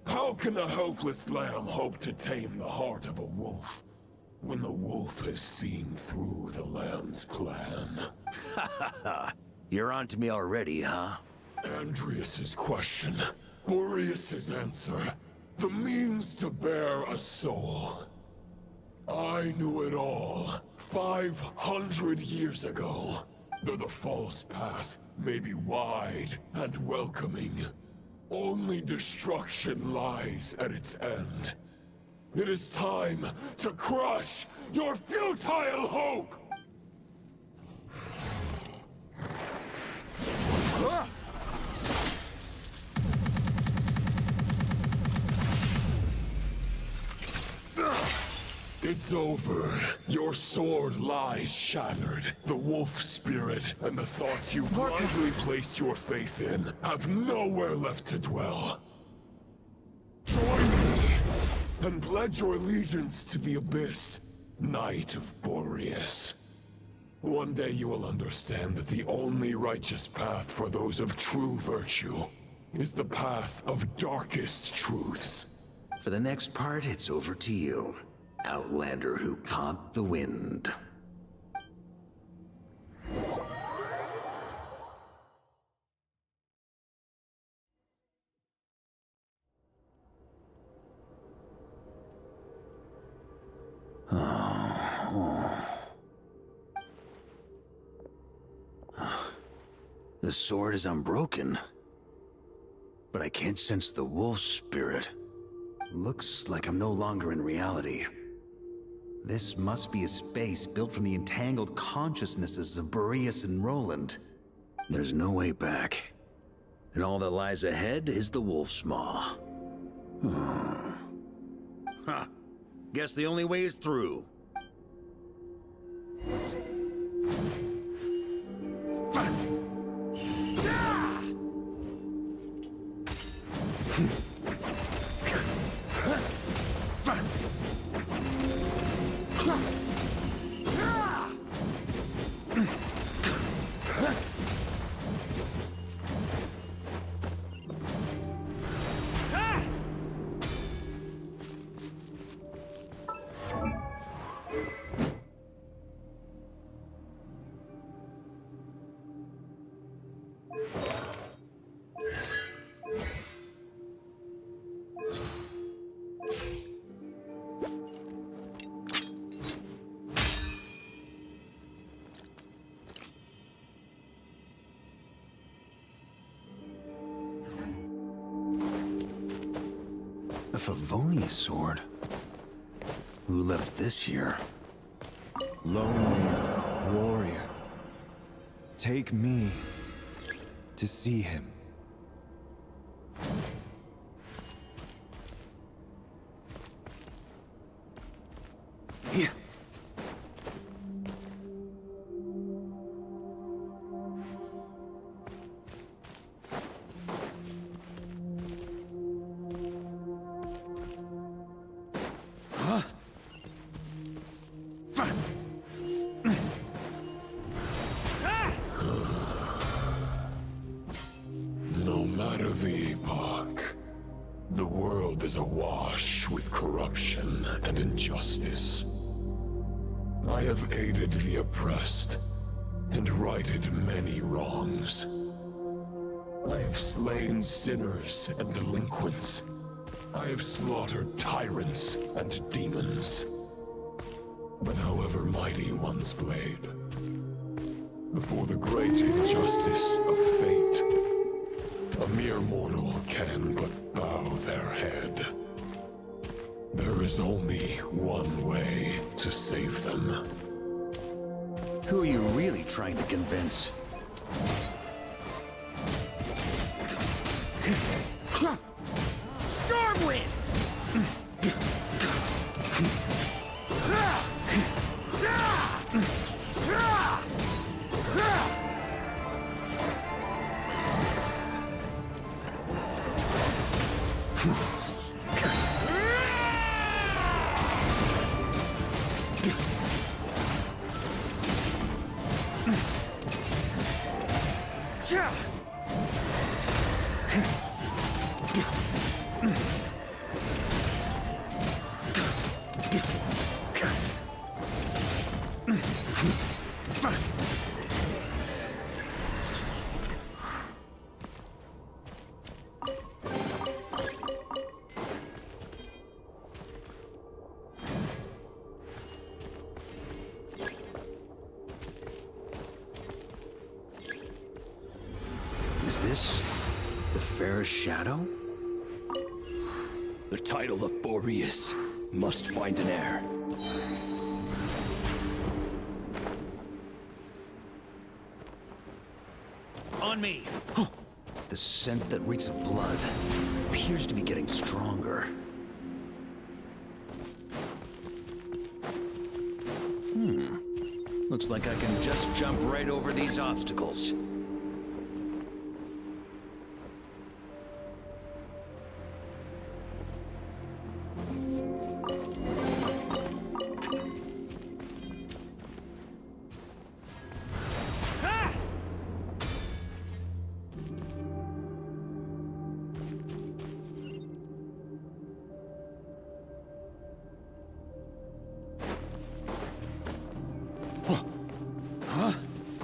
[SPEAKER 12] How can a helpless lamb hope to tame the heart of a wolf when the wolf has seen through the lamb's plan?
[SPEAKER 7] Ha ha ha. You're on to me already, huh?
[SPEAKER 12] Andreas's question, Boreas's answer, the means to bear a soul. I knew it all 500 years ago. Though the false path may be wide and welcoming, only destruction lies at its end. It is time to crush your futile hope! It's over. Your sword lies shattered. The wolf spirit and the thoughts you blindly placed your faith in have nowhere left to dwell. Join me and pledge your allegiance to the Abyss, Knight of Boreas. One day you will understand that the only righteous path for those of true virtue is the path of darkest truths.
[SPEAKER 7] For the next part, it's over to you. Outlander who caught the wind. The sword is unbroken, but I can't sense the wolf spirit. Looks like I'm no longer in reality. This must be a space built from the entangled consciousnesses of Boreas and Roland. There's no way back. And all that lies ahead is the wolf's maw. Ha! Guess the only way is through. A Favonius sword? Who left this here?
[SPEAKER 23] Lonely warrior. Take me to see him.
[SPEAKER 7] Here.
[SPEAKER 12] No matter the epoch, the world is awash with corruption and injustice. I have aided the oppressed and righted many wrongs. I have slain sinners and delinquents. I have slaughtered tyrants and demons. But however mighty one's blade, before the great injustice of fate, a mere mortal can but bow their head. There is only one way to save them.
[SPEAKER 7] Who are you really trying to convince?
[SPEAKER 3] Stormwind!
[SPEAKER 7] this the fairest shadow?
[SPEAKER 12] The title of Boreas must find an heir.
[SPEAKER 7] On me! The scent that reeks of blood appears to be getting stronger. Looks like I can just jump right over these obstacles.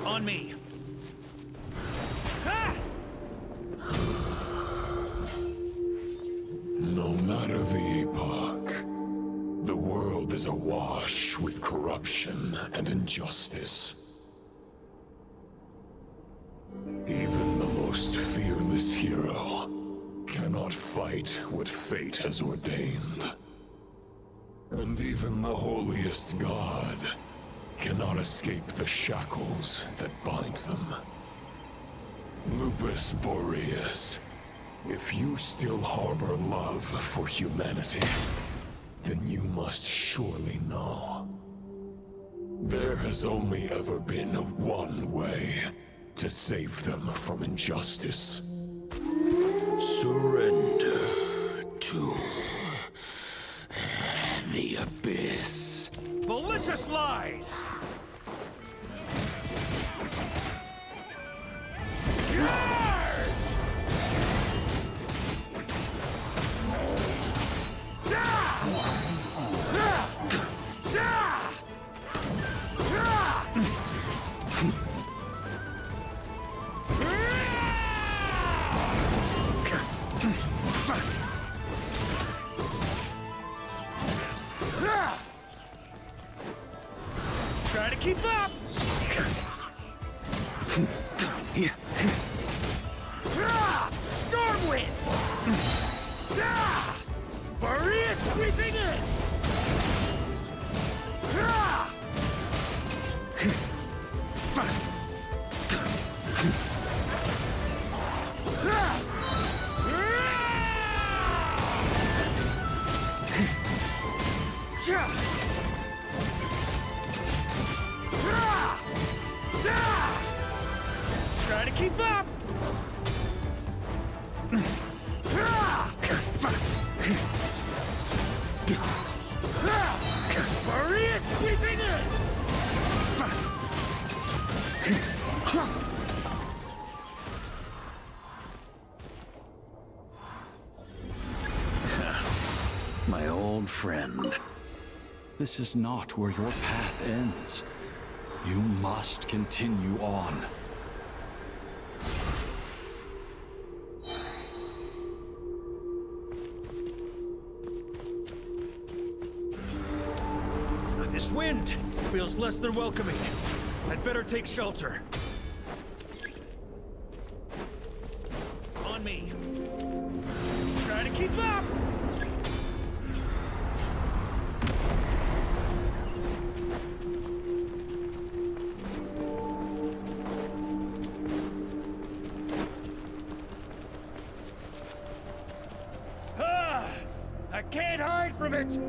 [SPEAKER 7] On me!
[SPEAKER 12] No matter the epoch, the world is awash with corruption and injustice. Even the most fearless hero cannot fight what fate has ordained. And even the holiest god cannot escape the shackles that bind them. Lupus Boreas, if you still harbor love for humanity, then you must surely know. There has only ever been one way to save them from injustice.
[SPEAKER 7] Surrender to the abyss. Malicious lies! Try to keep up! Stormwind! Boreas sweeping in! Try to keep up! Boreas sweeping in! My old friend.
[SPEAKER 11] This is not where your path ends. You must continue on.
[SPEAKER 7] This wind feels less than welcoming. I'd better take shelter. On me. Try to keep up! I can't hide from it!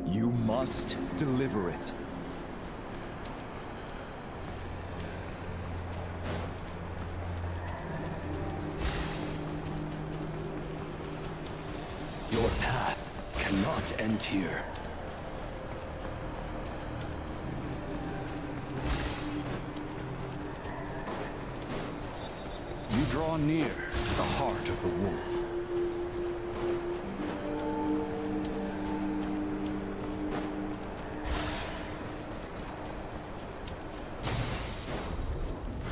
[SPEAKER 23] You must deliver it.
[SPEAKER 11] Your path cannot end here. You draw near to the heart of the wolf.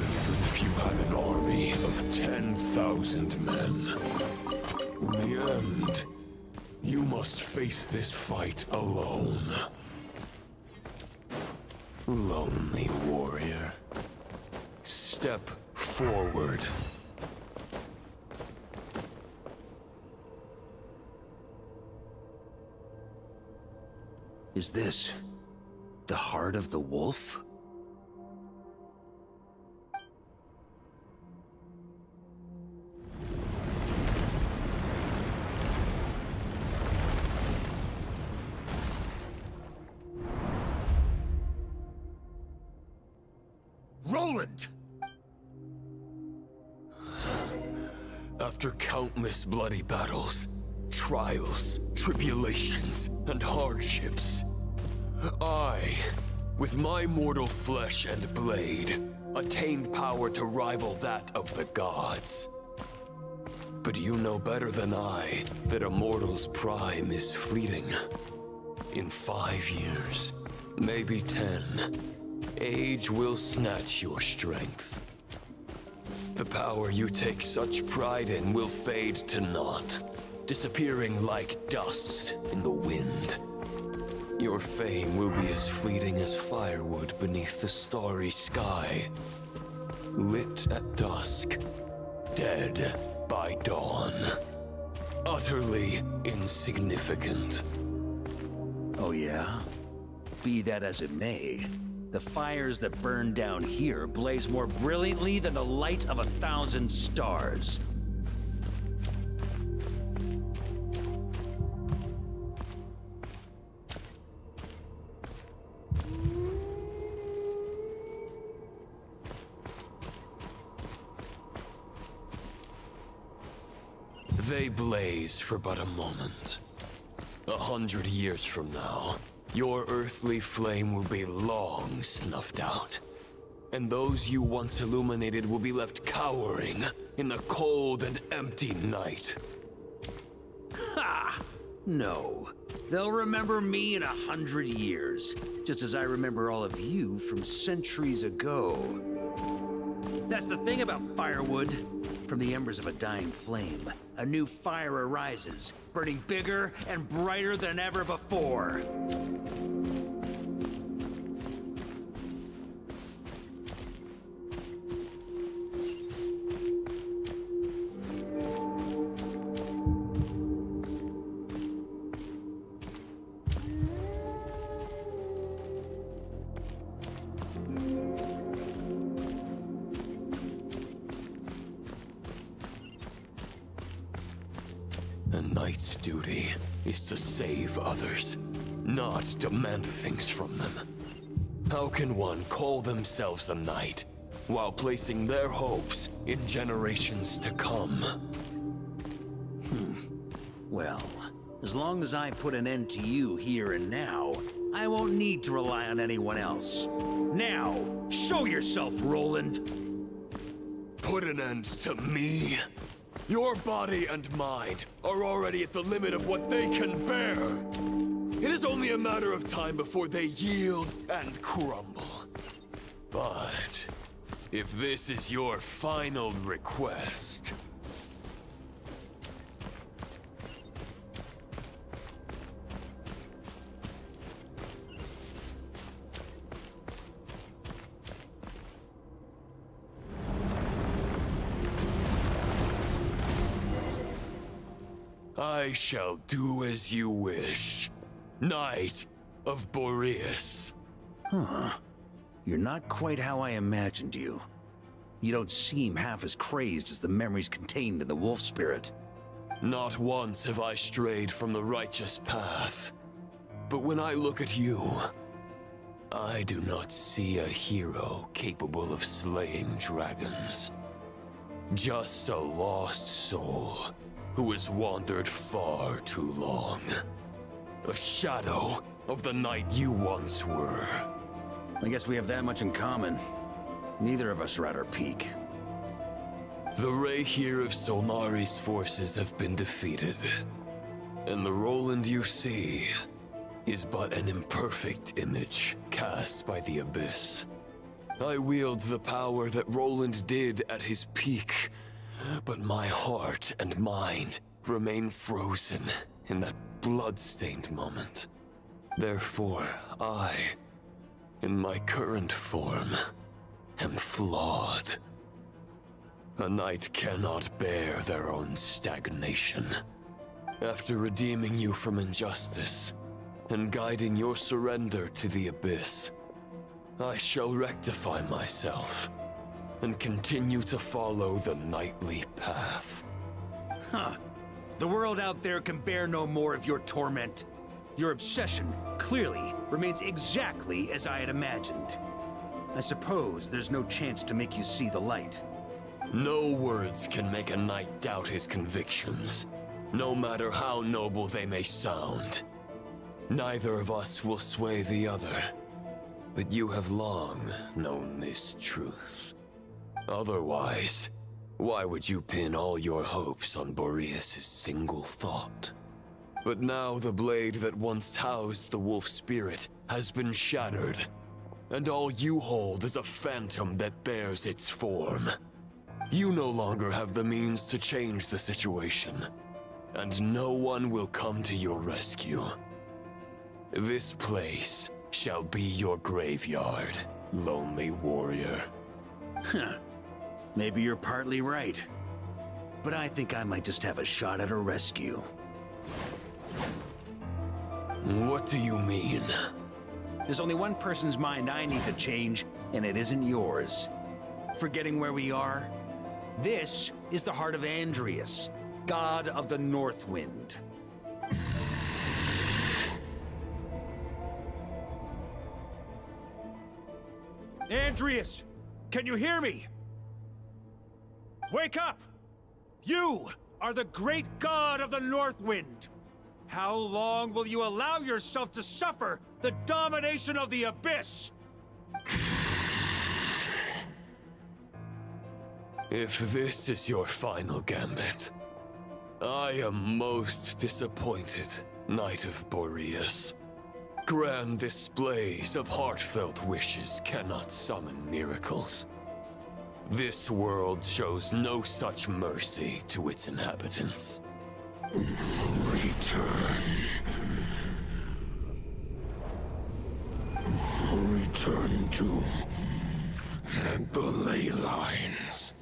[SPEAKER 12] Even if you had an army of 10,000 men, in the end, you must face this fight alone. Lonely warrior. Step forward
[SPEAKER 7] Is this the heart of the wolf? Roland!
[SPEAKER 12] After countless bloody battles, trials, tribulations, and hardships, I, with my mortal flesh and blade, attained power to rival that of the gods. But you know better than I that a mortal's prime is fleeting. In 5 years, maybe 10, age will snatch your strength. The power you take such pride in will fade to naught, disappearing like dust in the wind. Your fame will be as fleeting as firewood beneath the starry sky, lit at dusk, dead by dawn. Utterly insignificant.
[SPEAKER 7] Oh yeah? Be that as it may, the fires that burn down here blaze more brilliantly than the light of 1,000 stars.
[SPEAKER 12] They blaze for but a moment. 100 years from now, your earthly flame will be long snuffed out. And those you once illuminated will be left cowering in the cold and empty night.
[SPEAKER 7] Ha! No. They'll remember me in 100 years, just as I remember all of you from centuries ago. That's the thing about firewood. From the embers of a dying flame, a new fire arises, burning bigger and brighter than ever before.
[SPEAKER 12] A knight's duty is to save others, not demand things from them. How can one call themselves a knight while placing their hopes in generations to come?
[SPEAKER 7] Well, as long as I put an end to you here and now, I won't need to rely on anyone else. Now, show yourself, Roland!
[SPEAKER 12] Put an end to me? Your body and mind are already at the limit of what they can bear. It is only a matter of time before they yield and crumble. But if this is your final request... I shall do as you wish, Knight of Boreas.
[SPEAKER 7] Huh. You're not quite how I imagined you. You don't seem half as crazed as the memories contained in the wolf spirit.
[SPEAKER 12] Not once have I strayed from the righteous path. But when I look at you, I do not see a hero capable of slaying dragons. Just a lost soul who has wandered far too long. A shadow of the knight you once were.
[SPEAKER 7] I guess we have that much in common. Neither of us are at our peak.
[SPEAKER 12] The ray here of Solmari's forces have been defeated. And the Roland you see is but an imperfect image cast by the Abyss. I wield the power that Roland did at his peak, but my heart and mind remain frozen in that blood-stained moment. Therefore, I, in my current form, am flawed. A knight cannot bear their own stagnation. After redeeming you from injustice,
[SPEAKER 14] and guiding your surrender to the Abyss, I shall rectify myself and continue to follow the knightly path.
[SPEAKER 7] Huh. The world out there can bear no more of your torment. Your obsession, clearly, remains exactly as I had imagined. I suppose there's no chance to make you see the light.
[SPEAKER 14] No words can make a knight doubt his convictions, no matter how noble they may sound. Neither of us will sway the other, but you have long known this truth. Otherwise, why would you pin all your hopes on Boreas' single thought? But now the blade that once housed the wolf spirit has been shattered, and all you hold is a phantom that bears its form. You no longer have the means to change the situation, and no one will come to your rescue. This place shall be your graveyard, lonely warrior.
[SPEAKER 7] Huh. Maybe you're partly right. But I think I might just have a shot at a rescue.
[SPEAKER 14] What do you mean?
[SPEAKER 7] There's only one person's mind I need to change, and it isn't yours. Forgetting where we are? This is the heart of Andreas, god of the North Wind. Andreas! Can you hear me? Wake up! You are the great god of the North Wind! How long will you allow yourself to suffer the domination of the Abyss?
[SPEAKER 14] If this is your final gambit, I am most disappointed, Knight of Boreas. Grand displays of heartfelt wishes cannot summon miracles. This world shows no such mercy to its inhabitants.
[SPEAKER 12] Return. Return to the ley lines.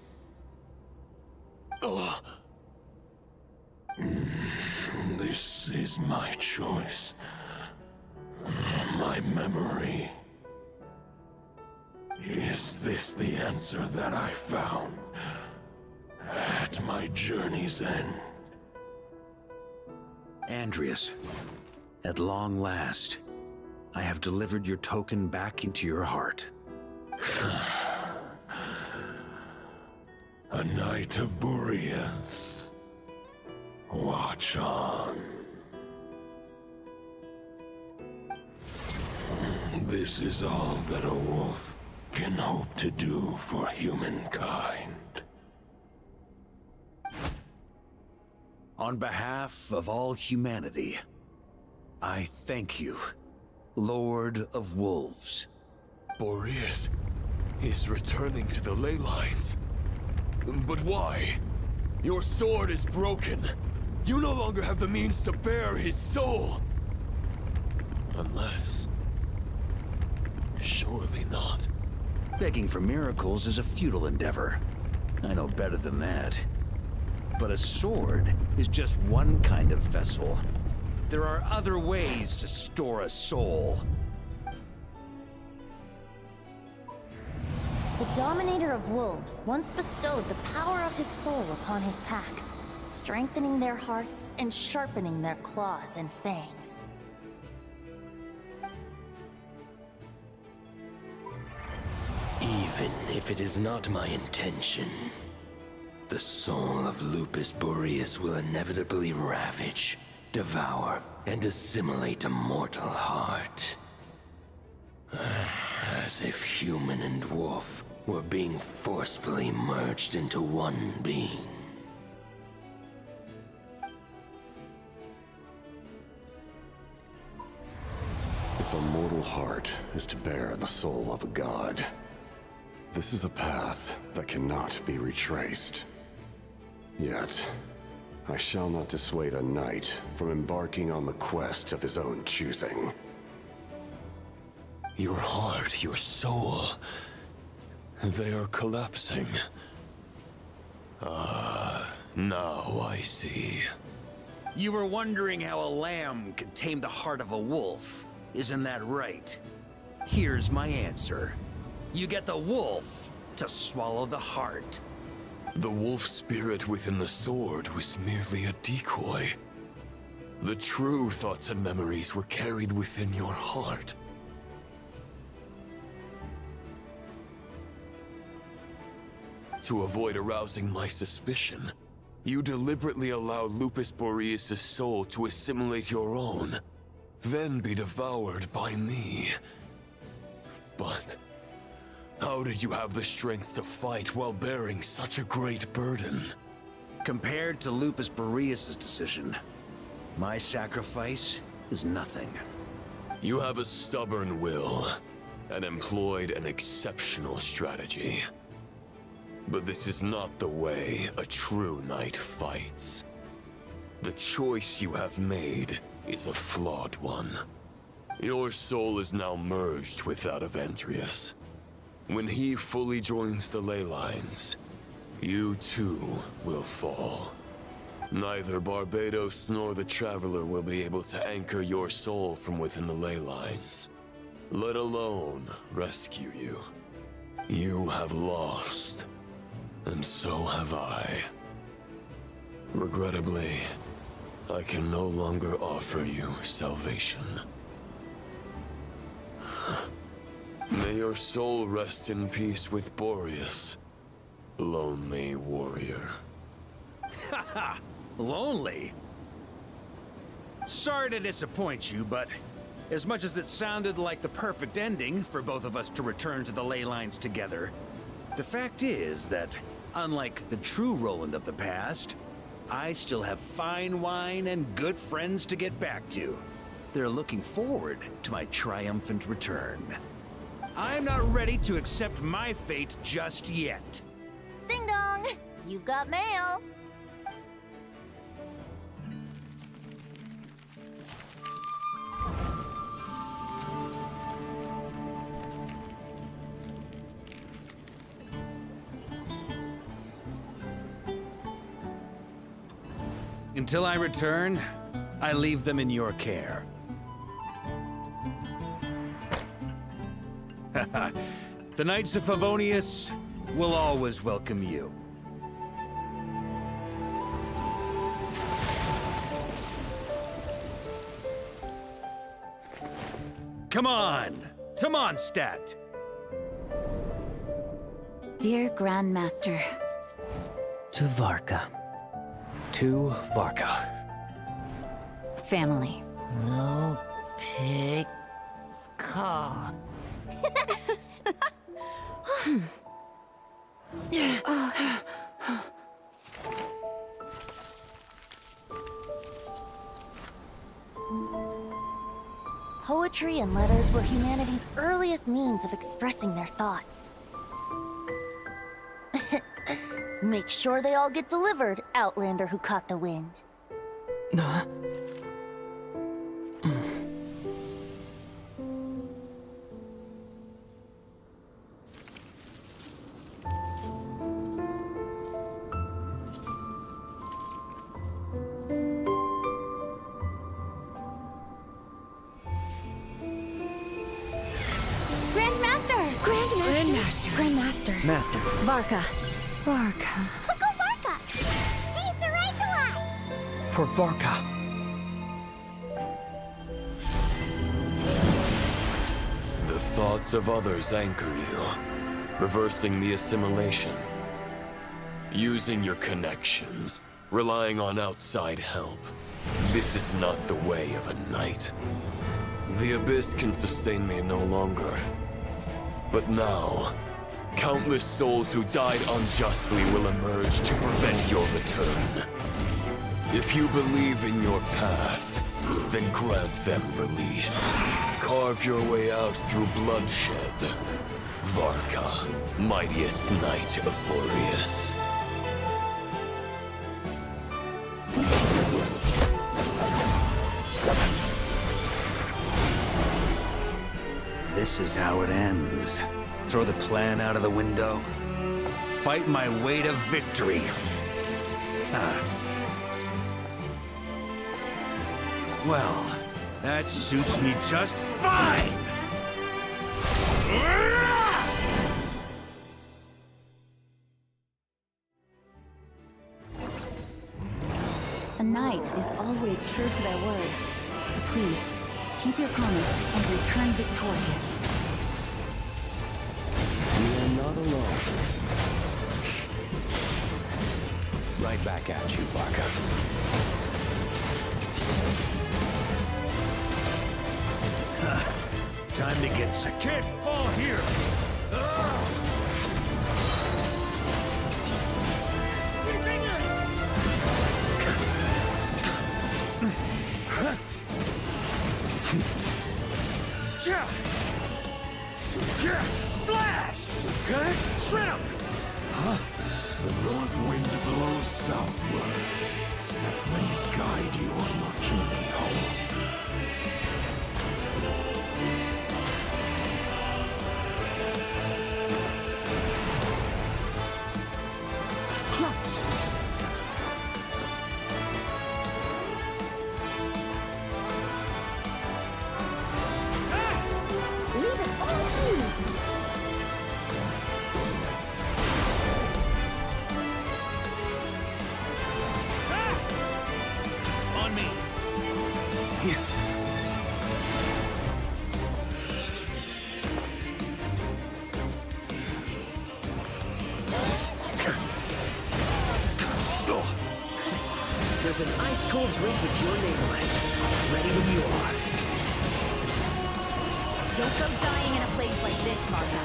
[SPEAKER 12] This is my choice. My memory. Is this the answer that I found at my journey's end?
[SPEAKER 7] Andreas, at long last, I have delivered your token back into your heart.
[SPEAKER 12] A Knight of Boreas. Watch on. This is all that a wolf can hope to do for humankind.
[SPEAKER 7] On behalf of all humanity, I thank you, Lord of Wolves.
[SPEAKER 14] Boreas is returning to the ley lines. But why? Your sword is broken. You no longer have the means to bear his soul. Unless... surely not.
[SPEAKER 7] Begging for miracles is a futile endeavor. I know better than that. But a sword is just one kind of vessel. There are other ways to store a soul.
[SPEAKER 6] The Dominator of Wolves once bestowed the power of his soul upon his pack, strengthening their hearts and sharpening their claws and fangs.
[SPEAKER 12] Even if it is not my intention, the soul of Lupus Boreas will inevitably ravage, devour, and assimilate a mortal heart. As if human and wolf were being forcefully merged into one being.
[SPEAKER 16] If a mortal heart is to bear the soul of a god, this is a path that cannot be retraced. Yet, I shall not dissuade a knight from embarking on the quest of his own choosing.
[SPEAKER 14] Your heart, your soul... they are collapsing. Now I see.
[SPEAKER 7] You were wondering how a lamb could tame the heart of a wolf, isn't that right? Here's my answer. You get the wolf to swallow the heart.
[SPEAKER 14] The wolf spirit within the sword was merely a decoy. The true thoughts and memories were carried within your heart. To avoid arousing my suspicion, you deliberately allowed Lupus Boreas' soul to assimilate your own, then be devoured by me. But how did you have the strength to fight while bearing such a great burden?
[SPEAKER 7] Compared to Lupus Boreas' decision, my sacrifice is nothing.
[SPEAKER 14] You have a stubborn will, and employed an exceptional strategy. But this is not the way a true knight fights. The choice you have made is a flawed one. Your soul is now merged with that of Andreas. When he fully joins the ley lines, you too will fall. Neither Barbados nor the Traveler will be able to anchor your soul from within the ley lines, let alone rescue you. You have lost. And so have I. Regrettably, I can no longer offer you salvation. May your soul rest in peace with Boreas, lonely warrior.
[SPEAKER 7] Haha! Lonely? Sorry to disappoint you, but as much as it sounded like the perfect ending for both of us to return to the ley lines together, the fact is that, unlike the true Roland of the past, I still have fine wine and good friends to get back to. They're looking forward to my triumphant return. I'm not ready to accept my fate just yet.
[SPEAKER 6] Ding dong! You've got mail!
[SPEAKER 7] Until I return, I leave them in your care. The Knights of Favonius will always welcome you. Come on, to Mondstadt!
[SPEAKER 1] Dear Grandmaster.
[SPEAKER 18] To Varka. To Varka.
[SPEAKER 1] Family.
[SPEAKER 19] No pig call.
[SPEAKER 6] Poetry and letters were humanity's earliest means of expressing their thoughts. Make sure they all get delivered, Outlander who caught the wind.
[SPEAKER 1] Grandmaster.
[SPEAKER 18] Master.
[SPEAKER 1] Varka. Varka.
[SPEAKER 5] Go Varka! He's the right to us!
[SPEAKER 18] For Varka.
[SPEAKER 14] The thoughts of others anchor you, reversing the assimilation. Using your connections, relying on outside help. This is not the way of a knight. The Abyss can sustain me no longer. But now, countless souls who died unjustly will emerge to prevent your return. If you believe in your path, then grant them release. Carve your way out through bloodshed. Varka, mightiest knight of Boreas.
[SPEAKER 7] This is how it ends. Throw the plan out of the window. Fight my way to victory. Well, that suits me just fine!
[SPEAKER 1] A knight is always true to their word. So please, keep your promise and return victorious.
[SPEAKER 18] We are not alone. Right back at you, Varka.
[SPEAKER 7] Time to get sick. Can't fall here! Flash! Shred him!
[SPEAKER 12] The north wind blows southward. May it guide you on your journey home.
[SPEAKER 5] Leave it all to me.
[SPEAKER 7] On me!
[SPEAKER 18] Here.
[SPEAKER 8] There's an ice-cold drink with your name on it. Ready when you are.
[SPEAKER 1] Don't go dying in a place like this, Varka.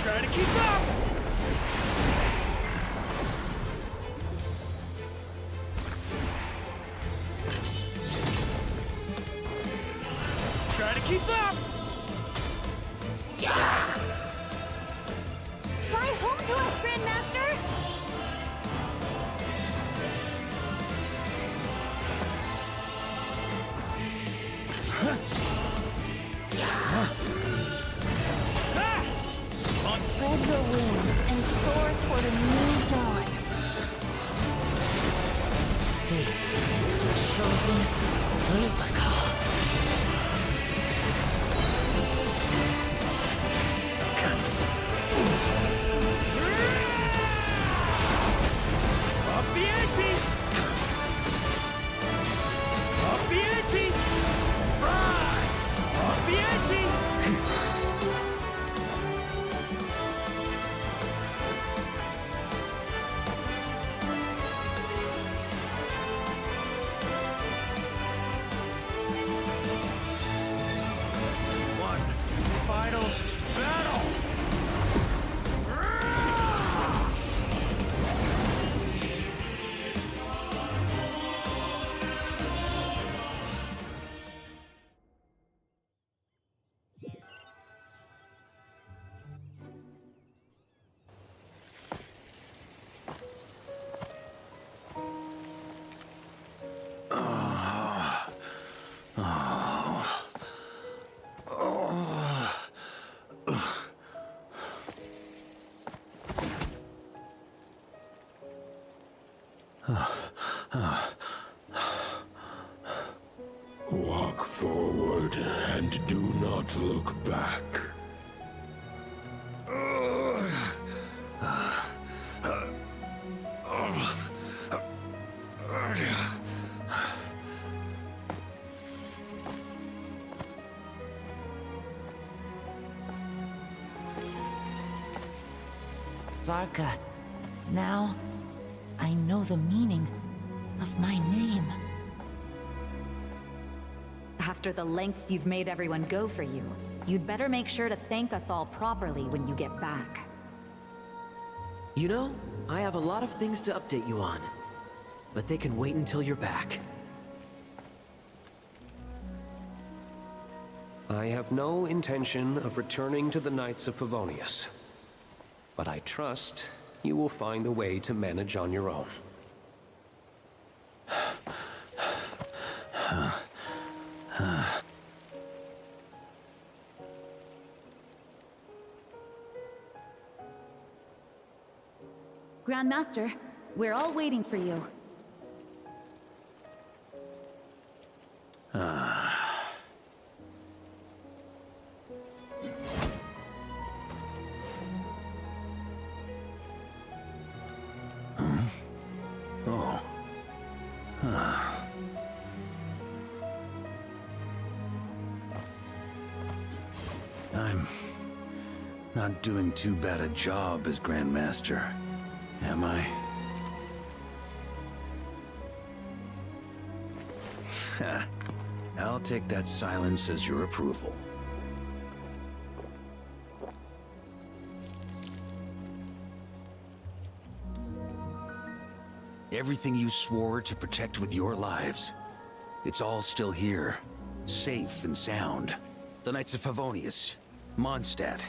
[SPEAKER 7] Try to keep up! Try to keep up!
[SPEAKER 5] Fly home to us, Grandmaster!
[SPEAKER 6] Spread your wings and soar toward a new dawn.
[SPEAKER 19] Fate's chosen Varka.
[SPEAKER 7] Up the ante! Up the ante! Right! Up the ante! One final battle!
[SPEAKER 12] Walk forward and do not look back.
[SPEAKER 19] Varka, now I know the meaning of my name.
[SPEAKER 1] After the lengths you've made everyone go for you, you'd better make sure to thank us all properly when you get back.
[SPEAKER 8] You know, I have a lot of things to update you on. But they can wait until you're back.
[SPEAKER 15] I have no intention of returning to the Knights of Favonius. But I trust you will find a way to manage on your own.
[SPEAKER 1] Grandmaster, we're all waiting for you.
[SPEAKER 7] I'm not doing too bad a job as Grandmaster, am I? I'll take that silence as your approval. Everything you swore to protect with your lives, it's all still here, safe and sound. The Knights of Favonius, Mondstadt,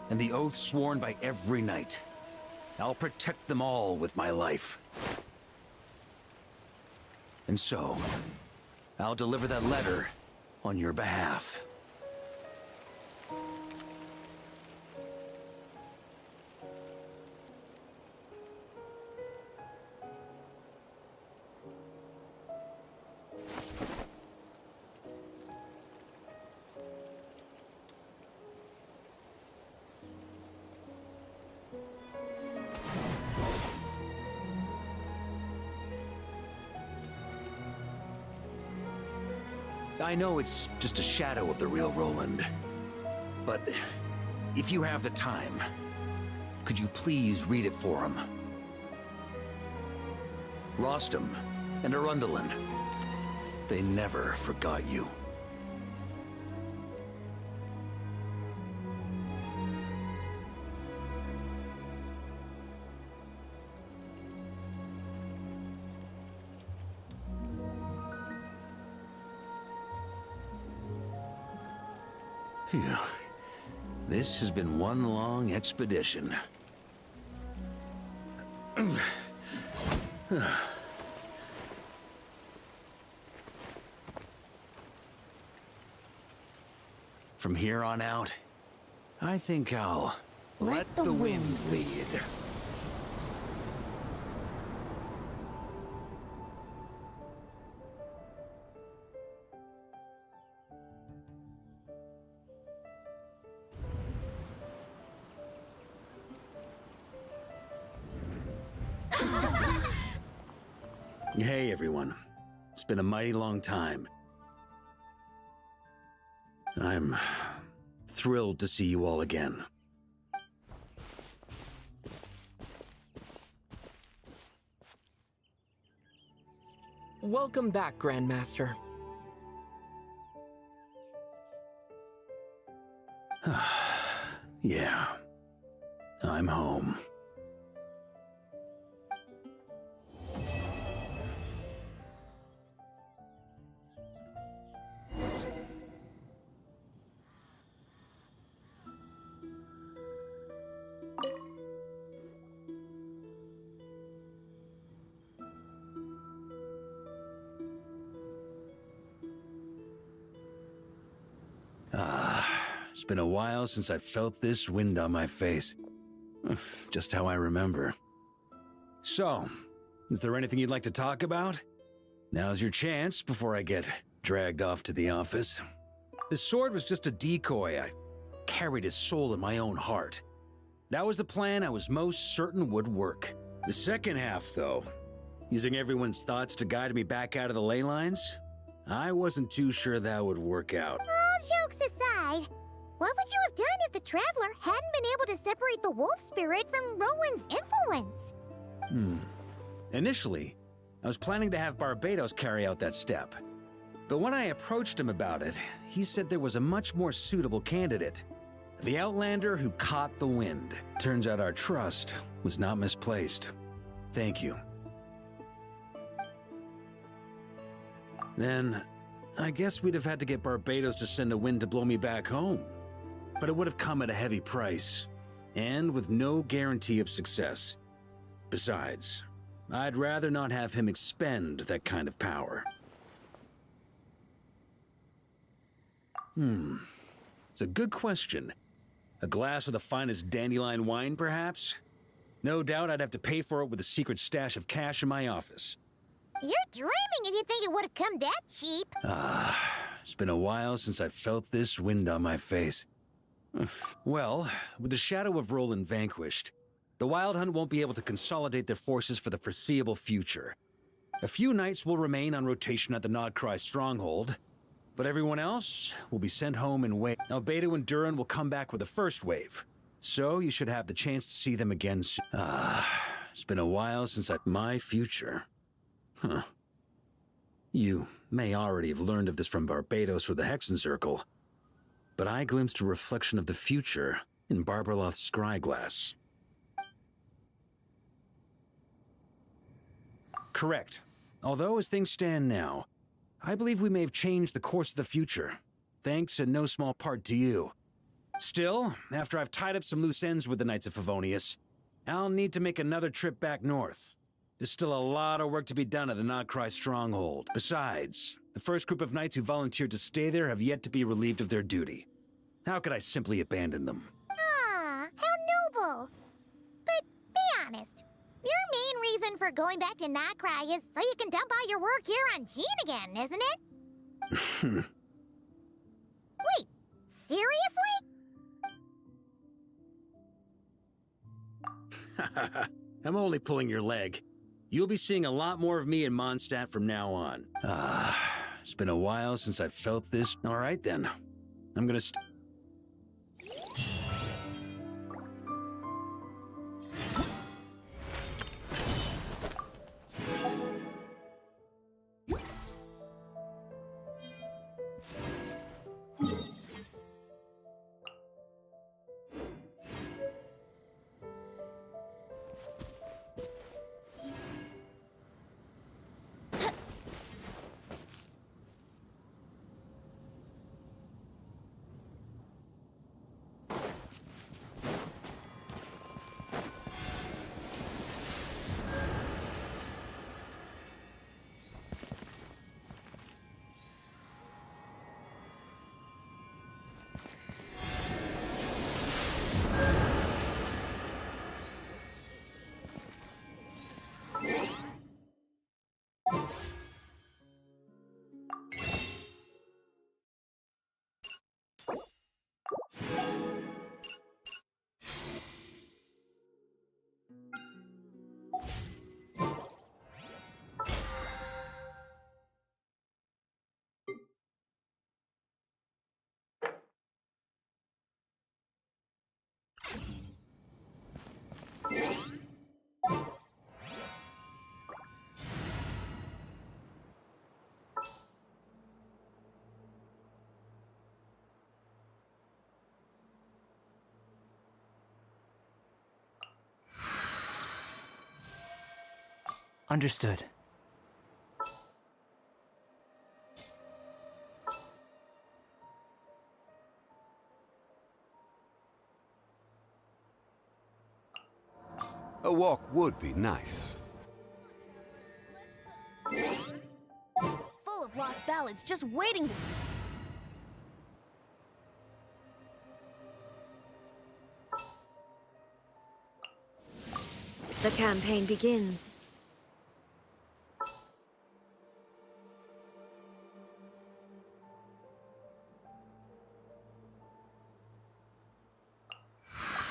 [SPEAKER 7] and the oath sworn by every knight. I'll protect them all with my life. And so, I'll deliver that letter on your behalf. I know it's just a shadow of the real Roland, but if you have the time, could you please read it for him? Rostam and Arundelen, they never forgot you. Phew. This has been one long expedition. From here on out, I think I'll let the wind lead. Hey everyone, it's been a mighty long time. I'm thrilled to see you all again.
[SPEAKER 8] Welcome back, Grandmaster.
[SPEAKER 7] Yeah, I'm home. It's been a while since I felt this wind on my face. Just how I remember. So, is there anything you'd like to talk about? Now's your chance before I get dragged off to the office. This sword was just a decoy. I carried his soul in my own heart. That was the plan I was most certain would work. The second half, though, using everyone's thoughts to guide me back out of the ley lines, I wasn't too sure that would work out.
[SPEAKER 5] All jokes aside, what would you have done if the Traveler hadn't been able to separate the wolf spirit from Roland's influence?
[SPEAKER 7] Initially, I was planning to have Barbatos carry out that step. But when I approached him about it, he said there was a much more suitable candidate. The Outlander who caught the wind. Turns out our trust was not misplaced. Thank you. Then, I guess we'd have had to get Barbados to send a wind to blow me back home. But it would have come at a heavy price, and with no guarantee of success. Besides, I'd rather not have him expend that kind of power. It's a good question. A glass of the finest dandelion wine, perhaps? No doubt I'd have to pay for it with a secret stash of cash in my office.
[SPEAKER 5] You're dreaming if you think it would have come that cheap.
[SPEAKER 7] It's been a while since I felt this wind on my face. Well, with the shadow of Roland vanquished, the Wild Hunt won't be able to consolidate their forces for the foreseeable future. A few knights will remain on rotation at the Nodcry stronghold, but everyone else will be sent home in waves. Albedo and Duran will come back with the first wave, so you should have the chance to see them again soon. It's been a while since my future. You may already have learned of this from Barbados or the Hexen Circle, but I glimpsed a reflection of the future in Barbarloth's scryglass. Correct. Although as things stand now, I believe we may have changed the course of the future, thanks in no small part to you. Still, after I've tied up some loose ends with the Knights of Favonius, I'll need to make another trip back north. There's still a lot of work to be done at the Nodcry stronghold. Besides, the first group of knights who volunteered to stay there have yet to be relieved of their duty. How could I simply abandon them?
[SPEAKER 5] Ah, how noble. But be honest, your main reason for going back to Nodcry is so you can dump all your work here on Gene again, isn't it? Wait, seriously?
[SPEAKER 7] I'm only pulling your leg. You'll be seeing a lot more of me in Mondstadt from now on. It's been a while since I felt this. All right then. I'm gonna
[SPEAKER 18] Understood.
[SPEAKER 17] A walk would be nice.
[SPEAKER 6] Full of lost ballads just waiting to...
[SPEAKER 20] The campaign begins.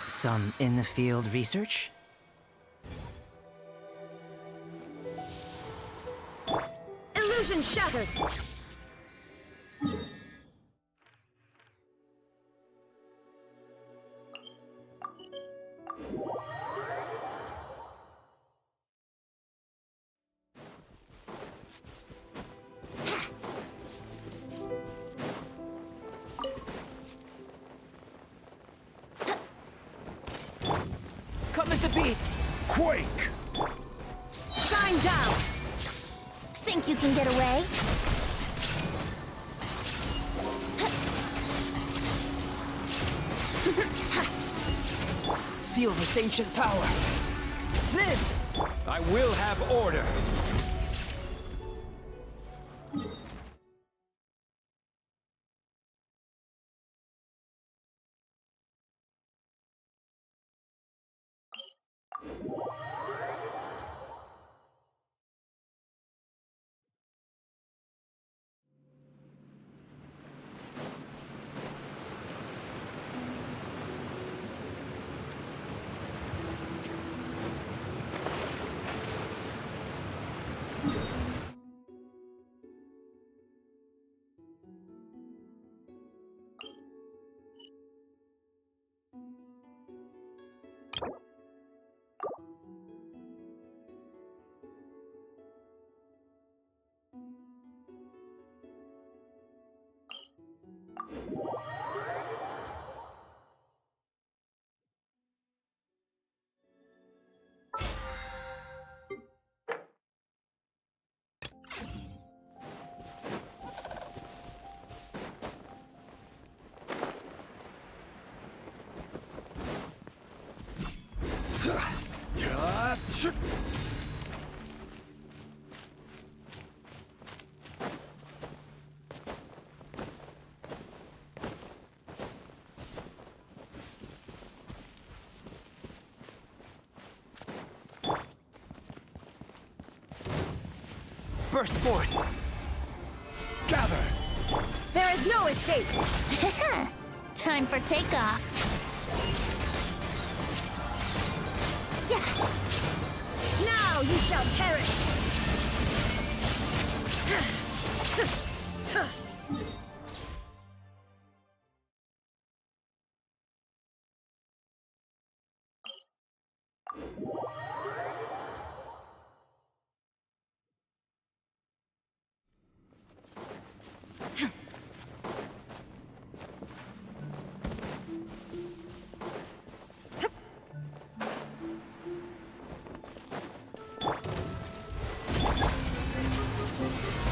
[SPEAKER 18] Some in-the-field research?
[SPEAKER 20] Illusion shattered!
[SPEAKER 18] Coming to beat!
[SPEAKER 7] Quake!
[SPEAKER 20] Shine down!
[SPEAKER 6] Think you can get away?
[SPEAKER 22] Feel this ancient power. Live!
[SPEAKER 7] I will have order.
[SPEAKER 22] Burst forth!
[SPEAKER 7] Gather!
[SPEAKER 20] There is no escape!
[SPEAKER 6] Time for takeoff. Yeah.
[SPEAKER 20] Now you shall perish!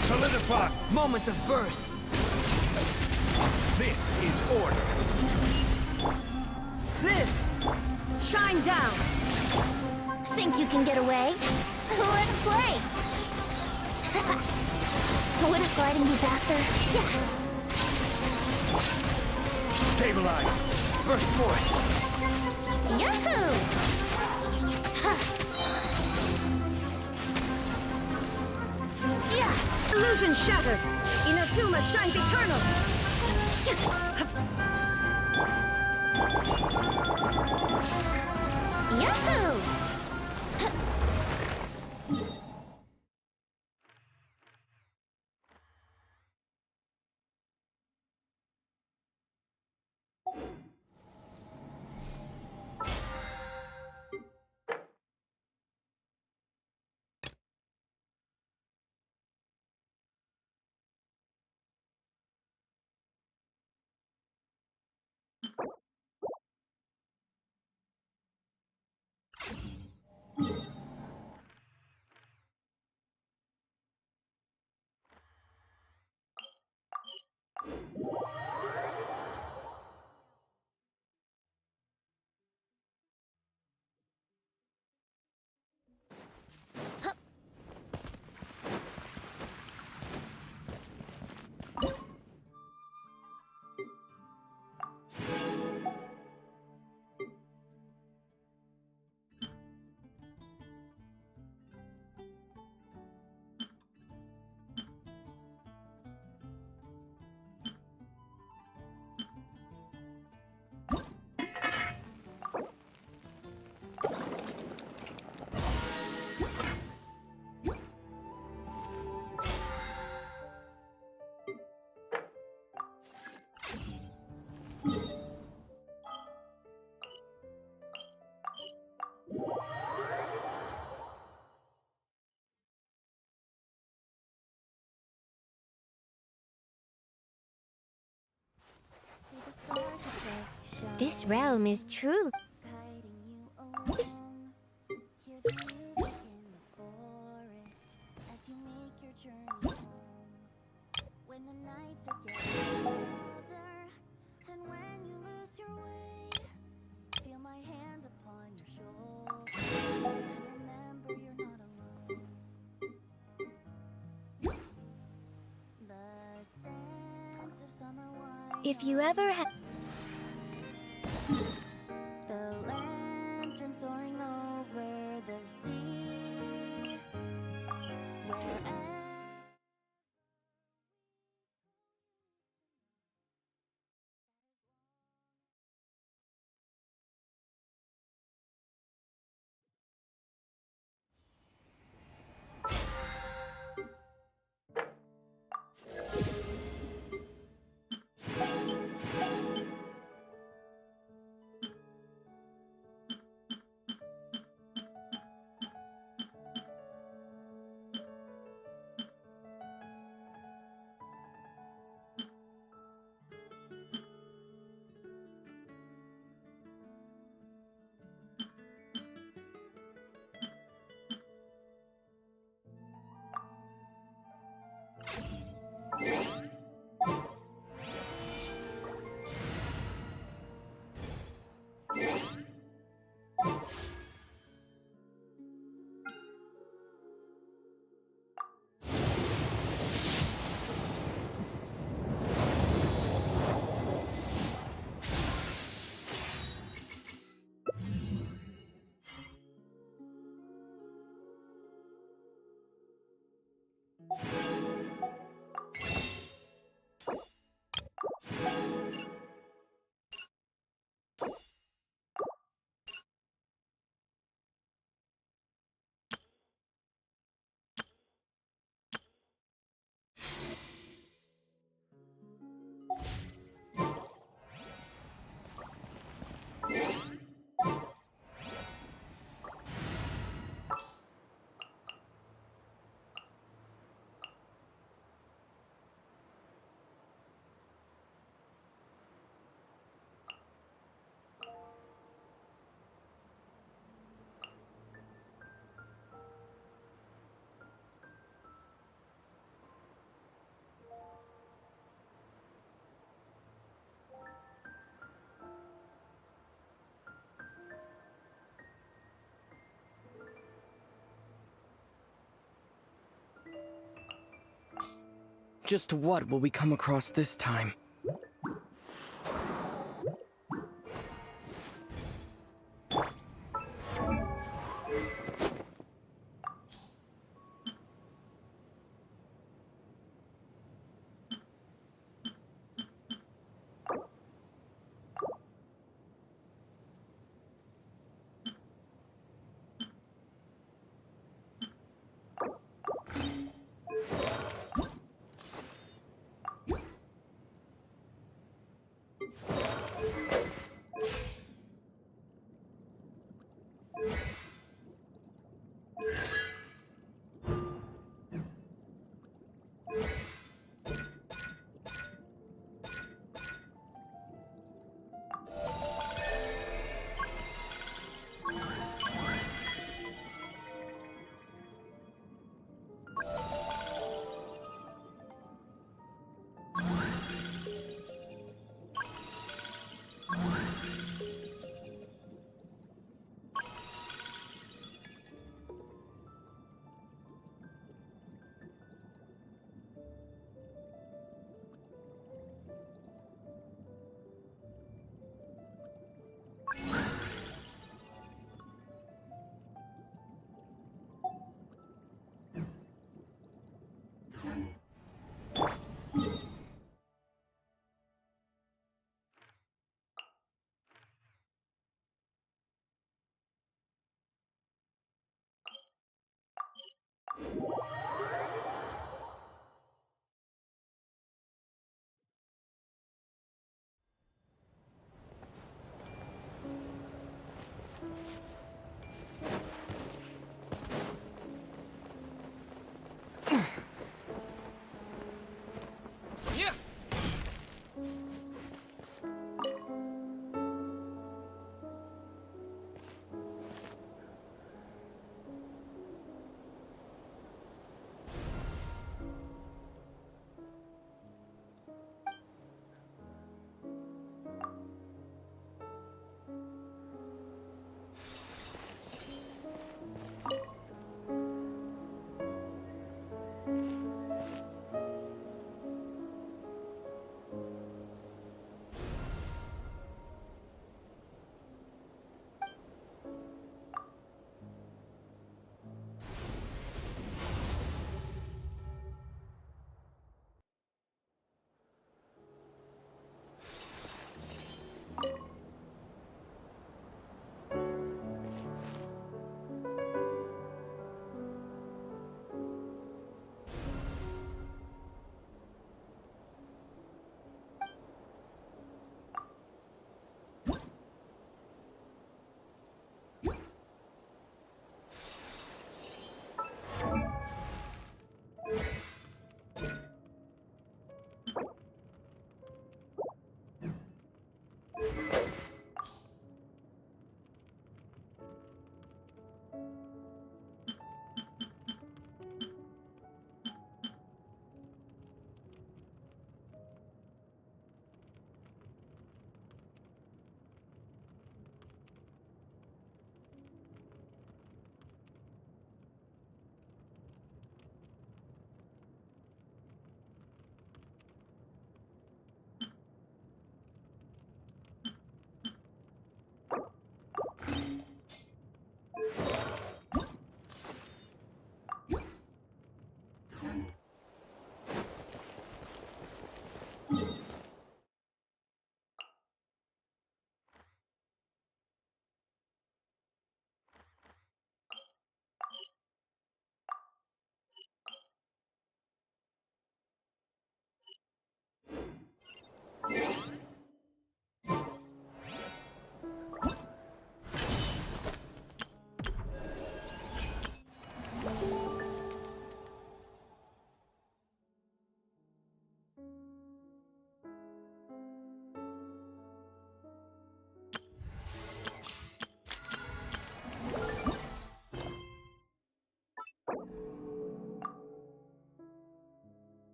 [SPEAKER 7] Solidify!
[SPEAKER 22] Moment of birth!
[SPEAKER 7] This is order!
[SPEAKER 20] Live! Shine down!
[SPEAKER 6] Think you can get away? Let's play! Wouldn't gliding be faster? Yeah.
[SPEAKER 7] Stabilize! Burst forth!
[SPEAKER 6] Yahoo!
[SPEAKER 20] Yeah! Illusion shattered! Inazuma shines eternal!
[SPEAKER 6] Yahoo!
[SPEAKER 5] This realm is truly...
[SPEAKER 6] journey. When the nights are getting colder, and when you lose your way, feel my hand upon your shoulder, and remember you're not alone. The scent of summer wine.
[SPEAKER 5] If you ever have.
[SPEAKER 6] The lantern soaring over the sea. Wherever
[SPEAKER 4] Just what will we come across this time?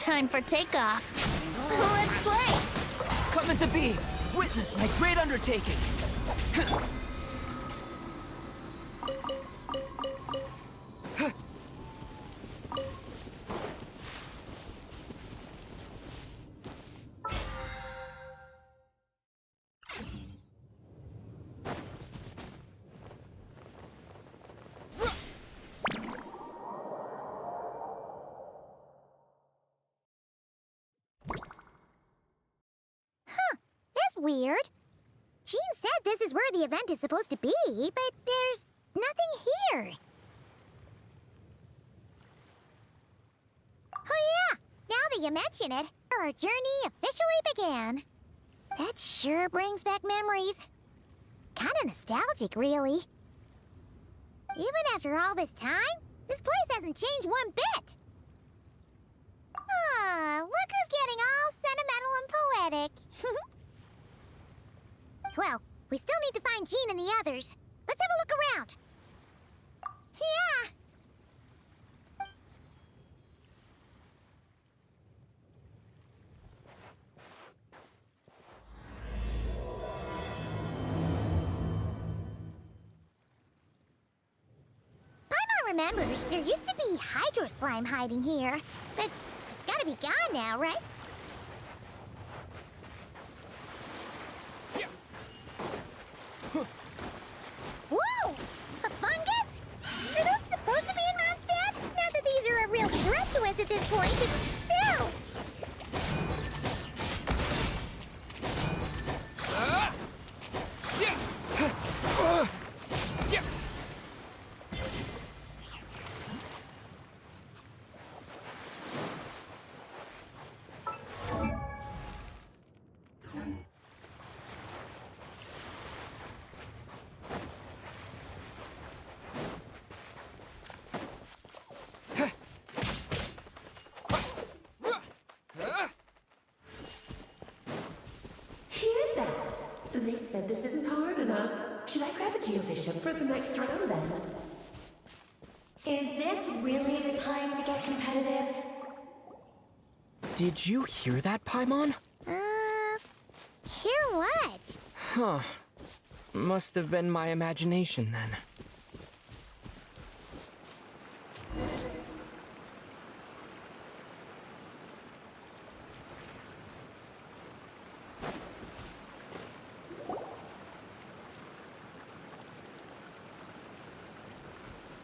[SPEAKER 6] Time for takeoff. Let's play!
[SPEAKER 2] Coming to be! Witness my great undertaking!
[SPEAKER 5] That's weird. Jean said this is where the event is supposed to be, but there's nothing here. Oh yeah, now that you mention it, our journey officially began. That sure brings back memories. Kinda nostalgic, really. Even after all this time, this place hasn't changed one bit. Ah, Varka's getting all sentimental and poetic. Well, we still need to find Jean and the others. Let's have a look around. Yeah. Paimon remembers there used to be hydro slime hiding here, but it's gotta be gone now, right? Whoa! A fungus? Are those supposed to be in Mondstadt? Not that these are a real threat to us at this point, but still!
[SPEAKER 13] They said this isn't hard enough. Should I grab a geobishop for the next round then? Is this really the time to get competitive?
[SPEAKER 4] Did you hear that, Paimon?
[SPEAKER 5] Hear what?
[SPEAKER 4] Huh. Must have been my imagination then.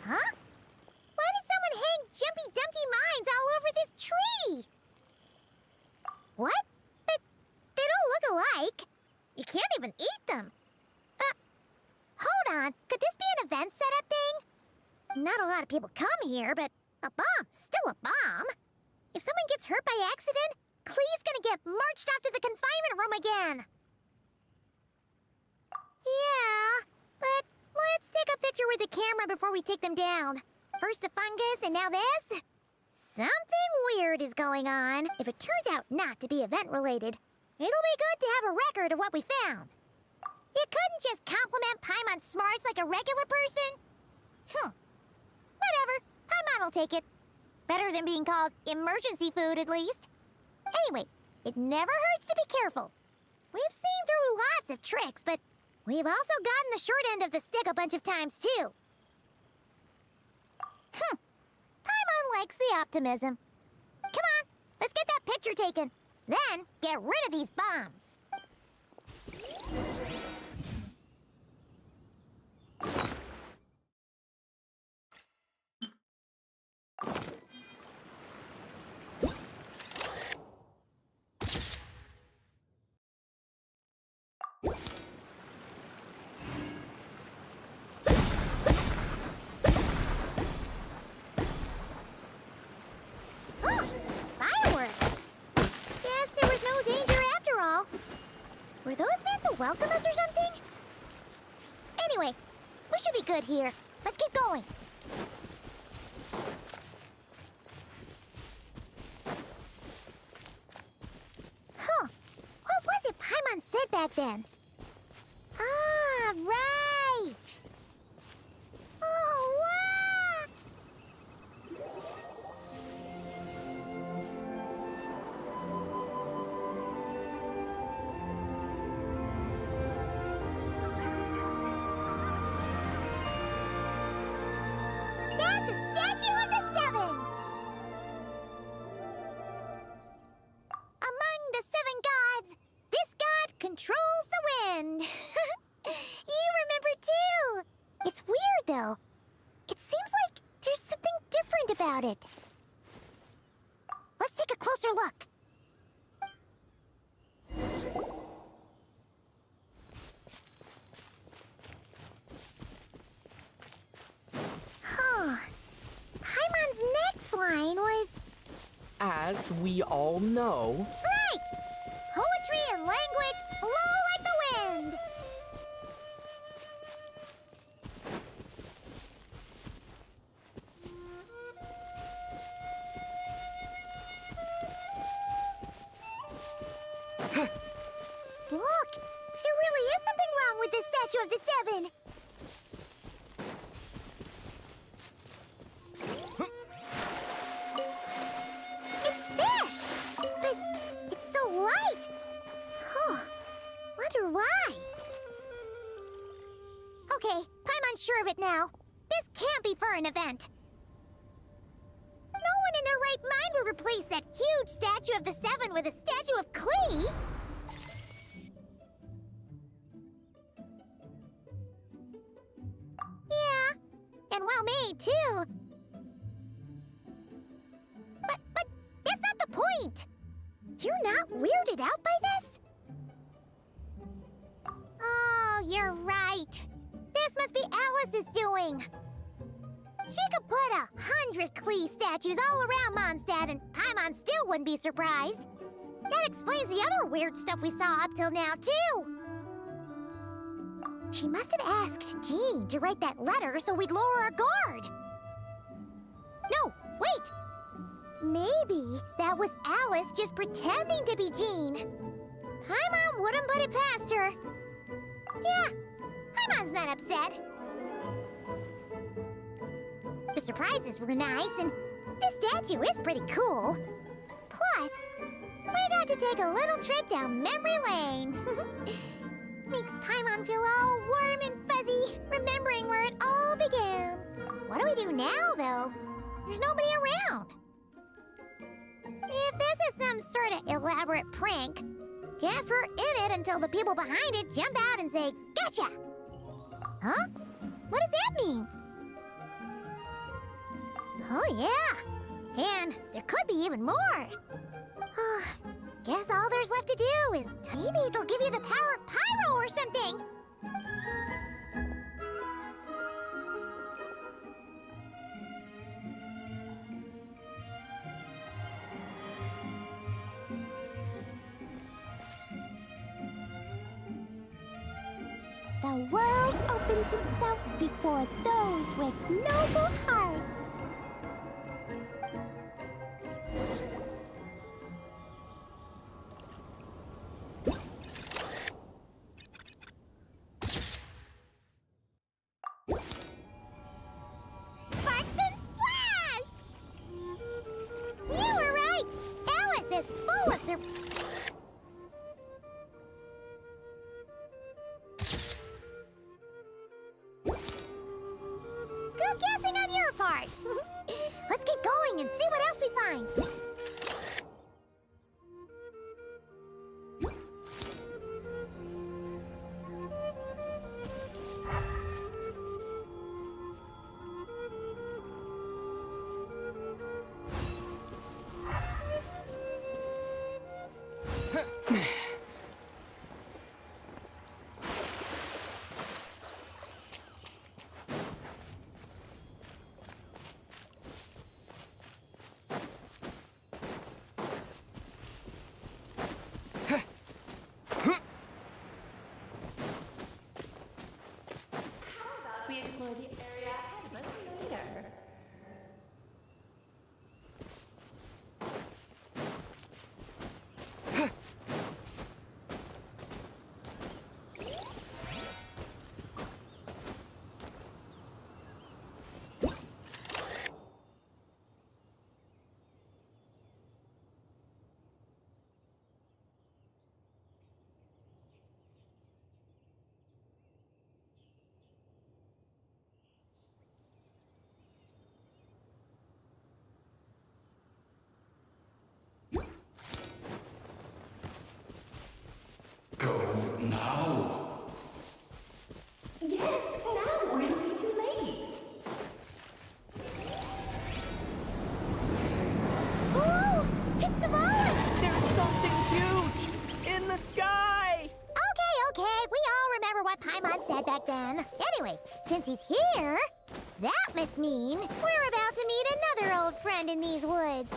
[SPEAKER 5] Huh? Why did someone hang Jumpy Dumpty mines all over this tree? What? But they don't look alike. You can't even eat them. Hold on. Could this be an event setup thing? Not a lot of people come here, but a bomb's still a bomb. If someone gets hurt by accident, Klee's gonna get marched off to the confinement room again. Yeah, but let's take a picture with the camera before we take them down. First the fungus, and now this? Something weird is going on. If it turns out not to be event-related, it'll be good to have a record of what we found. You couldn't just compliment Paimon's smarts like a regular person? Whatever. Paimon will take it. Better than being called emergency food, at least. Anyway, it never hurts to be careful. We've seen through lots of tricks, but we've also gotten the short end of the stick a bunch of times, too. Paimon likes the optimism. Come on, let's get that picture taken. Then, get rid of these bombs. Were those meant to welcome us or something? Anyway, we should be good here. Let's keep going. Huh. What was it Paimon said back then? Ah, right! Oh, wow! closer look. Huh. Paimon's next line was...
[SPEAKER 4] As we all know...
[SPEAKER 5] Right! Poetry and language flow like the wind! Look! There really is something wrong with this statue of the Seven! It's fish! But it's so light! Huh. Wonder why? Okay, Paimon's sure of it now. This can't be for an event. No one in their right mind would replace that huge statue of the Seven with a statue of Klee! Yeah, and well made, too. But that's not the point! You're not weirded out by this? Oh, you're right. This must be Alice's doing. She could put 100 Klee statues all around Mondstadt and Paimon still wouldn't be surprised. That explains the other weird stuff we saw up till now, too. She must have asked Jean to write that letter so we'd lower our guard. No, wait! Maybe that was Alice just pretending to be Jean. Paimon wouldn't put it past her. Yeah, Paimon's not upset. The surprises were nice, and this statue is pretty cool. Plus, we got to take a little trip down memory lane. Makes Paimon feel all warm and fuzzy, remembering where it all began. What do we do now, though? There's nobody around. If this is some sort of elaborate prank, guess we're in it until the people behind it jump out and say, "Gotcha!" Huh? What does that mean? Oh, yeah. And there could be even more. Guess all there's left to do is... Maybe it'll give you the power of pyro or something! The world opens itself before those with noble hearts. Sparks and splash! You were right! Alice is full of surprises. Good guessing on your part. Let's keep going and see what else we find. then. Anyway, since he's here, that must mean we're about to meet another old friend in these woods.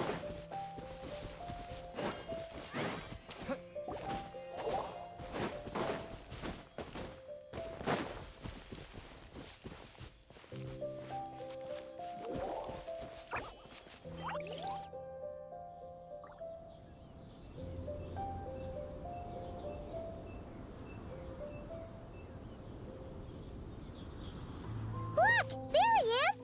[SPEAKER 5] Look! There he is!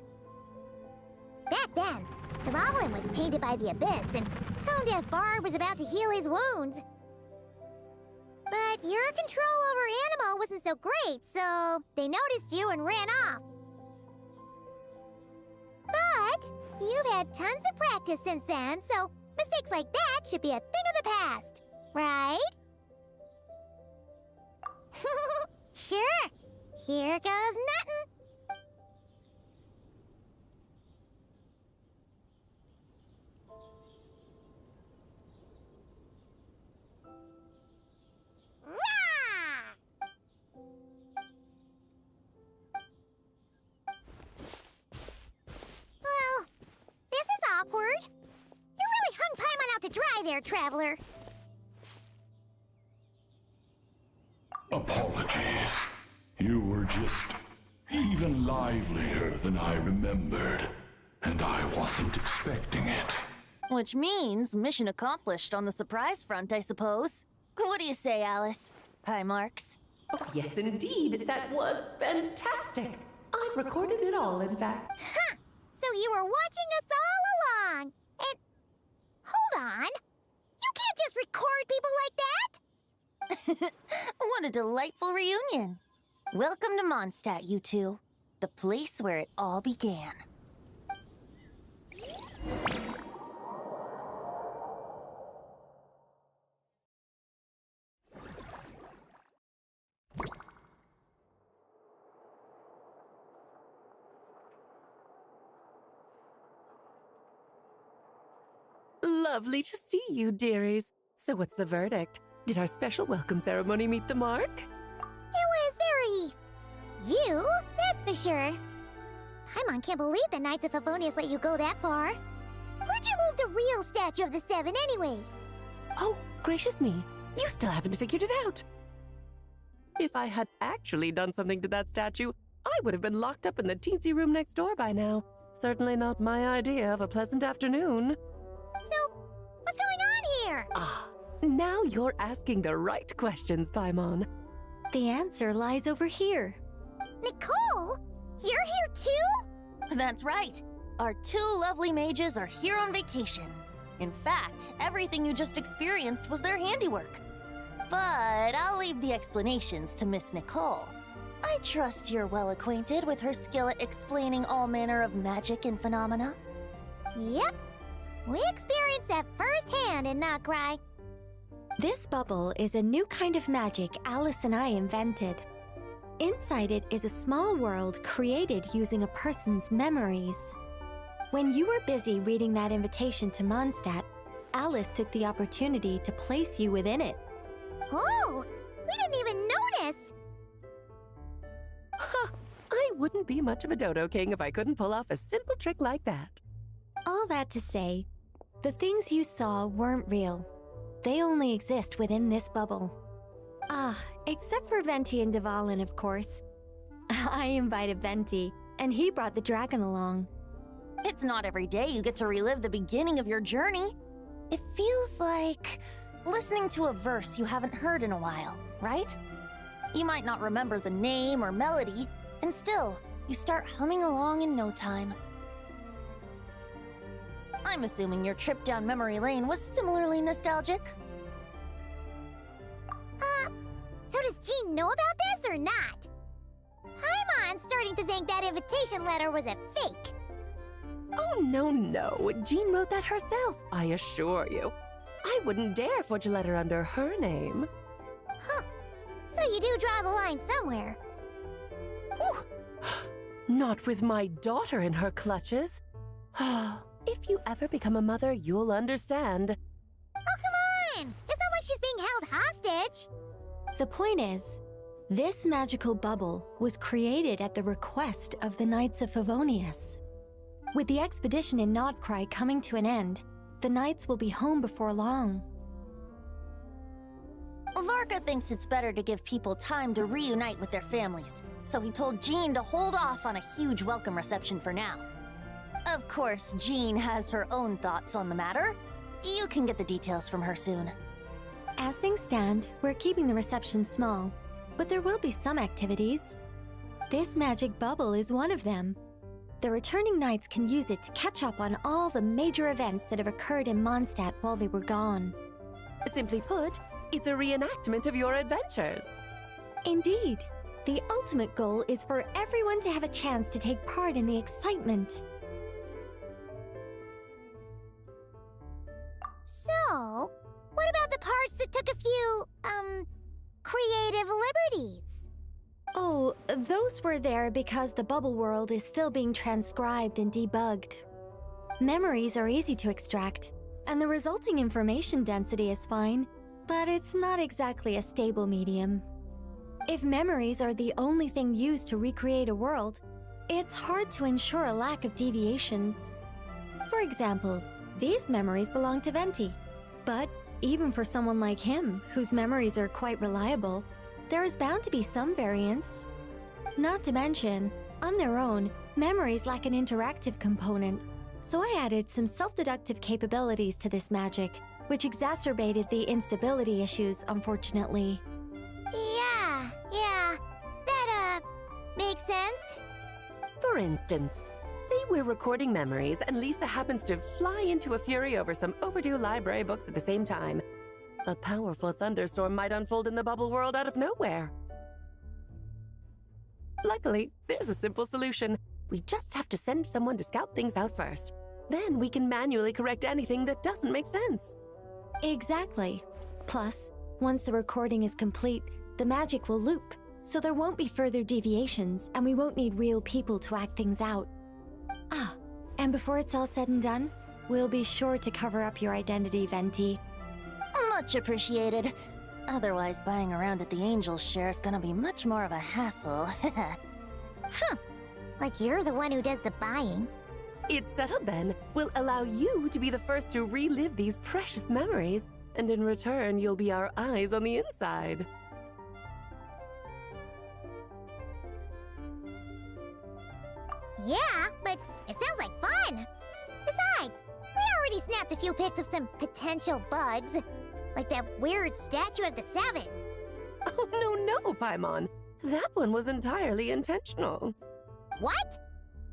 [SPEAKER 5] Back then, the Goblin was tainted by the Abyss, and Tone Deaf Bard was about to heal his wounds. But your control over Animo wasn't so great, so they noticed you and ran off. But you've had tons of practice since then, so mistakes like that should be a thing of the past, right? Sure. Here goes nothing. Well, this is awkward. You really hung Paimon out to dry there, Traveler.
[SPEAKER 11] Apologies. You were just even livelier than I remembered, and I wasn't expecting it.
[SPEAKER 6] Which means mission accomplished on the surprise front, I suppose. What do you say, Alice? High marks?
[SPEAKER 13] Oh, yes, indeed. That was fantastic. I've recorded it all, in fact.
[SPEAKER 5] Huh! So you were watching us all along. And hold on. You can't just record people like that.
[SPEAKER 6] What a delightful reunion. Welcome to Mondstadt, you two. The place where it all began.
[SPEAKER 9] Lovely to see you, dearies. So what's the verdict? Did our special welcome ceremony meet the mark?
[SPEAKER 5] It was very... you, that's for sure. Paimon can't believe the Knights of Favonius let you go that far. Where'd you move the real statue of the Seven anyway?
[SPEAKER 9] Oh, gracious me. You still haven't figured it out. If I had actually done something to that statue, I would have been locked up in the teensy room next door by now. Certainly not my idea of a pleasant afternoon.
[SPEAKER 5] So, what's going on here?
[SPEAKER 9] Now you're asking the right questions, Paimon.
[SPEAKER 1] The answer lies over here.
[SPEAKER 5] Nicole? You're here too?
[SPEAKER 6] That's right. Our two lovely mages are here on vacation. In fact, everything you just experienced was their handiwork. But I'll leave the explanations to Miss Nicole. I trust you're well acquainted with her skill at explaining all manner of magic and phenomena.
[SPEAKER 5] Yep. We experienced that firsthand in Notcry.
[SPEAKER 1] This bubble is a new kind of magic Alice and I invented. Inside it is a small world created using a person's memories. When you were busy reading that invitation to Mondstadt, Alice took the opportunity to place you within it.
[SPEAKER 5] Oh, we didn't even notice!
[SPEAKER 9] I wouldn't be much of a Dodo King if I couldn't pull off a simple trick like that.
[SPEAKER 1] All that to say, the things you saw weren't real. They only exist within this bubble. Except for Venti and Dvalin, of course. I invited Venti, and he brought the dragon along.
[SPEAKER 6] It's not every day you get to relive the beginning of your journey. It feels like listening to a verse you haven't heard in a while, right? You might not remember the name or melody, and still, you start humming along in no time. I'm assuming your trip down memory lane was similarly nostalgic.
[SPEAKER 5] So does Jean know about this or not? Paimon's starting to think that invitation letter was a fake.
[SPEAKER 9] Oh, no. Jean wrote that herself, I assure you. I wouldn't dare forge a letter under her name.
[SPEAKER 5] Huh. So you do draw the line somewhere.
[SPEAKER 9] Whew. Not with my daughter in her clutches. If you ever become a mother, you'll understand.
[SPEAKER 5] Oh, come on! It's not like she's being held hostage.
[SPEAKER 1] The point is, This magical bubble was created at the request of the Knights of Favonius. With the expedition in Notcry coming to an end, the Knights will be home before long.
[SPEAKER 6] Varka thinks it's better to give people time to reunite with their families, so he told Jean to hold off on a huge welcome reception for now. Of course, Jean has her own thoughts on the matter. You can get the details from her soon.
[SPEAKER 1] As things stand, we're keeping the reception small, but there will be some activities. This magic bubble is one of them. The returning knights can use it to catch up on all the major events that have occurred in Mondstadt while they were gone.
[SPEAKER 9] Simply put, it's a reenactment of your adventures.
[SPEAKER 1] Indeed. The ultimate goal is for everyone to have a chance to take part in the excitement.
[SPEAKER 5] So, what about the parts that took a few, creative liberties?
[SPEAKER 1] Oh, those were there because the bubble world is still being transcribed and debugged. Memories are easy to extract, and the resulting information density is fine, but it's not exactly a stable medium. If memories are the only thing used to recreate a world, it's hard to ensure a lack of deviations. For example, these memories belong to Venti, but even for someone like him, whose memories are quite reliable, there is bound to be some variance. Not to mention, on their own, memories lack an interactive component, so I added some self-deductive capabilities to this magic, which exacerbated the instability issues, unfortunately.
[SPEAKER 5] Yeah, that, makes sense.
[SPEAKER 9] For instance, say we're recording memories and Lisa happens to fly into a fury over some overdue library books at the same time. A powerful thunderstorm might unfold in the bubble world out of nowhere. Luckily, there's a simple solution. We just have to send someone to scout things out first. Then we can manually correct anything that doesn't make sense.
[SPEAKER 1] Exactly. Plus, once the recording is complete, the magic will loop, so there won't be further deviations, and we won't need real people to act things out. Ah, and before it's all said and done, we'll be sure to cover up your identity, Venti.
[SPEAKER 6] Much appreciated. Otherwise, buying around at the Angels share is gonna be much more of a hassle.
[SPEAKER 5] Huh. Like you're the one who does the buying.
[SPEAKER 9] It's settled then. We'll allow you to be the first to relive these precious memories, and in return, you'll be our eyes on the inside.
[SPEAKER 5] Yeah, but it sounds like fun. Besides, we already snapped a few pics of some potential bugs. Like that weird statue of the Seven.
[SPEAKER 9] Oh, no, Paimon. That one was entirely intentional.
[SPEAKER 5] What?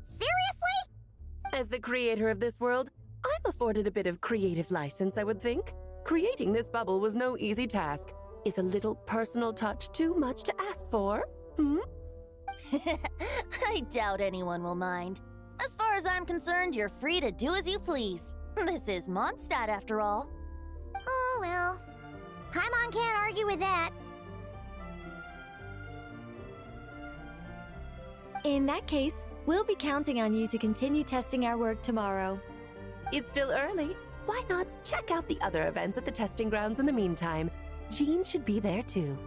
[SPEAKER 5] Seriously?
[SPEAKER 9] As the creator of this world, I'm afforded a bit of creative license, I would think. Creating this bubble was no easy task. Is a little personal touch too much to ask for?
[SPEAKER 6] I doubt anyone will mind. As far as I'm concerned, you're free to do as you please. This is Mondstadt, after all.
[SPEAKER 5] Oh, well. Paimon can't argue with that.
[SPEAKER 1] In that case, we'll be counting on you to continue testing our work tomorrow.
[SPEAKER 9] It's still early. Why not check out the other events at the testing grounds in the meantime? Jean should be there too.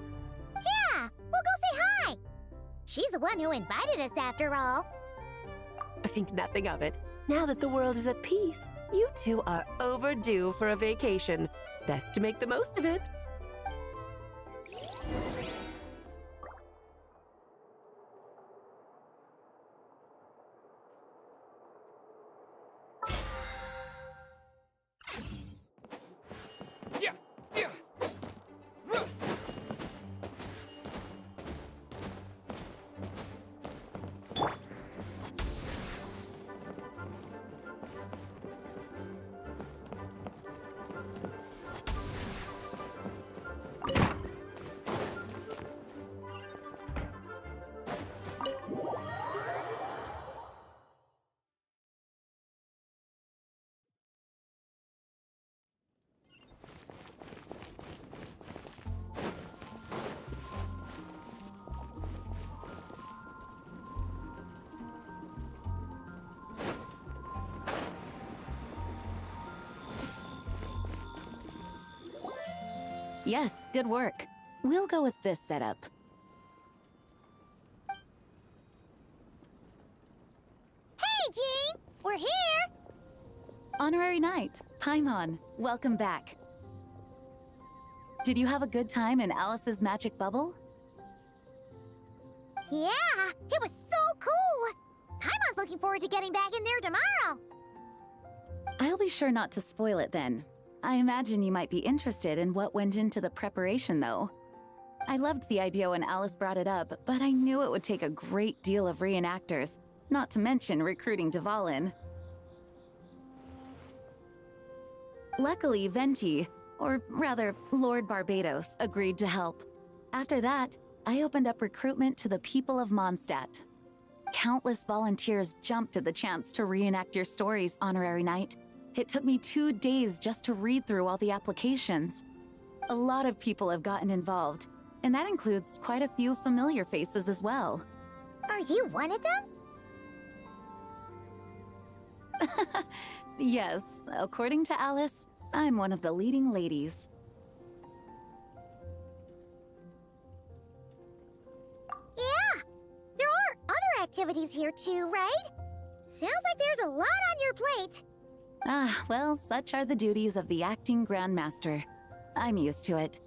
[SPEAKER 5] Yeah, we'll go say hi. She's the one who invited us after all.
[SPEAKER 9] I think nothing of it. Now that the world is at peace, you two are overdue for a vacation. Best to make the most of it.
[SPEAKER 3] Yes, good work. We'll go with this setup. Honorary Knight, Paimon, welcome back. Did you have a good time in Alice's magic bubble?
[SPEAKER 5] Yeah, it was so cool! Paimon's looking forward to getting back in there tomorrow!
[SPEAKER 3] I'll be sure not to spoil it then. I imagine you might be interested in what went into the preparation, though. I loved the idea when Alice brought it up, but I knew it would take a great deal of reenactors, not to mention recruiting Dvalin. Luckily, Venti, or rather, Lord Barbados, agreed to help. After that, I opened up recruitment to the people of Mondstadt. Countless volunteers jumped at the chance to reenact your stories, Honorary Knight. It took me 2 days just to read through all the applications. A lot of people have gotten involved, and that includes quite a few familiar faces as well.
[SPEAKER 5] Are you one of them?
[SPEAKER 3] Yes, according to Alice, I'm one of the leading ladies.
[SPEAKER 5] Yeah, there are other activities here too, right? Sounds like there's a lot on your plate.
[SPEAKER 3] Ah, well, such are the duties of the acting Grandmaster. I'm used to it.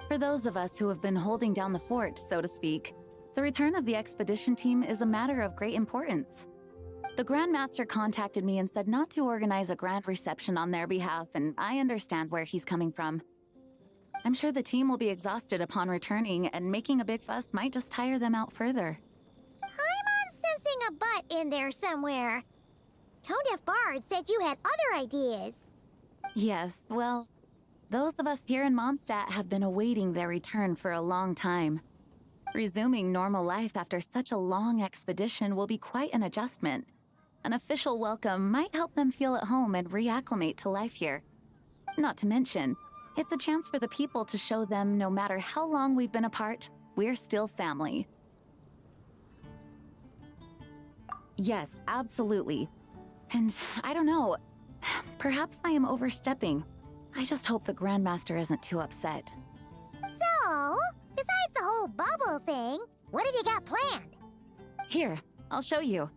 [SPEAKER 3] For those of us who have been holding down the fort, so to speak, the return of the expedition team is a matter of great importance. The Grandmaster contacted me and said not to organize a grand reception on their behalf, and I understand where he's coming from. I'm sure the team will be exhausted upon returning, and making a big fuss might just tire them out further.
[SPEAKER 5] I'm sensing a butt in there somewhere. Tone-Deaf Bard said you had other ideas.
[SPEAKER 3] Yes, well, those of us here in Mondstadt have been awaiting their return for a long time. Resuming normal life after such a long expedition will be quite an adjustment. An official welcome might help them feel at home and reacclimate to life here. Not to mention, it's a chance for the people to show them no matter how long we've been apart, we're still family. Yes, absolutely. And I don't know, perhaps I am overstepping. I just hope the Grandmaster isn't too upset.
[SPEAKER 5] So, besides the whole bubble thing, what have you got planned?
[SPEAKER 3] Here, I'll show you.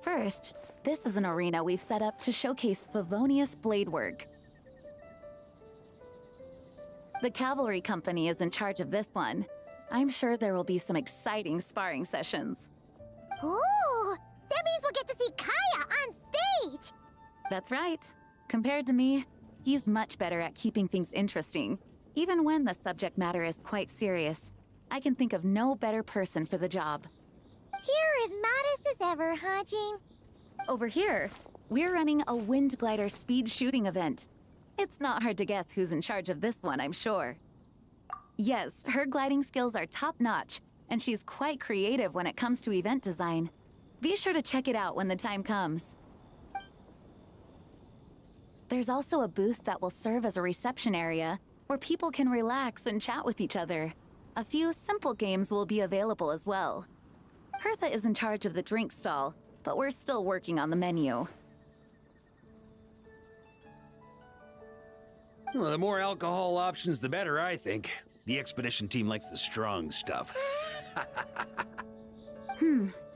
[SPEAKER 3] First, this is an arena we've set up to showcase Favonius blade work. The cavalry company is in charge of this one. I'm sure there will be some exciting sparring sessions.
[SPEAKER 5] Ooh, that means we'll get to see Kaya on stage!
[SPEAKER 3] That's right. Compared to me, he's much better at keeping things interesting, even when the subject matter is quite serious. I can think of no better person for the job.
[SPEAKER 5] You're as modest as ever, huh, Jean?
[SPEAKER 3] Over here, we're running a wind glider speed shooting event. It's not hard to guess who's in charge of this one, I'm sure. Yes, her gliding skills are top-notch, and she's quite creative when it comes to event design. Be sure to check it out when the time comes. There's also a booth that will serve as a reception area where people can relax and chat with each other. A few simple games will be available as well. Hertha is in charge of the drink stall, but we're still working on the menu.
[SPEAKER 7] Well, the more alcohol options, the better, I think. The expedition team likes the strong stuff.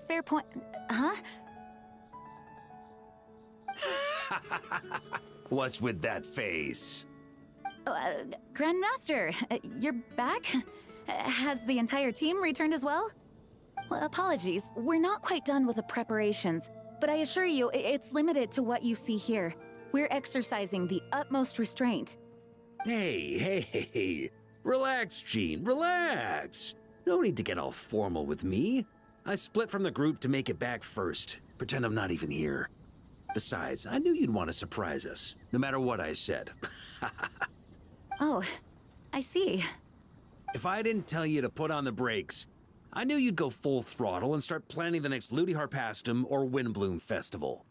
[SPEAKER 3] Fair point. Huh?
[SPEAKER 7] What's with that face?
[SPEAKER 3] Grandmaster, you're back? Has the entire team returned as well? Well, apologies, we're not quite done with the preparations, but I assure you, it's limited to what you see here. We're exercising the utmost restraint.
[SPEAKER 7] Hey. Relax, Jean, relax. No need to get all formal with me. I split from the group to make it back first. Pretend I'm not even here. Besides, I knew you'd want to surprise us, no matter what I said.
[SPEAKER 3] Oh, I see.
[SPEAKER 7] If I didn't tell you to put on the brakes, I knew you'd go full throttle and start planning the next Ludi Harpastum or Windbloom Festival.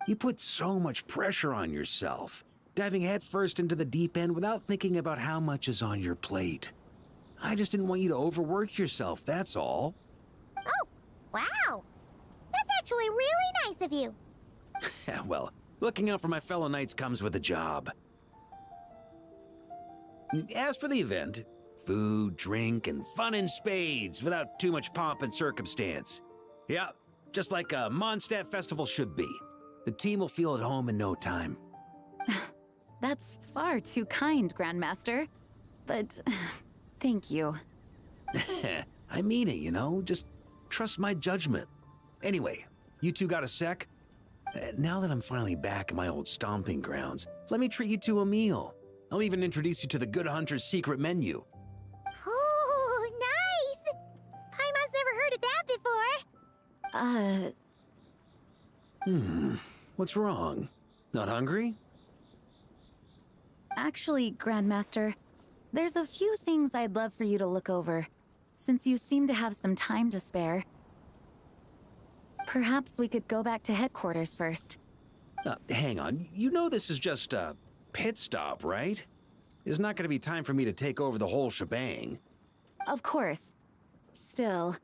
[SPEAKER 7] You put so much pressure on yourself, diving headfirst into the deep end without thinking about how much is on your plate. I just didn't want you to overwork yourself, that's all.
[SPEAKER 5] Oh, wow. That's actually really nice of you.
[SPEAKER 7] Well, looking out for my fellow knights comes with a job. As for the event, food, drink, and fun in spades without too much pomp and circumstance. Yeah, Just like a Mondstadt festival should be. The team will feel at home in no time.
[SPEAKER 3] That's far too kind, Grandmaster. But thank you.
[SPEAKER 7] I mean it, you know? Just trust my judgment. Anyway, you two got a sec? Now that I'm finally back in my old stomping grounds, let me treat you to a meal. I'll even introduce you to the Good Hunter's secret menu.
[SPEAKER 5] Oh, nice! Paimon's never heard of that before.
[SPEAKER 7] What's wrong? Not hungry?
[SPEAKER 3] Actually, Grandmaster, there's a few things I'd love for you to look over, since you seem to have some time to spare. Perhaps we could go back to headquarters first.
[SPEAKER 7] Hang on. You know this is just a pit stop, right? There's not going to be time for me to take over the whole shebang.
[SPEAKER 3] Of course. Still,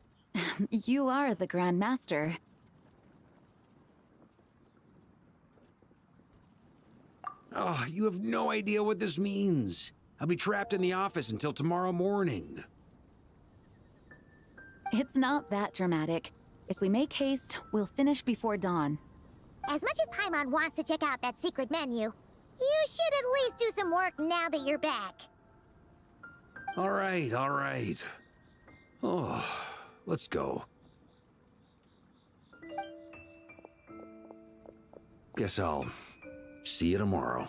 [SPEAKER 3] you are the Grandmaster.
[SPEAKER 7] Oh, you have no idea what this means. I'll be trapped in the office until tomorrow morning.
[SPEAKER 3] It's not that dramatic. If we make haste, we'll finish before dawn.
[SPEAKER 5] As much as Paimon wants to check out that secret menu, you should at least do some work now that you're back.
[SPEAKER 7] All right, all right. Oh, let's go. Guess I'll see you tomorrow.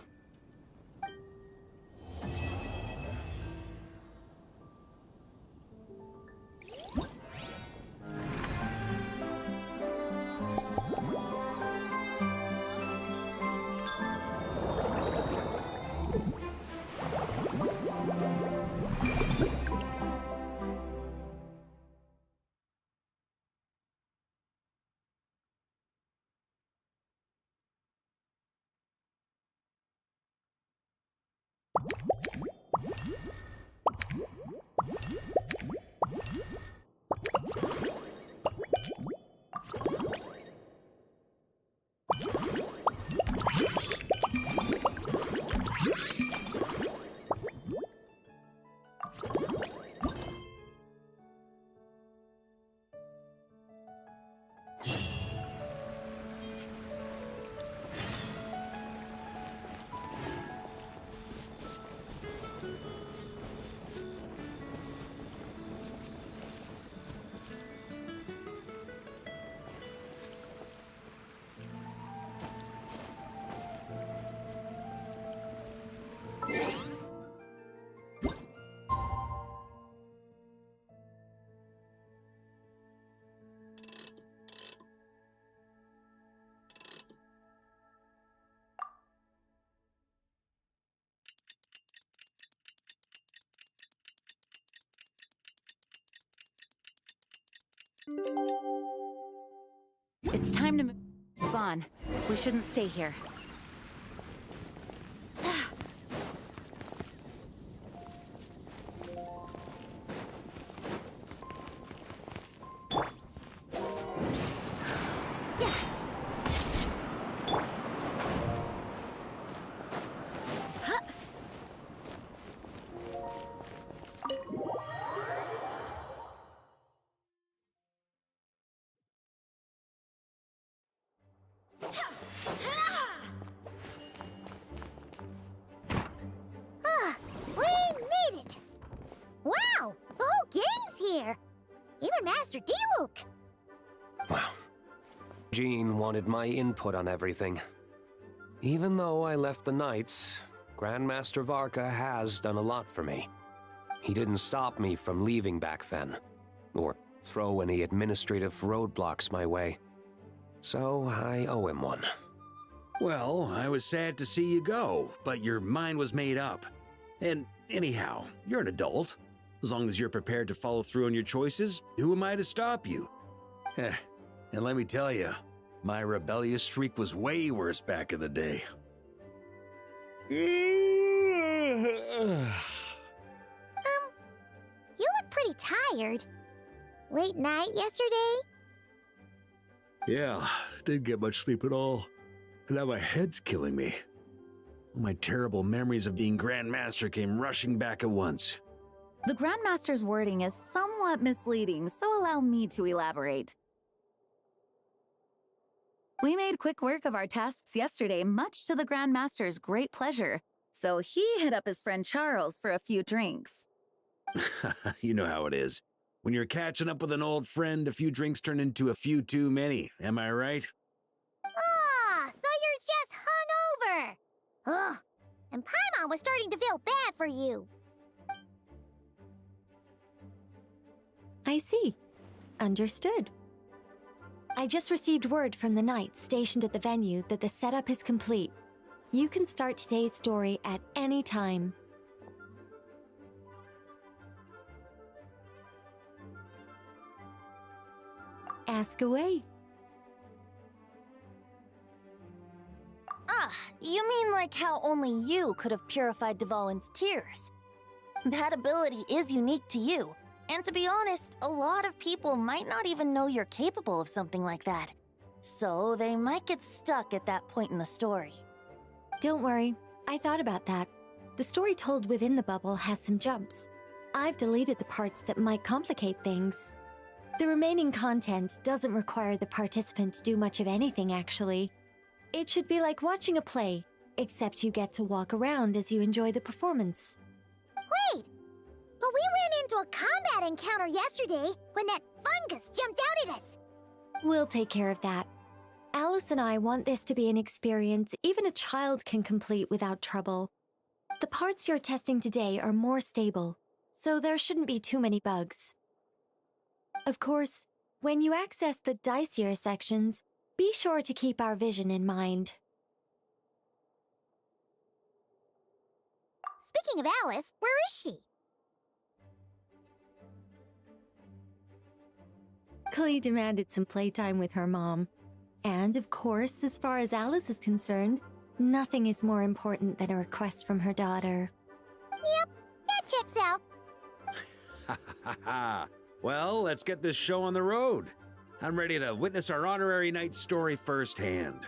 [SPEAKER 3] It's time to move on. We shouldn't stay here.
[SPEAKER 5] We made it! Wow! The whole gang's here! Even Master D-Luke!
[SPEAKER 15] Jean wanted my input on everything. Even though I left the Knights, Grandmaster Varka has done a lot for me. He didn't stop me from leaving back then, or throw any administrative roadblocks my way. So I owe him one.
[SPEAKER 7] Well, I was sad to see you go, but your mind was made up. And anyhow, you're an adult. As long as you're prepared to follow through on your choices, who am I to stop you? And let me tell you, my rebellious streak was way worse back in the day.
[SPEAKER 5] You look pretty tired. Late night yesterday?
[SPEAKER 7] Yeah, didn't get much sleep at all. And now my head's killing me. All my terrible memories of being Grandmaster came rushing back at once.
[SPEAKER 3] The Grandmaster's wording is somewhat misleading, so allow me to elaborate. We made quick work of our tasks yesterday, much to the Grand Master's great pleasure. So he hit up his friend Charles for a few drinks.
[SPEAKER 7] You know how it is. When you're catching up with an old friend, a few drinks turn into a few too many. Am I right?
[SPEAKER 5] Ah, so you're just hungover. Ugh, and Paimon was starting to feel bad for you.
[SPEAKER 1] I see. Understood. I just received word from the knights stationed at the venue that the setup is complete. You can start today's story at any time. Ask away.
[SPEAKER 6] Ah, you mean like how only you could have purified Dvalin's tears? That ability is unique to you. And to be honest, a lot of people might not even know you're capable of something like that. So they might get stuck at that point in the story.
[SPEAKER 1] Don't worry, I thought about that. The story told within the bubble has some jumps. I've deleted the parts that might complicate things. The remaining content doesn't require the participant to do much of anything, actually. It should be like watching a play, except you get to walk around as you enjoy the performance.
[SPEAKER 5] Wait! But we ran into a combat encounter yesterday when that fungus jumped out at us.
[SPEAKER 1] We'll take care of that. Alice and I want this to be an experience even a child can complete without trouble. The parts you're testing today are more stable, so there shouldn't be too many bugs. Of course, when you access the dicier sections, be sure to keep our vision in mind.
[SPEAKER 5] Speaking of Alice, where is she?
[SPEAKER 1] Klee demanded some playtime with her mom. And of course, as far as Alice is concerned, nothing is more important than a request from her daughter.
[SPEAKER 5] Yep, that checks out.
[SPEAKER 7] Ha ha ha! Well, let's get this show on the road. I'm ready to witness our honorary knight's story firsthand.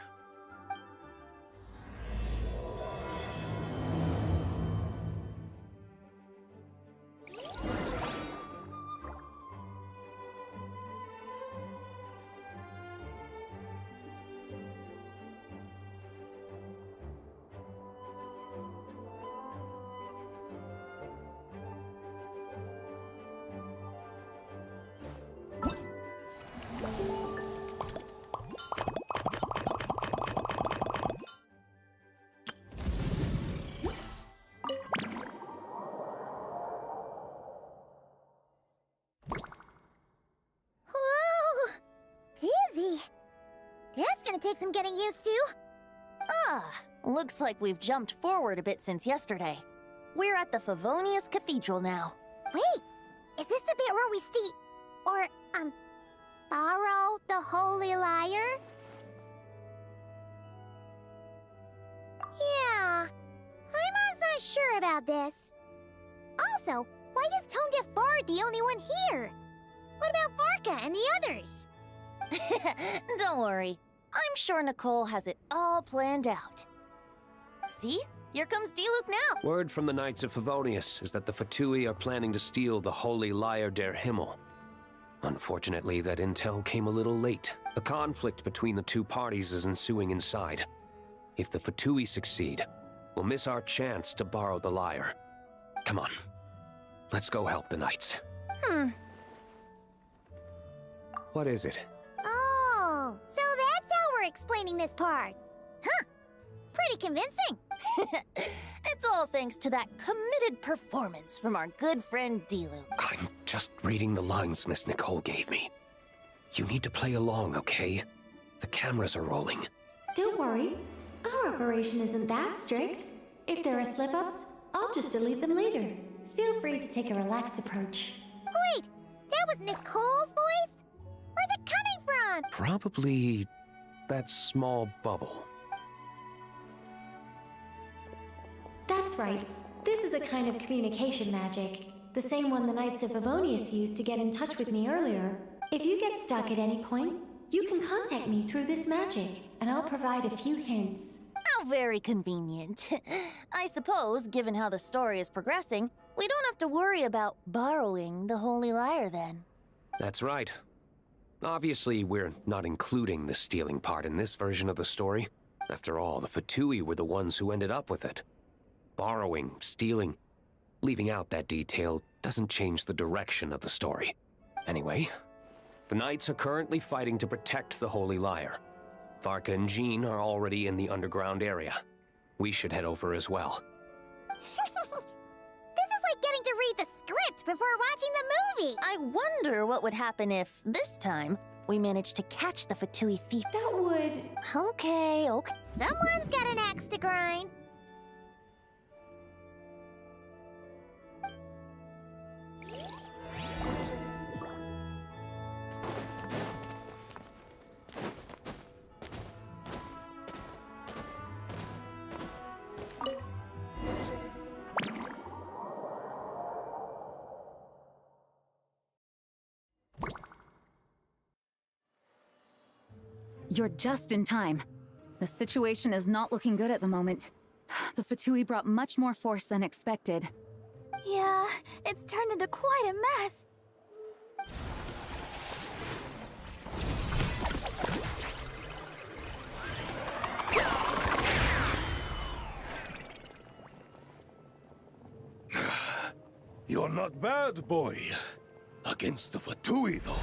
[SPEAKER 5] That's gonna take some getting used to.
[SPEAKER 6] Ah, looks like we've jumped forward a bit since yesterday. We're at the Favonius Cathedral now.
[SPEAKER 5] Wait, is this the bit where we borrow the Holy Lyre? Yeah, I'm not sure about this. Also, why is Tone Deaf Bard the only one here? What about Varka and the others?
[SPEAKER 6] Don't worry. I'm sure Nicole has it all planned out. See? Here comes Diluc now.
[SPEAKER 15] Word from the Knights of Favonius is that the Fatui are planning to steal the Holy Lyre der Himmel. Unfortunately, that intel came a little late. A conflict between the two parties is ensuing inside. If the Fatui succeed, we'll miss our chance to borrow the lyre. Come on. Let's go help the Knights. What is it?
[SPEAKER 5] Oh, so that's how we're explaining this part. Huh. Pretty convincing.
[SPEAKER 6] It's all thanks to that committed performance from our good friend Diluc.
[SPEAKER 15] I'm just reading the lines Miss Nicole gave me. You need to play along, okay? The cameras are rolling.
[SPEAKER 1] Don't worry. Our operation isn't that strict. If there are slip-ups, I'll just delete them later. Feel free to take a relaxed approach.
[SPEAKER 5] Wait, that was Nicole's voice? Where's it coming from?
[SPEAKER 15] Probably that small bubble.
[SPEAKER 1] That's right. This is a kind of communication magic. The same one the Knights of Favonius used to get in touch with me earlier. If you get stuck at any point, you can contact me through this magic, and I'll provide a few hints.
[SPEAKER 6] How very convenient. I suppose, given how the story is progressing, we don't have to worry about borrowing the Holy Lyre then.
[SPEAKER 15] That's right. Obviously, we're not including the stealing part in this version of the story. After all, the Fatui were the ones who ended up with it. Borrowing, stealing, leaving out that detail doesn't change the direction of the story. Anyway, the Knights are currently fighting to protect the Holy Lyre. Varka and Jean are already in the underground area. We should head over as well.
[SPEAKER 5] This is like getting to read the script before watching the movie!
[SPEAKER 6] I wonder what would happen if, this time, we managed to catch the Fatui thief.
[SPEAKER 20] That would...
[SPEAKER 6] Okay.
[SPEAKER 5] Someone's got an axe to grind.
[SPEAKER 3] You're just in time. The situation is not looking good at the moment. The Fatui brought much more force than expected.
[SPEAKER 6] Yeah, it's turned into quite a mess.
[SPEAKER 12] You're not bad, boy. Against the Fatui, though,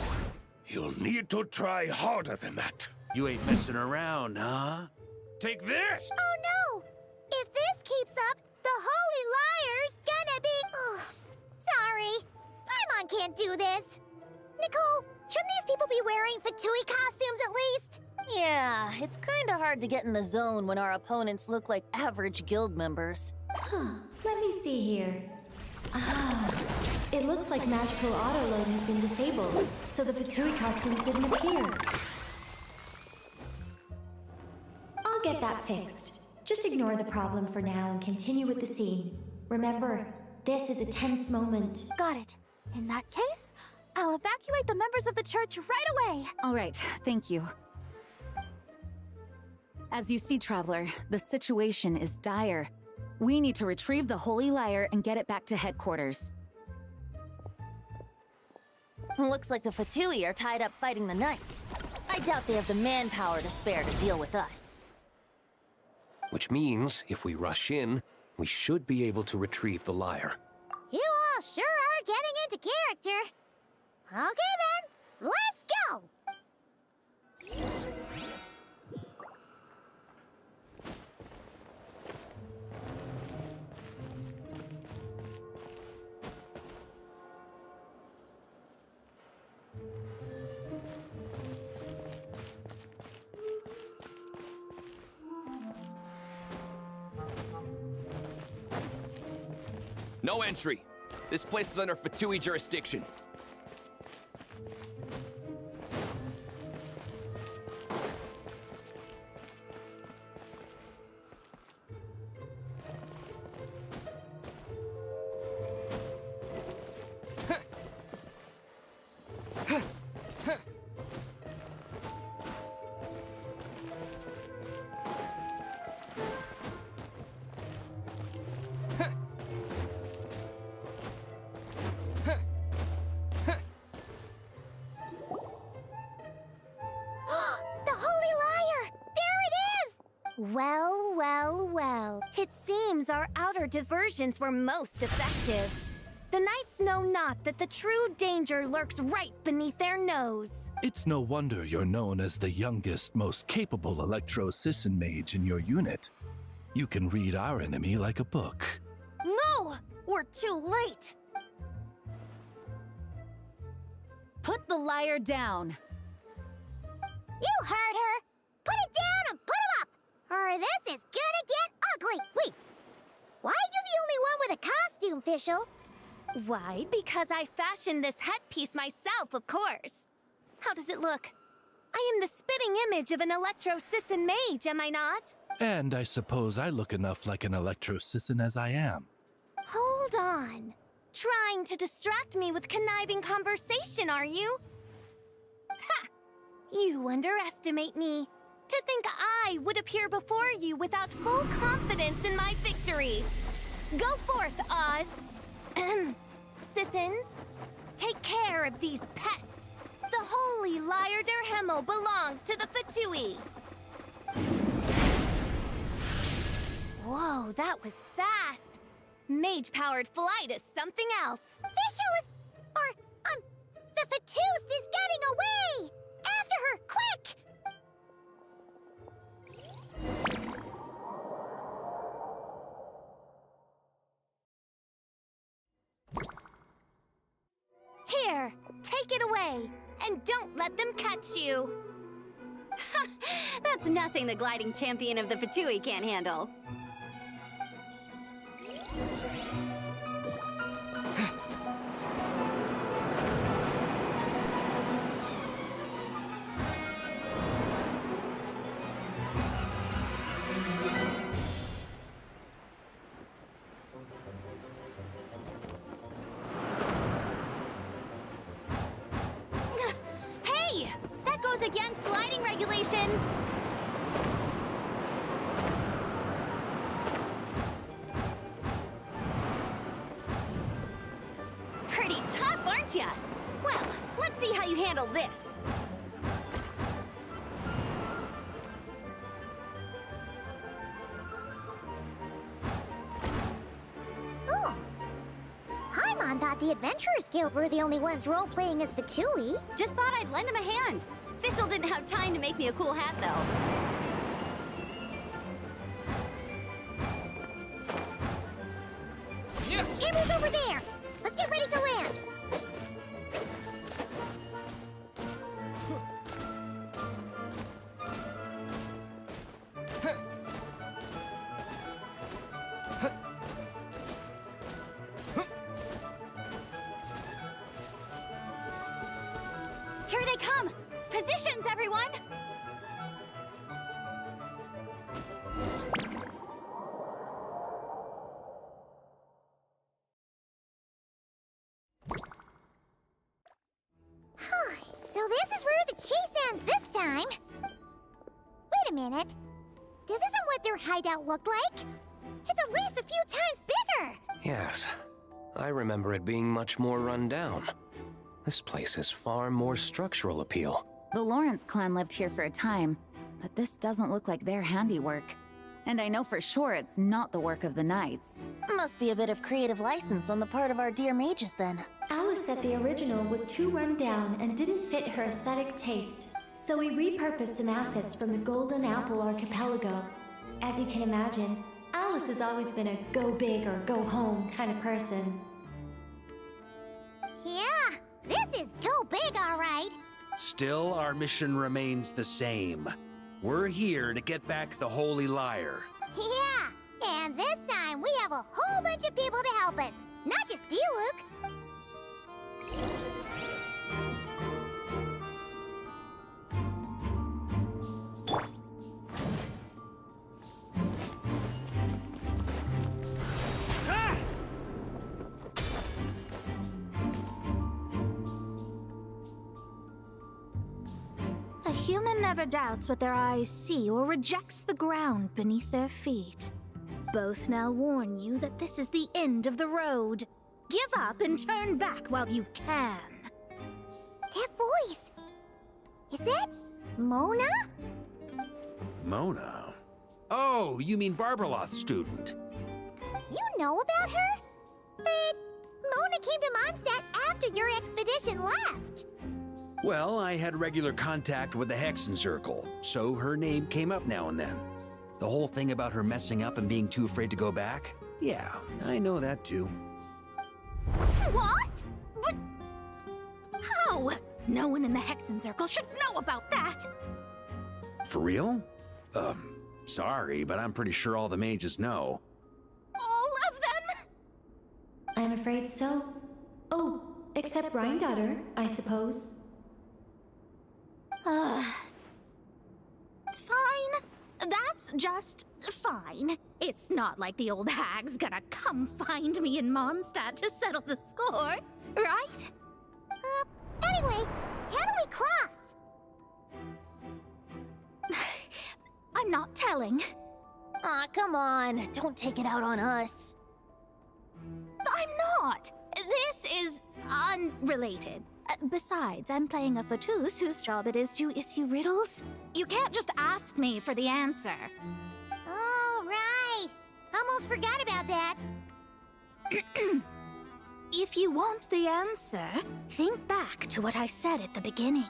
[SPEAKER 12] you'll need to try harder than that.
[SPEAKER 7] You ain't messing around, huh? Take this!
[SPEAKER 5] Oh no! If this keeps up, the Holy Lyre's gonna be... Ugh. Sorry. Paimon can't do this. Nicole, shouldn't these people be wearing Fatui costumes at least?
[SPEAKER 6] Yeah, it's kinda hard to get in the zone when our opponents look like average guild members.
[SPEAKER 1] Let me see here. It looks like magical autoload has been disabled, so the Fatui costumes didn't appear. I'll get that fixed. Just ignore the problem for now and continue with the scene. Remember, this is a tense moment.
[SPEAKER 6] Got it. In that case, I'll evacuate the members of the church right away.
[SPEAKER 3] All right, thank you. As you see, Traveler, the situation is dire. We need to retrieve the Holy Lyre and get it back to headquarters.
[SPEAKER 6] Looks like the Fatui are tied up fighting the Knights. I doubt they have the manpower to spare to deal with us.
[SPEAKER 15] Which means, if we rush in, we should be able to retrieve the lyre.
[SPEAKER 5] You all sure are getting into character. Okay then, let's go!
[SPEAKER 10] No entry. This place is under Fatui jurisdiction.
[SPEAKER 1] Well. It seems our outer diversions were most effective. The Knights know not that the true danger lurks right beneath their nose.
[SPEAKER 21] It's no wonder you're known as the youngest, most capable electro-Sisson mage in your unit. You can read our enemy like a book.
[SPEAKER 6] No! We're too late!
[SPEAKER 3] Put the lyre down!
[SPEAKER 5] You heard her! Put it down and put him up! Or this is gonna get ugly! Wait, why are you the only one with a costume, Fischl?
[SPEAKER 1] Why? Because I fashioned this headpiece myself, of course. How does it look? I am the spitting image of an electro-Sisson mage, am I not?
[SPEAKER 21] And I suppose I look enough like an electro-Sisson as I am.
[SPEAKER 1] Hold on. Trying to distract me with conniving conversation, are you? Ha! You underestimate me. To think I would appear before you without full confidence in my victory. Go forth, Oz. Sissons, take care of these pests. The whole
[SPEAKER 5] holy Lyre der Himmel belongs to the Fatui.
[SPEAKER 1] Whoa, that was fast. Mage-powered flight is something else.
[SPEAKER 5] Fischl is... the Fatus is getting away! After her, quick!
[SPEAKER 1] Here, take it away, and don't let them catch you. That's nothing the gliding champion of the Fatui can't handle. Hey! That goes against gliding regulations! Pretty tough, aren't ya? Well, let's see how you handle this.
[SPEAKER 5] Oh. Paimon thought the Adventurers Guild were the only ones role-playing as Fatui.
[SPEAKER 1] Just thought I'd lend him a hand. Fischl didn't have time to make me a cool hat, though.
[SPEAKER 5] Amber's over there! Let's get ready to land!
[SPEAKER 1] Here they come! Positions, everyone!
[SPEAKER 5] So this is where the chase ends this time. Wait a minute. This isn't what their hideout looked like. It's at least a few times bigger.
[SPEAKER 15] Yes, I remember it being much more run down. This place has far more structural appeal.
[SPEAKER 3] The Lawrence clan lived here for a time, but this doesn't look like their handiwork. And I know for sure it's not the work of the Knights.
[SPEAKER 6] Must be a bit of creative license on the part of our dear mages then.
[SPEAKER 1] Alice said the original was too run down and didn't fit her aesthetic taste. So we repurposed some assets from the Golden Apple Archipelago. As you can imagine, Alice has always been a go big or go home kind of person.
[SPEAKER 5] Yeah, this is go big, all right.
[SPEAKER 7] Still, our mission remains the same. We're here to get back the Holy Lyre.
[SPEAKER 5] Yeah, and this time we have a whole bunch of people to help us. Not just you, Luke.
[SPEAKER 14] A human never doubts what their eyes see or rejects the ground beneath their feet. Both now warn you that this is the end of the road. Give up and turn back while you can.
[SPEAKER 5] That voice. Is that Mona?
[SPEAKER 7] Mona? Oh, you mean Barbeloth's student.
[SPEAKER 5] You know about her? But Mona came to Mondstadt after your expedition left.
[SPEAKER 7] Well, I had regular contact with the Hexen Circle, so her name came up now and then. The whole thing about her messing up and being too afraid to go back? Yeah, I know that too.
[SPEAKER 14] What? But how? No one in the Hexen Circle should know about that.
[SPEAKER 7] For real? Sorry, but I'm pretty sure all the mages know.
[SPEAKER 14] All of them?
[SPEAKER 1] I'm afraid so. Oh, except Rhindaughter, I suppose.
[SPEAKER 14] Fine. That's just fine. It's not like the old hag's gonna come find me in Mondstadt to settle the score, right?
[SPEAKER 5] Anyway, how do we cross?
[SPEAKER 14] I'm not telling.
[SPEAKER 6] Aw, come on. Don't take it out on us.
[SPEAKER 14] I'm not. This is unrelated. Besides, I'm playing a Fatus whose job it is to issue riddles. You can't just ask me for the answer.
[SPEAKER 5] All right. Almost forgot about that.
[SPEAKER 14] If you want the answer, think back to what I said at the beginning.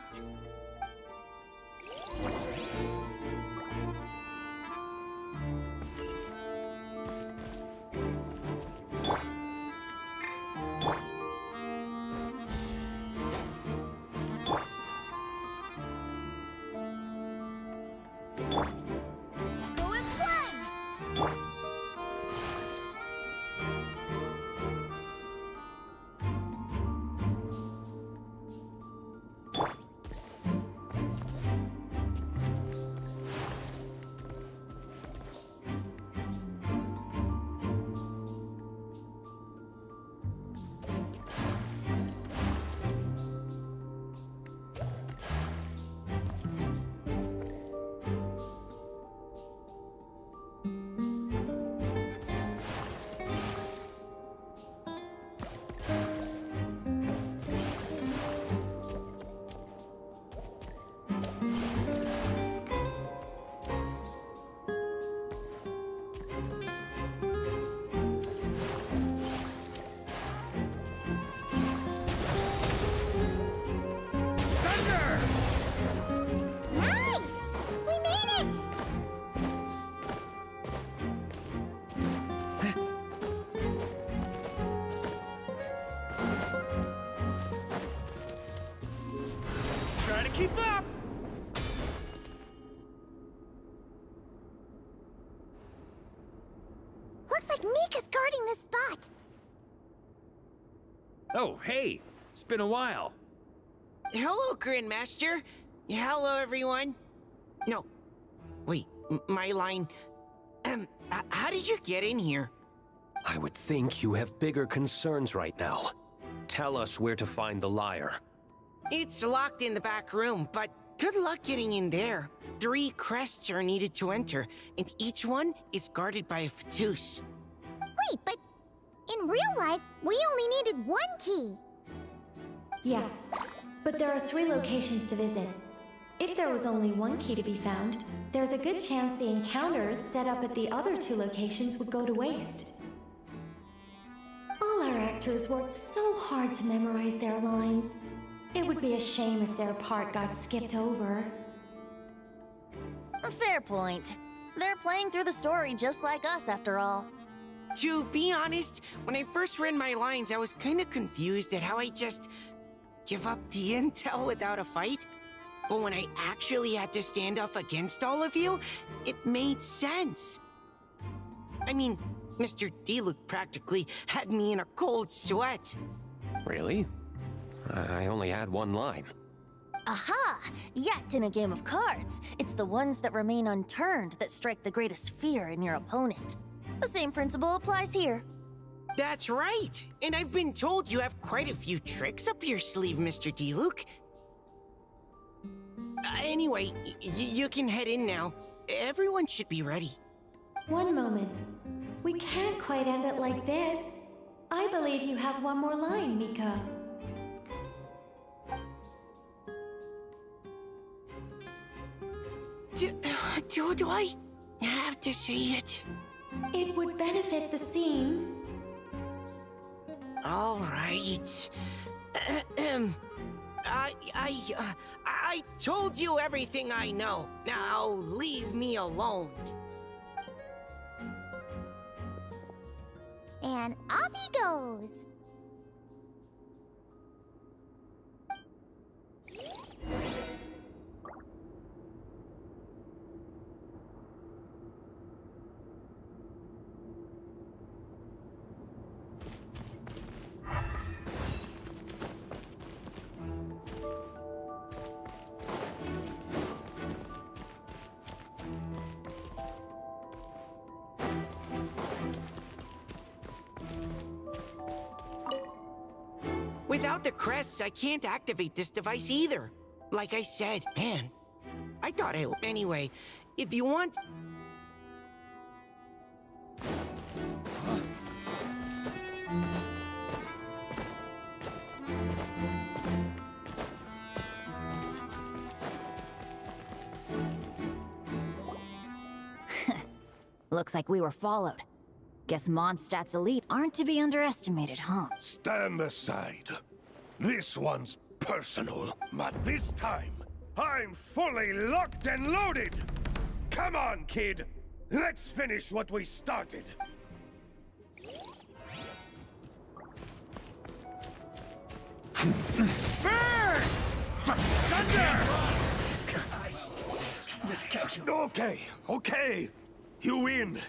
[SPEAKER 7] Keep up!
[SPEAKER 5] Looks like Mika's guarding this spot.
[SPEAKER 7] Oh, hey! It's been a while.
[SPEAKER 16] Hello, Grandmaster. Hello, everyone. No. Wait, my line. How did you get in here?
[SPEAKER 15] I would think you have bigger concerns right now. Tell us where to find the lyre.
[SPEAKER 16] It's locked in the back room, but good luck getting in there. 3 crests are needed to enter, and each one is guarded by a Fatus.
[SPEAKER 5] Wait, but in real life, we only needed 1 key.
[SPEAKER 1] Yes, but there are 3 locations to visit. If there was only 1 key to be found, there's a good chance the encounters set up at the other 2 locations would go to waste. All our actors worked so hard to memorize their lines. It would be a shame if their part got skipped over.
[SPEAKER 6] A fair point. They're playing through the story just like us, after all.
[SPEAKER 16] To be honest, when I first read my lines, I was kind of confused at how I just give up the intel without a fight. But when I actually had to stand up against all of you, it made sense. I mean, Mr. Diluc practically had me in a cold sweat.
[SPEAKER 15] Really? I only had 1 line.
[SPEAKER 6] Aha! Yet in a game of cards, it's the ones that remain unturned that strike the greatest fear in your opponent. The same principle applies here.
[SPEAKER 16] That's right! And I've been told you have quite a few tricks up your sleeve, Mr. Diluc. Anyway, you can head in now. Everyone should be ready.
[SPEAKER 1] One moment. We can't quite end it like this. I believe you have 1 more line, Mika.
[SPEAKER 16] Do I have to say it?
[SPEAKER 1] It would benefit the scene.
[SPEAKER 16] All right. I told you everything I know. Now leave me alone.
[SPEAKER 5] And off he goes.
[SPEAKER 16] Without the crests, I can't activate this device either. Like I said, man, I thought I... Anyway, if you want...
[SPEAKER 6] Looks like we were followed. Guess Mondstadt's elite aren't to be underestimated, huh?
[SPEAKER 12] Stand aside. This one's personal, but this time, I'm fully locked and loaded! Come on, kid! Let's finish what we started! Burn! Thunder! Okay. You win.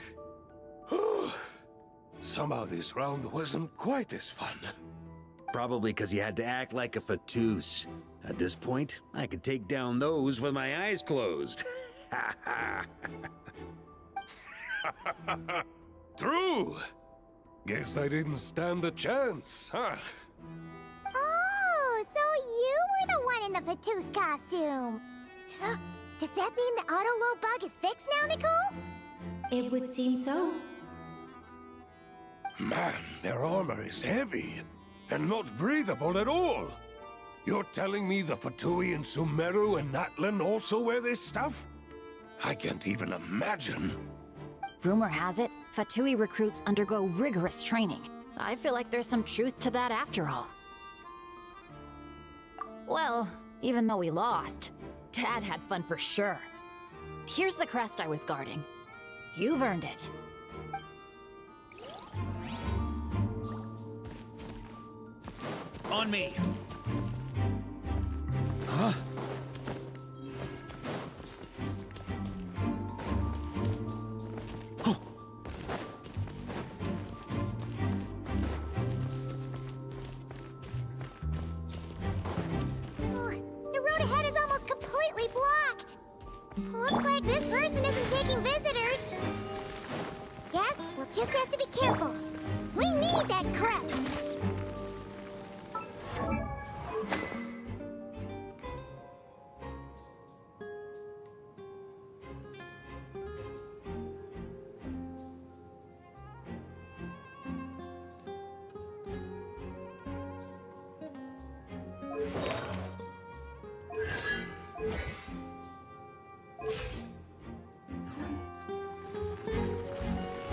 [SPEAKER 12] Somehow this round wasn't quite as fun.
[SPEAKER 7] Probably because you had to act like a fatous. At this point, I could take down those with my eyes closed.
[SPEAKER 12] True! Guess I didn't stand a chance, huh?
[SPEAKER 5] Oh, so you were the one in the Fatous costume. Does that mean the auto-load bug is fixed now, Nicole?
[SPEAKER 1] It would seem so.
[SPEAKER 12] Man, their armor is heavy, and not breathable at all. You're telling me the Fatui in Sumeru and Natlan also wear this stuff? I can't even imagine.
[SPEAKER 6] Rumor has it, Fatui recruits undergo rigorous training. I feel like there's some truth to that after all. Well, even though we lost, Dad had fun for sure. Here's the crest I was guarding. You've earned it.
[SPEAKER 7] On me! Huh?
[SPEAKER 5] The road ahead is almost completely blocked. Looks like this person isn't taking visitors. Yes, we'll just have to be careful. We need that crest.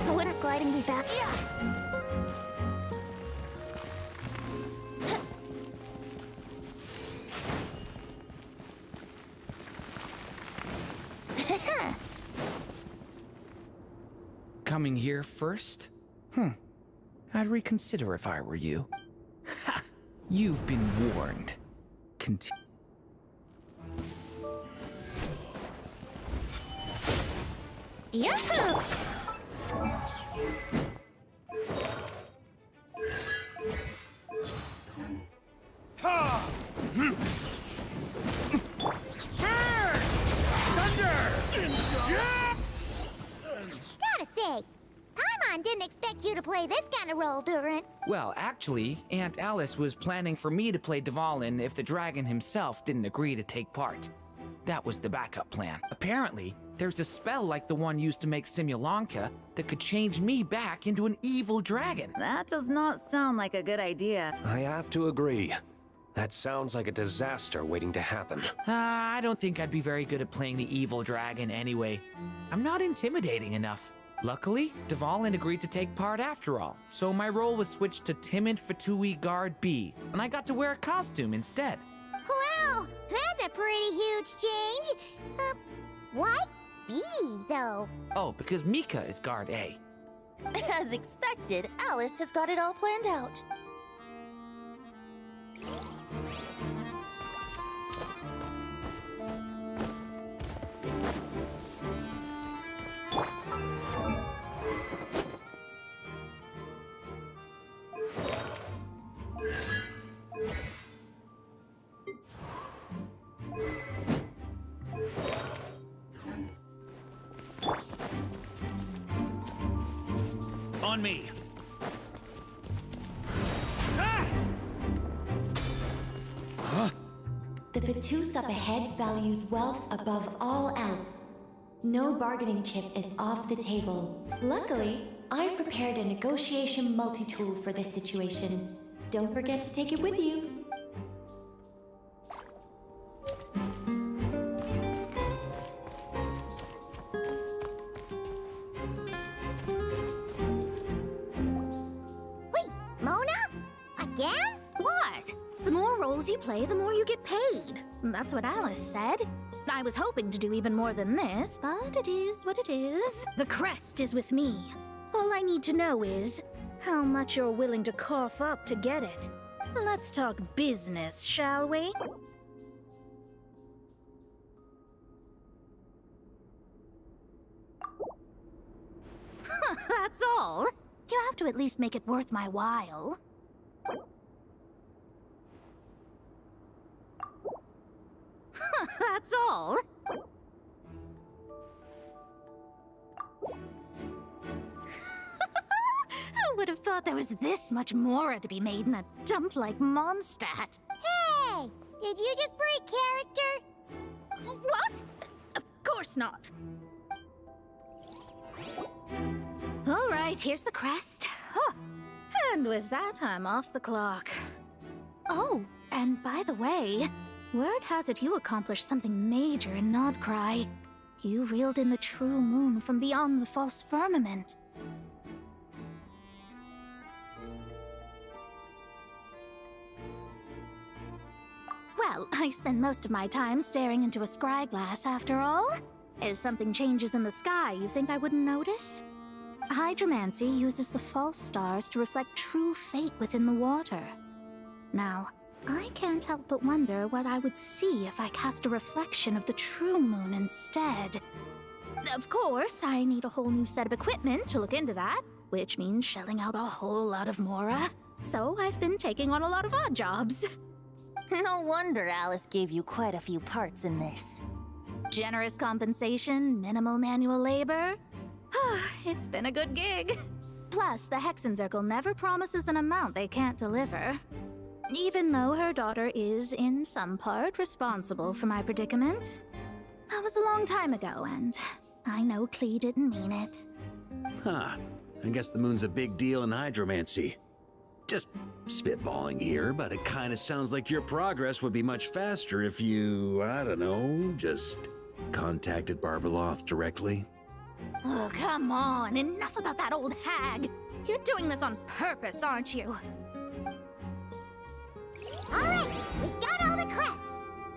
[SPEAKER 6] Wouldn't gliding be fast?
[SPEAKER 4] Coming here first? I'd reconsider if I were you. Ha! You've been warned.
[SPEAKER 5] Yahoo!
[SPEAKER 12] Ha!
[SPEAKER 7] Burn! Thunder!
[SPEAKER 5] Gotta say, Paimon didn't expect you to play this kind of role, Durin.
[SPEAKER 4] Well, actually, Aunt Alice was planning for me to play Dvalin if the dragon himself didn't agree to take part. That was the backup plan. Apparently, there's a spell like the one used to make Simulanka that could change me back into an evil dragon.
[SPEAKER 3] That does not sound like a good idea.
[SPEAKER 15] I have to agree. That sounds like a disaster waiting to happen.
[SPEAKER 4] I don't think I'd be very good at playing the evil dragon anyway. I'm not intimidating enough. Luckily, Dvalin agreed to take part after all, so my role was switched to Timid Fatui Guard B, and I got to wear a costume instead.
[SPEAKER 5] Wow, that's a pretty huge change. Why B, though?
[SPEAKER 4] Oh, because Mika is Guard A.
[SPEAKER 6] As expected, Alice has got it all planned out.
[SPEAKER 7] On me!
[SPEAKER 1] The Fatous up ahead values wealth above all else. No bargaining chip is off the table. Luckily, I've prepared a negotiation multi-tool for this situation. Don't forget to take it with you.
[SPEAKER 14] The more roles you play, the more you get paid. That's what Alice said. I was hoping to do even more than this, but it is what it is. The crest is with me. All I need to know is how much you're willing to cough up to get it. Let's talk business, shall we? That's all. You have to at least make it worth my while. That's all. I would have thought there was this much more to be made in a dump like Mondstadt.
[SPEAKER 5] Hey! Did you just break character?
[SPEAKER 14] What? Of course not. All right, here's the crest. Huh. And with that, I'm off the clock. Oh, and by the way, word has it you accomplished something major in Nodcry. You reeled in the true moon from beyond the false firmament. Well, I spend most of my time staring into a scry glass after all. If something changes in the sky, you think I wouldn't notice? Hydromancy uses the false stars to reflect true fate within the water. Now, I can't help but wonder what I would see if I cast a reflection of the true moon instead. Of course, I need a whole new set of equipment to look into that, which means shelling out a whole lot of mora. So I've been taking on a lot of odd jobs.
[SPEAKER 6] No wonder Alice gave you quite a few parts in this.
[SPEAKER 14] Generous compensation, minimal manual labor. It's been a good gig. Plus, the Hexen Circle never promises an amount they can't deliver. Even though her daughter is, in some part, responsible for my predicament. That was a long time ago, and I know Klee didn't mean it.
[SPEAKER 7] Huh. I guess the moon's a big deal in hydromancy. Just spitballing here, but it kind of sounds like your progress would be much faster if you, I don't know, just contacted Barbeloth directly.
[SPEAKER 14] Oh, come on. Enough about that old hag. You're doing this on purpose, aren't you?
[SPEAKER 5] All right, we got all the crests.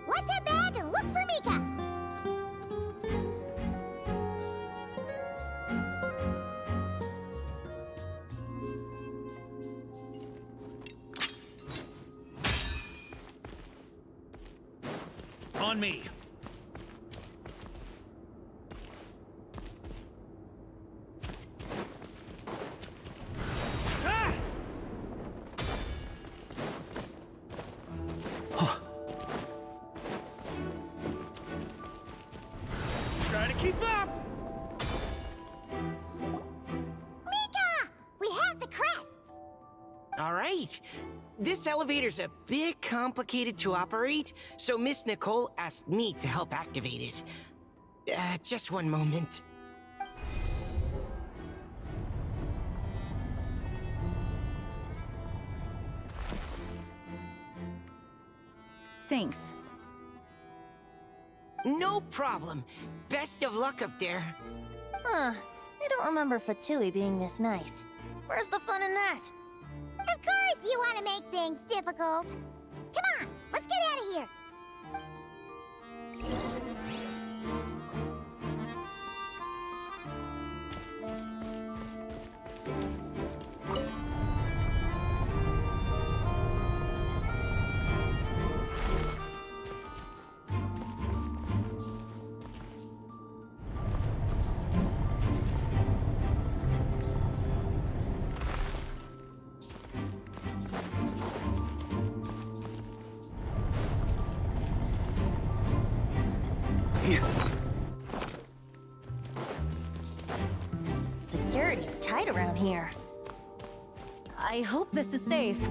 [SPEAKER 5] Let's head back and look for Mika.
[SPEAKER 7] On me. Try to keep up!
[SPEAKER 5] Mika! We have the crests!
[SPEAKER 16] All right. This elevator's a bit complicated to operate, so Miss Nicole asked me to help activate it. Just one moment.
[SPEAKER 3] Thanks.
[SPEAKER 16] No problem. Best of luck up there.
[SPEAKER 6] Huh. I don't remember Fatui being this nice. Where's the fun in that?
[SPEAKER 5] Of course you want to make things difficult. Come on, let's get out of here.
[SPEAKER 6] Security's tight around here.
[SPEAKER 3] I hope this is safe.
[SPEAKER 5] The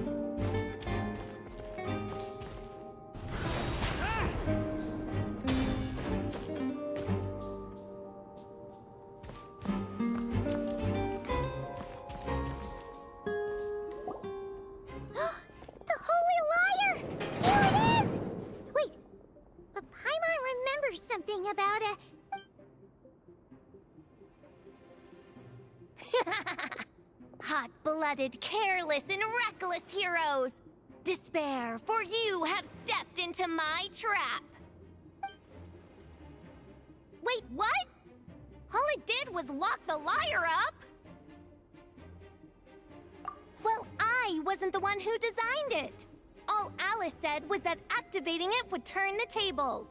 [SPEAKER 5] Holy Liar! Here it is! Wait, but Paimon remembers something about a...
[SPEAKER 14] Hot-blooded, careless, and reckless heroes!
[SPEAKER 5] despair, for you have stepped into my trap. Wait, what? All it did was lock the liar up. Well, I wasn't the one who designed it. All Alice said was that activating it would turn the tables.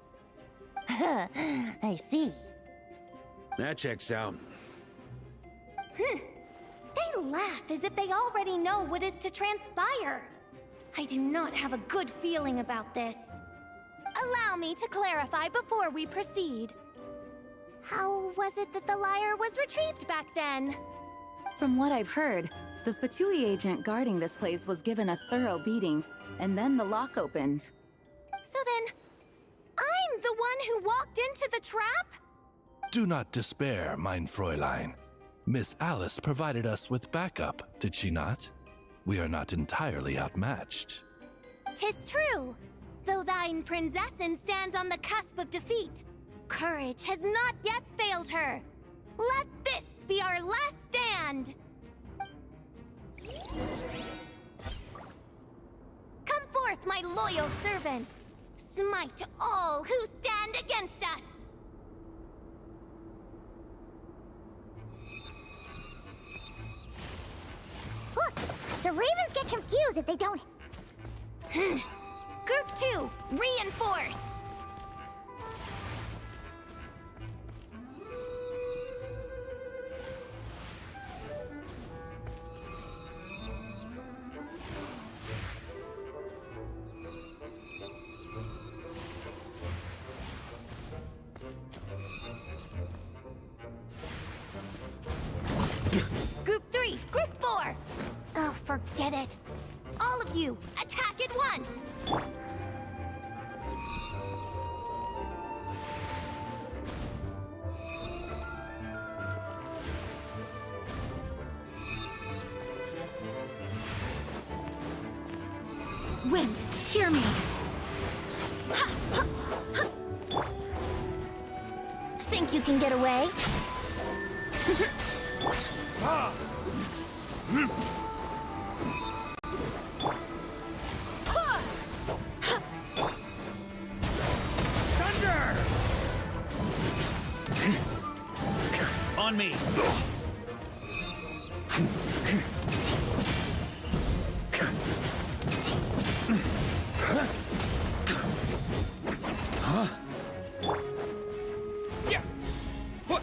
[SPEAKER 6] I see.
[SPEAKER 7] That checks out.
[SPEAKER 5] They laugh as if they already know what is to transpire. I do not have a good feeling about this. Allow me to clarify before we proceed. How was it that the lyre was retrieved back then?
[SPEAKER 3] From what I've heard, the Fatui agent guarding this place was given a thorough beating, and then the lock opened.
[SPEAKER 5] So then, I'm the one who walked into the trap?
[SPEAKER 21] Do not despair, mein Fräulein. Miss Alice provided us with backup, did she not? We are not entirely outmatched.
[SPEAKER 5] 'Tis true. Though thine Prinzessin stands on the cusp of defeat, courage has not yet failed her. Let this be our last stand! Come forth, my loyal servants! Smite all who stand against us! Look! The ravens get confused if they don't... Group 2, reinforce! Group 3, Group 4! Oh, forget it. All of you, attack at once!
[SPEAKER 20] Wind, hear me.
[SPEAKER 6] Think you can get away?
[SPEAKER 7] Thunder! On me! Huh? Yeah. What?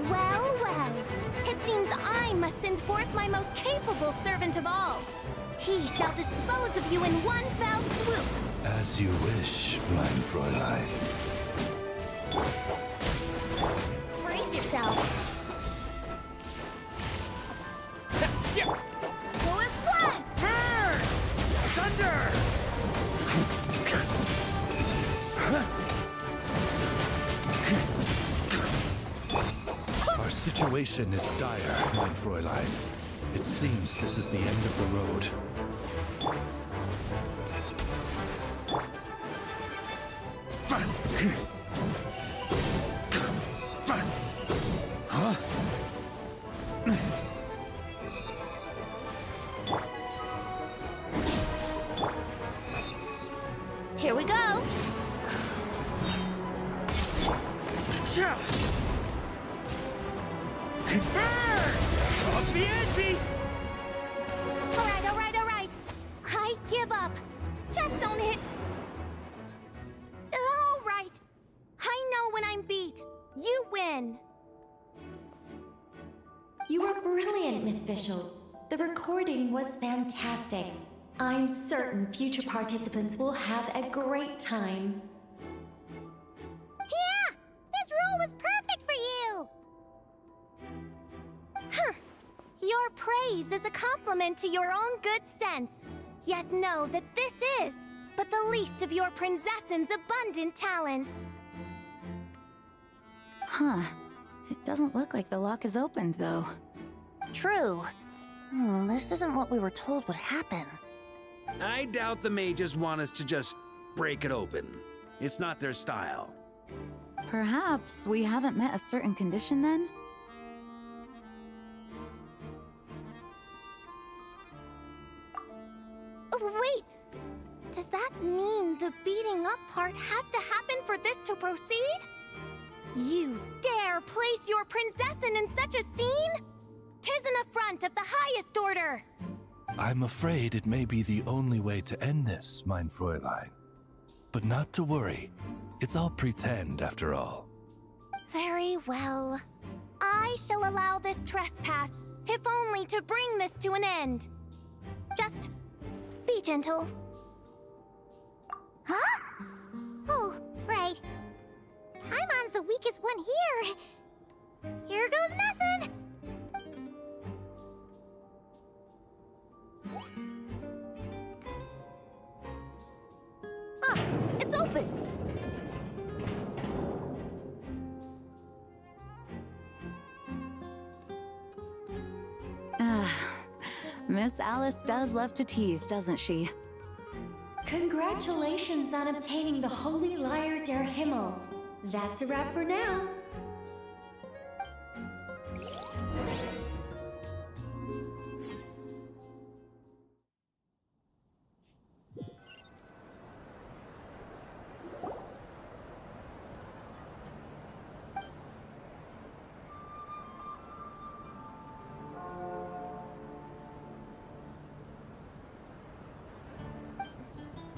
[SPEAKER 5] Well, well. It seems I must send forth my most capable servant of all. He shall dispose of you in one fell swoop.
[SPEAKER 21] As you wish, mein Fräulein.
[SPEAKER 5] Brace yourself. Go as flat!
[SPEAKER 7] Thunder!
[SPEAKER 21] Our situation is dire, mein Fräulein. It seems this is the end of the road.
[SPEAKER 7] Huh?
[SPEAKER 6] Here we go.
[SPEAKER 7] Up the ante!
[SPEAKER 5] All right. I give up. Just don't hit... All right. I know when I'm beat. You win.
[SPEAKER 1] You were brilliant, Miss Fischl. The recording was fantastic. I'm certain future participants will have a great time.
[SPEAKER 5] Yeah! This role was perfect for you! Huh. Your praise is a compliment to your own good sense. Yet know that this is but the least of your Prinzessin's abundant talents.
[SPEAKER 3] Huh. It doesn't look like the lock is opened, though.
[SPEAKER 6] True. This isn't what we were told would happen.
[SPEAKER 7] I doubt the mages want us to just break it open. It's not their style.
[SPEAKER 3] Perhaps we haven't met a certain condition then?
[SPEAKER 14] Oh, wait! Does that mean the beating up part has to happen for this to proceed? You dare place your princessin in such a scene? 'Tis an affront of the highest order!
[SPEAKER 21] I'm afraid it may be the only way to end this, mein Fräulein. But not to worry. It's all pretend, after all.
[SPEAKER 14] Very well. I shall allow this trespass, if only to bring this to an end. Just be gentle.
[SPEAKER 5] Huh? Oh, right. Paimon's the weakest one here. Here goes nothing.
[SPEAKER 6] Ah, it's open!
[SPEAKER 3] Miss Alice does love to tease, doesn't she?
[SPEAKER 1] Congratulations on obtaining the Holy Lyre der Himmel. That's a wrap for now.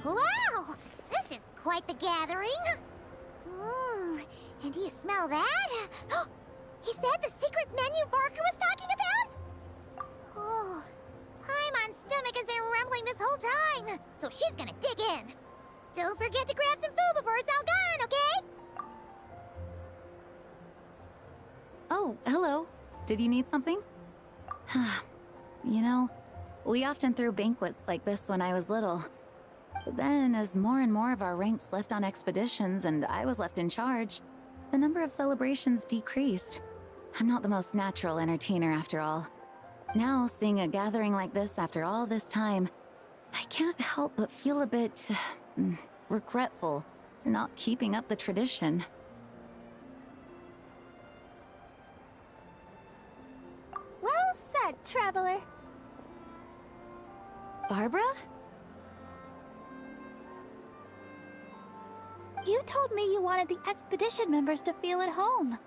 [SPEAKER 5] Wow! This is quite the gathering. And do you smell that? Is that the secret menu Varka was talking about? Oh, Paimon's stomach has been rumbling this whole time, so she's gonna dig in. Don't forget to grab some food before it's all gone, okay?
[SPEAKER 3] Oh, hello. Did you need something? You know, we often threw banquets like this when I was little. But then, as more and more of our ranks left on expeditions and I was left in charge, the number of celebrations decreased. I'm not the most natural entertainer after all. Now, seeing a gathering like this after all this time, I can't help but feel a bit regretful for not keeping up the tradition.
[SPEAKER 14] Well said, traveler.
[SPEAKER 3] Barbara?
[SPEAKER 14] You told me you wanted the expedition members to feel at home.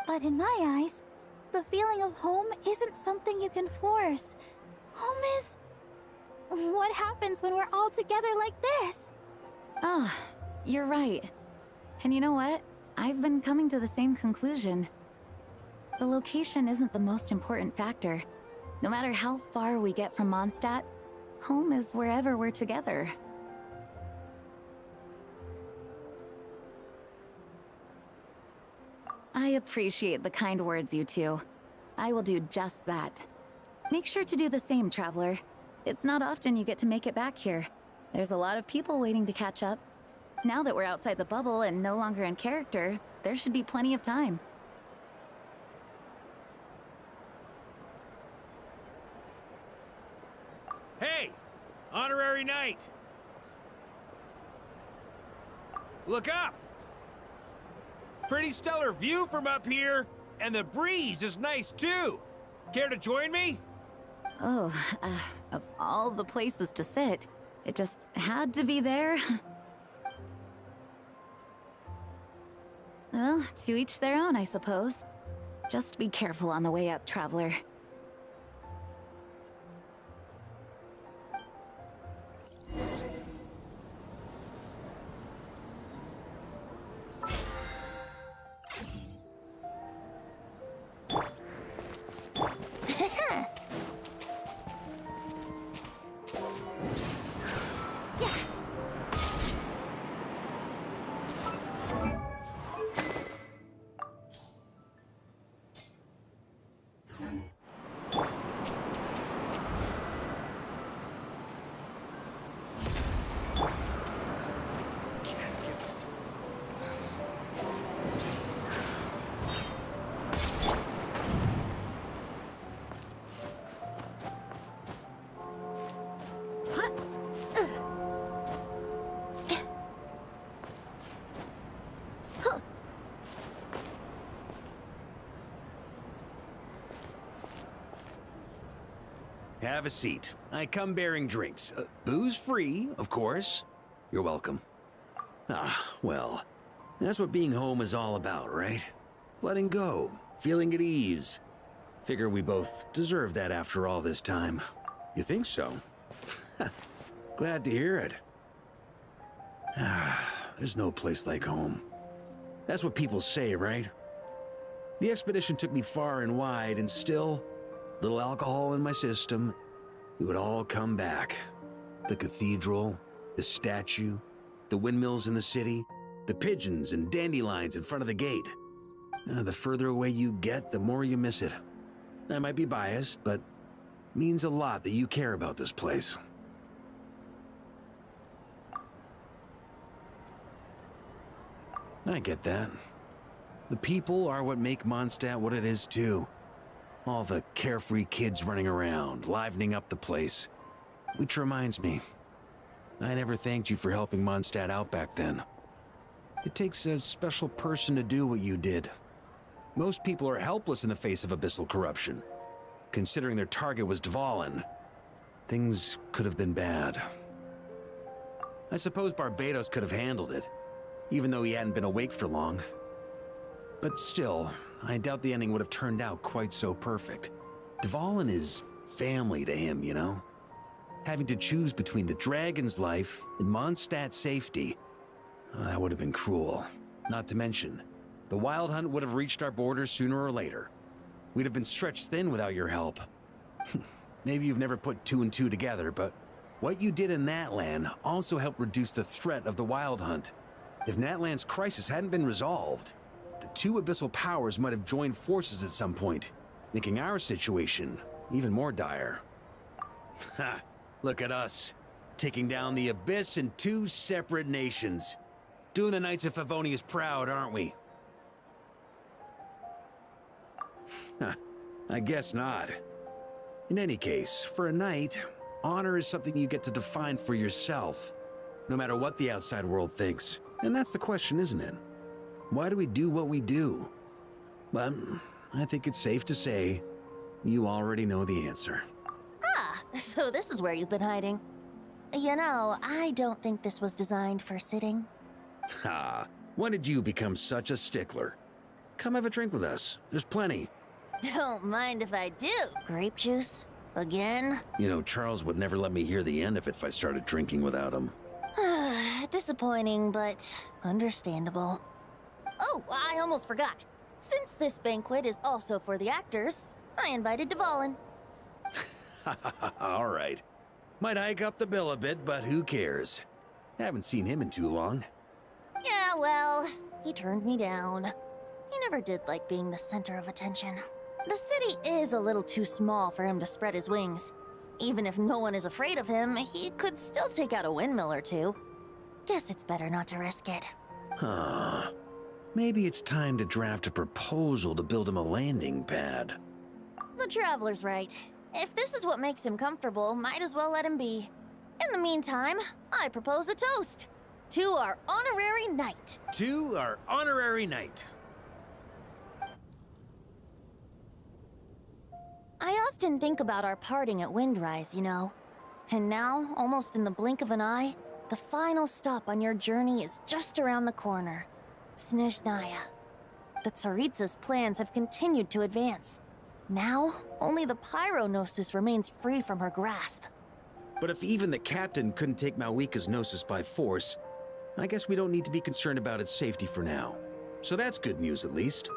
[SPEAKER 14] But in my eyes, the feeling of home isn't something you can force. Home is... what happens when we're all together like this?
[SPEAKER 3] Oh, you're right. And you know what? I've been coming to the same conclusion. The location isn't the most important factor. No matter how far we get from Mondstadt, home is wherever we're together. I appreciate the kind words, you two. I will do just that. Make sure to do the same, traveler. It's not often you get to make it back here. There's a lot of people waiting to catch up. Now that we're outside the bubble and no longer in character, there should be plenty of time.
[SPEAKER 7] Hey! Honorary Knight! Look up! Pretty stellar view from up here, and the breeze is nice too. Care to join me?
[SPEAKER 3] Oh, of all the places to sit, it just had to be there. Well, to each their own, I suppose. Just be careful on the way up, traveler.
[SPEAKER 7] Have a seat. I come bearing drinks. Booze free, of course. You're welcome. Ah, well, that's what being home is all about, right? Letting go, feeling at ease. Figure we both deserve that after all this time. You think so? Glad to hear it. There's no place like home. That's what people say, right? The expedition took me far and wide, and still, little alcohol in my system, it would all come back. The cathedral, the statue, the windmills in the city, the pigeons and dandelions in front of the gate. The further away you get, the more you miss it. I might be biased, but it means a lot that you care about this place. I get that. The people are what make Mondstadt what it is, too. All the carefree kids running around, livening up the place. Which reminds me, I never thanked you for helping Mondstadt out back then. It takes a special person to do what you did. Most people are helpless in the face of abyssal corruption. Considering their target was Dvalin, things could have been bad. I suppose Barbatos could have handled it, even though he hadn't been awake for long. But still, I doubt the ending would have turned out quite so perfect. Dvalin is family to him, you know? Having to choose between the dragon's life and Mondstadt's safety, that would have been cruel. Not to mention, the Wild Hunt would have reached our borders sooner or later. We'd have been stretched thin without your help. Maybe you've never put two and two together, but what you did in Natlan also helped reduce the threat of the Wild Hunt. If Natlan's crisis hadn't been resolved, the two abyssal powers might have joined forces at some point, making our situation even more dire. Ha! Look at us, taking down the Abyss in two separate nations. Doing the Knights of Favonius proud, aren't we? I guess not. In any case, for a knight, honor is something you get to define for yourself, no matter what the outside world thinks. And that's the question, isn't it? Why do we do what we do? Well, I think it's safe to say you already know the answer.
[SPEAKER 6] Ah, so this is where you've been hiding. You know, I don't think this was designed for sitting.
[SPEAKER 7] Ha! When did you become such a stickler? Come have a drink with us. There's plenty.
[SPEAKER 6] Don't mind if I do. Grape juice? Again?
[SPEAKER 7] You know, Charles would never let me hear the end of it if I started drinking without him.
[SPEAKER 6] Disappointing, but understandable. Oh, I almost forgot. Since this banquet is also for the actors, I invited Dvalin.
[SPEAKER 7] All right. Might hike up the bill a bit, but who cares? Haven't seen him in too long.
[SPEAKER 6] Yeah, well, he turned me down. He never did like being the center of attention. The city is a little too small for him to spread his wings. Even if no one is afraid of him, he could still take out a windmill or two. Guess it's better not to risk it.
[SPEAKER 7] Huh. Maybe it's time to draft a proposal to build him a landing pad.
[SPEAKER 6] The Traveler's right. If this is what makes him comfortable, might as well let him be. In the meantime, I propose a toast. To our honorary knight.
[SPEAKER 7] To our honorary knight.
[SPEAKER 6] I often think about our parting at Windrise, you know. And now, almost in the blink of an eye, the final stop on your journey is just around the corner. Snezhnaya. The Tsaritsa's plans have continued to advance. Now, only the Pyronosis remains free from her grasp.
[SPEAKER 7] But if even the captain couldn't take Malwika's Gnosis by force, I guess we don't need to be concerned about its safety for now. So that's good news, at least.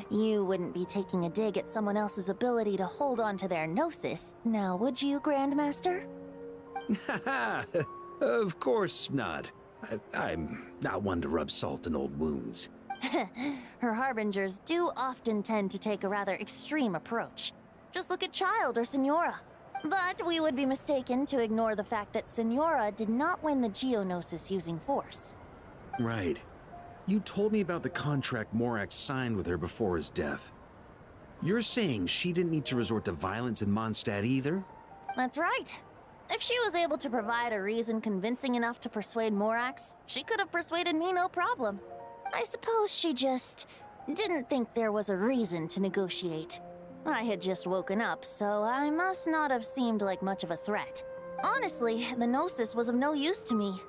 [SPEAKER 6] You wouldn't be taking a dig at someone else's ability to hold on to their Gnosis, now would you, Grandmaster?
[SPEAKER 7] Of course not. I'm not one to rub salt in old wounds.
[SPEAKER 6] Her harbingers do often tend to take a rather extreme approach. Just look at Child or Senora. But we would be mistaken to ignore the fact that Senora did not win the Geonosis using force.
[SPEAKER 7] Right. You told me about the contract Morak signed with her before his death. You're saying she didn't need to resort to violence in Mondstadt either?
[SPEAKER 6] That's right. If she was able to provide a reason convincing enough to persuade Morax, she could have persuaded me no problem. I suppose she just didn't think there was a reason to negotiate. I had just woken up, so I must not have seemed like much of a threat. Honestly, the Gnosis was of no use to me.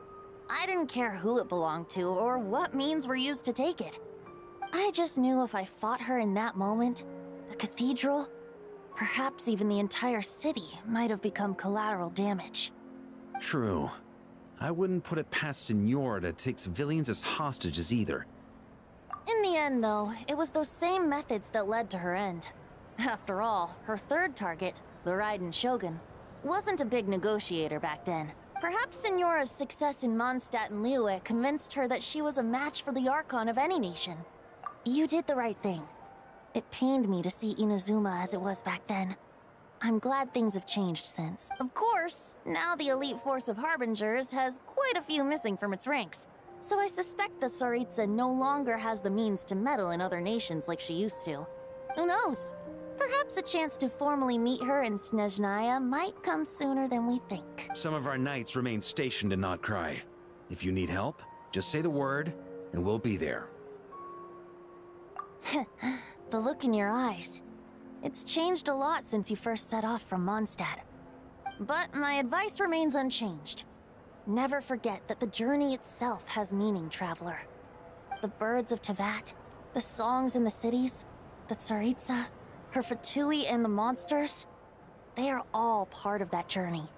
[SPEAKER 6] I didn't care who it belonged to or what means were used to take it. I just knew if I fought her in that moment, the cathedral, perhaps even the entire city, might have become collateral damage.
[SPEAKER 7] True. I wouldn't put it past Senora to take civilians as hostages either.
[SPEAKER 6] In the end, though, it was those same methods that led to her end. After all, her third target, the Raiden Shogun, wasn't a big negotiator back then. Perhaps Senora's success in Mondstadt and Liyue convinced her that she was a match for the Archon of any nation. You did the right thing. It pained me to see Inazuma as it was back then. I'm glad things have changed since. Of course, now the elite force of Harbingers has quite a few missing from its ranks, so I suspect that Tsaritsa no longer has the means to meddle in other nations like she used to. Who knows? Perhaps a chance to formally meet her in Snezhnaya might come sooner than we think.
[SPEAKER 7] Some of our knights remain stationed in Notcry. If you need help, just say the word, and we'll be there.
[SPEAKER 6] The look in your eyes. It's changed a lot since you first set off from Mondstadt. But my advice remains unchanged. Never forget that the journey itself has meaning, traveler. The birds of Tevat, the songs in the cities, the Tsaritsa, her Fatui and the monsters, they are all part of that journey.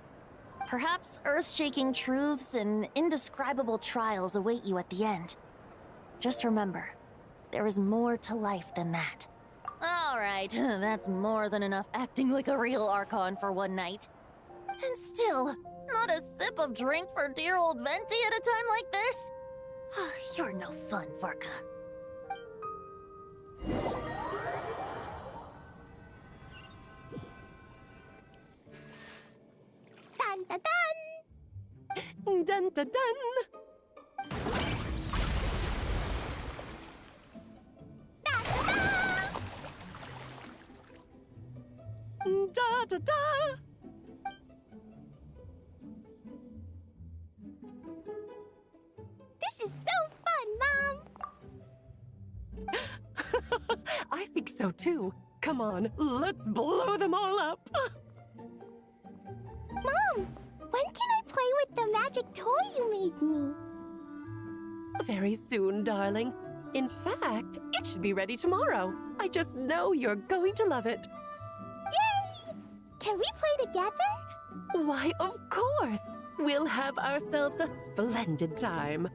[SPEAKER 6] Perhaps earth-shaking truths and indescribable trials await you at the end. Just remember, there is more to life than that. Alright, that's more than enough acting like a real Archon for one night. And still, not a sip of drink for dear old Venti at a time like this? You're no fun, Varka.
[SPEAKER 5] Dun dun dun!
[SPEAKER 9] Dun dun dun! Da da da!
[SPEAKER 5] This is so fun, Mom!
[SPEAKER 9] I think so too. Come on, let's blow them all up.
[SPEAKER 5] Mom, when can I play with the magic toy you made me?
[SPEAKER 9] Very soon, darling. In fact, it should be ready tomorrow. I just know you're going to love it.
[SPEAKER 5] Yay! Can we play together?
[SPEAKER 9] Why, of course! We'll have ourselves a splendid time.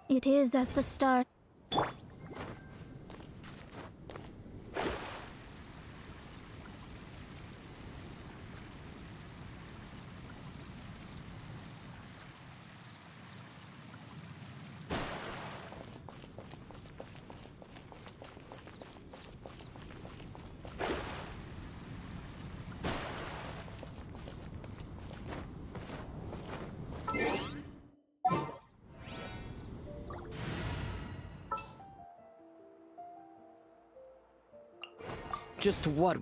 [SPEAKER 14] It is as the start.
[SPEAKER 2] Just what?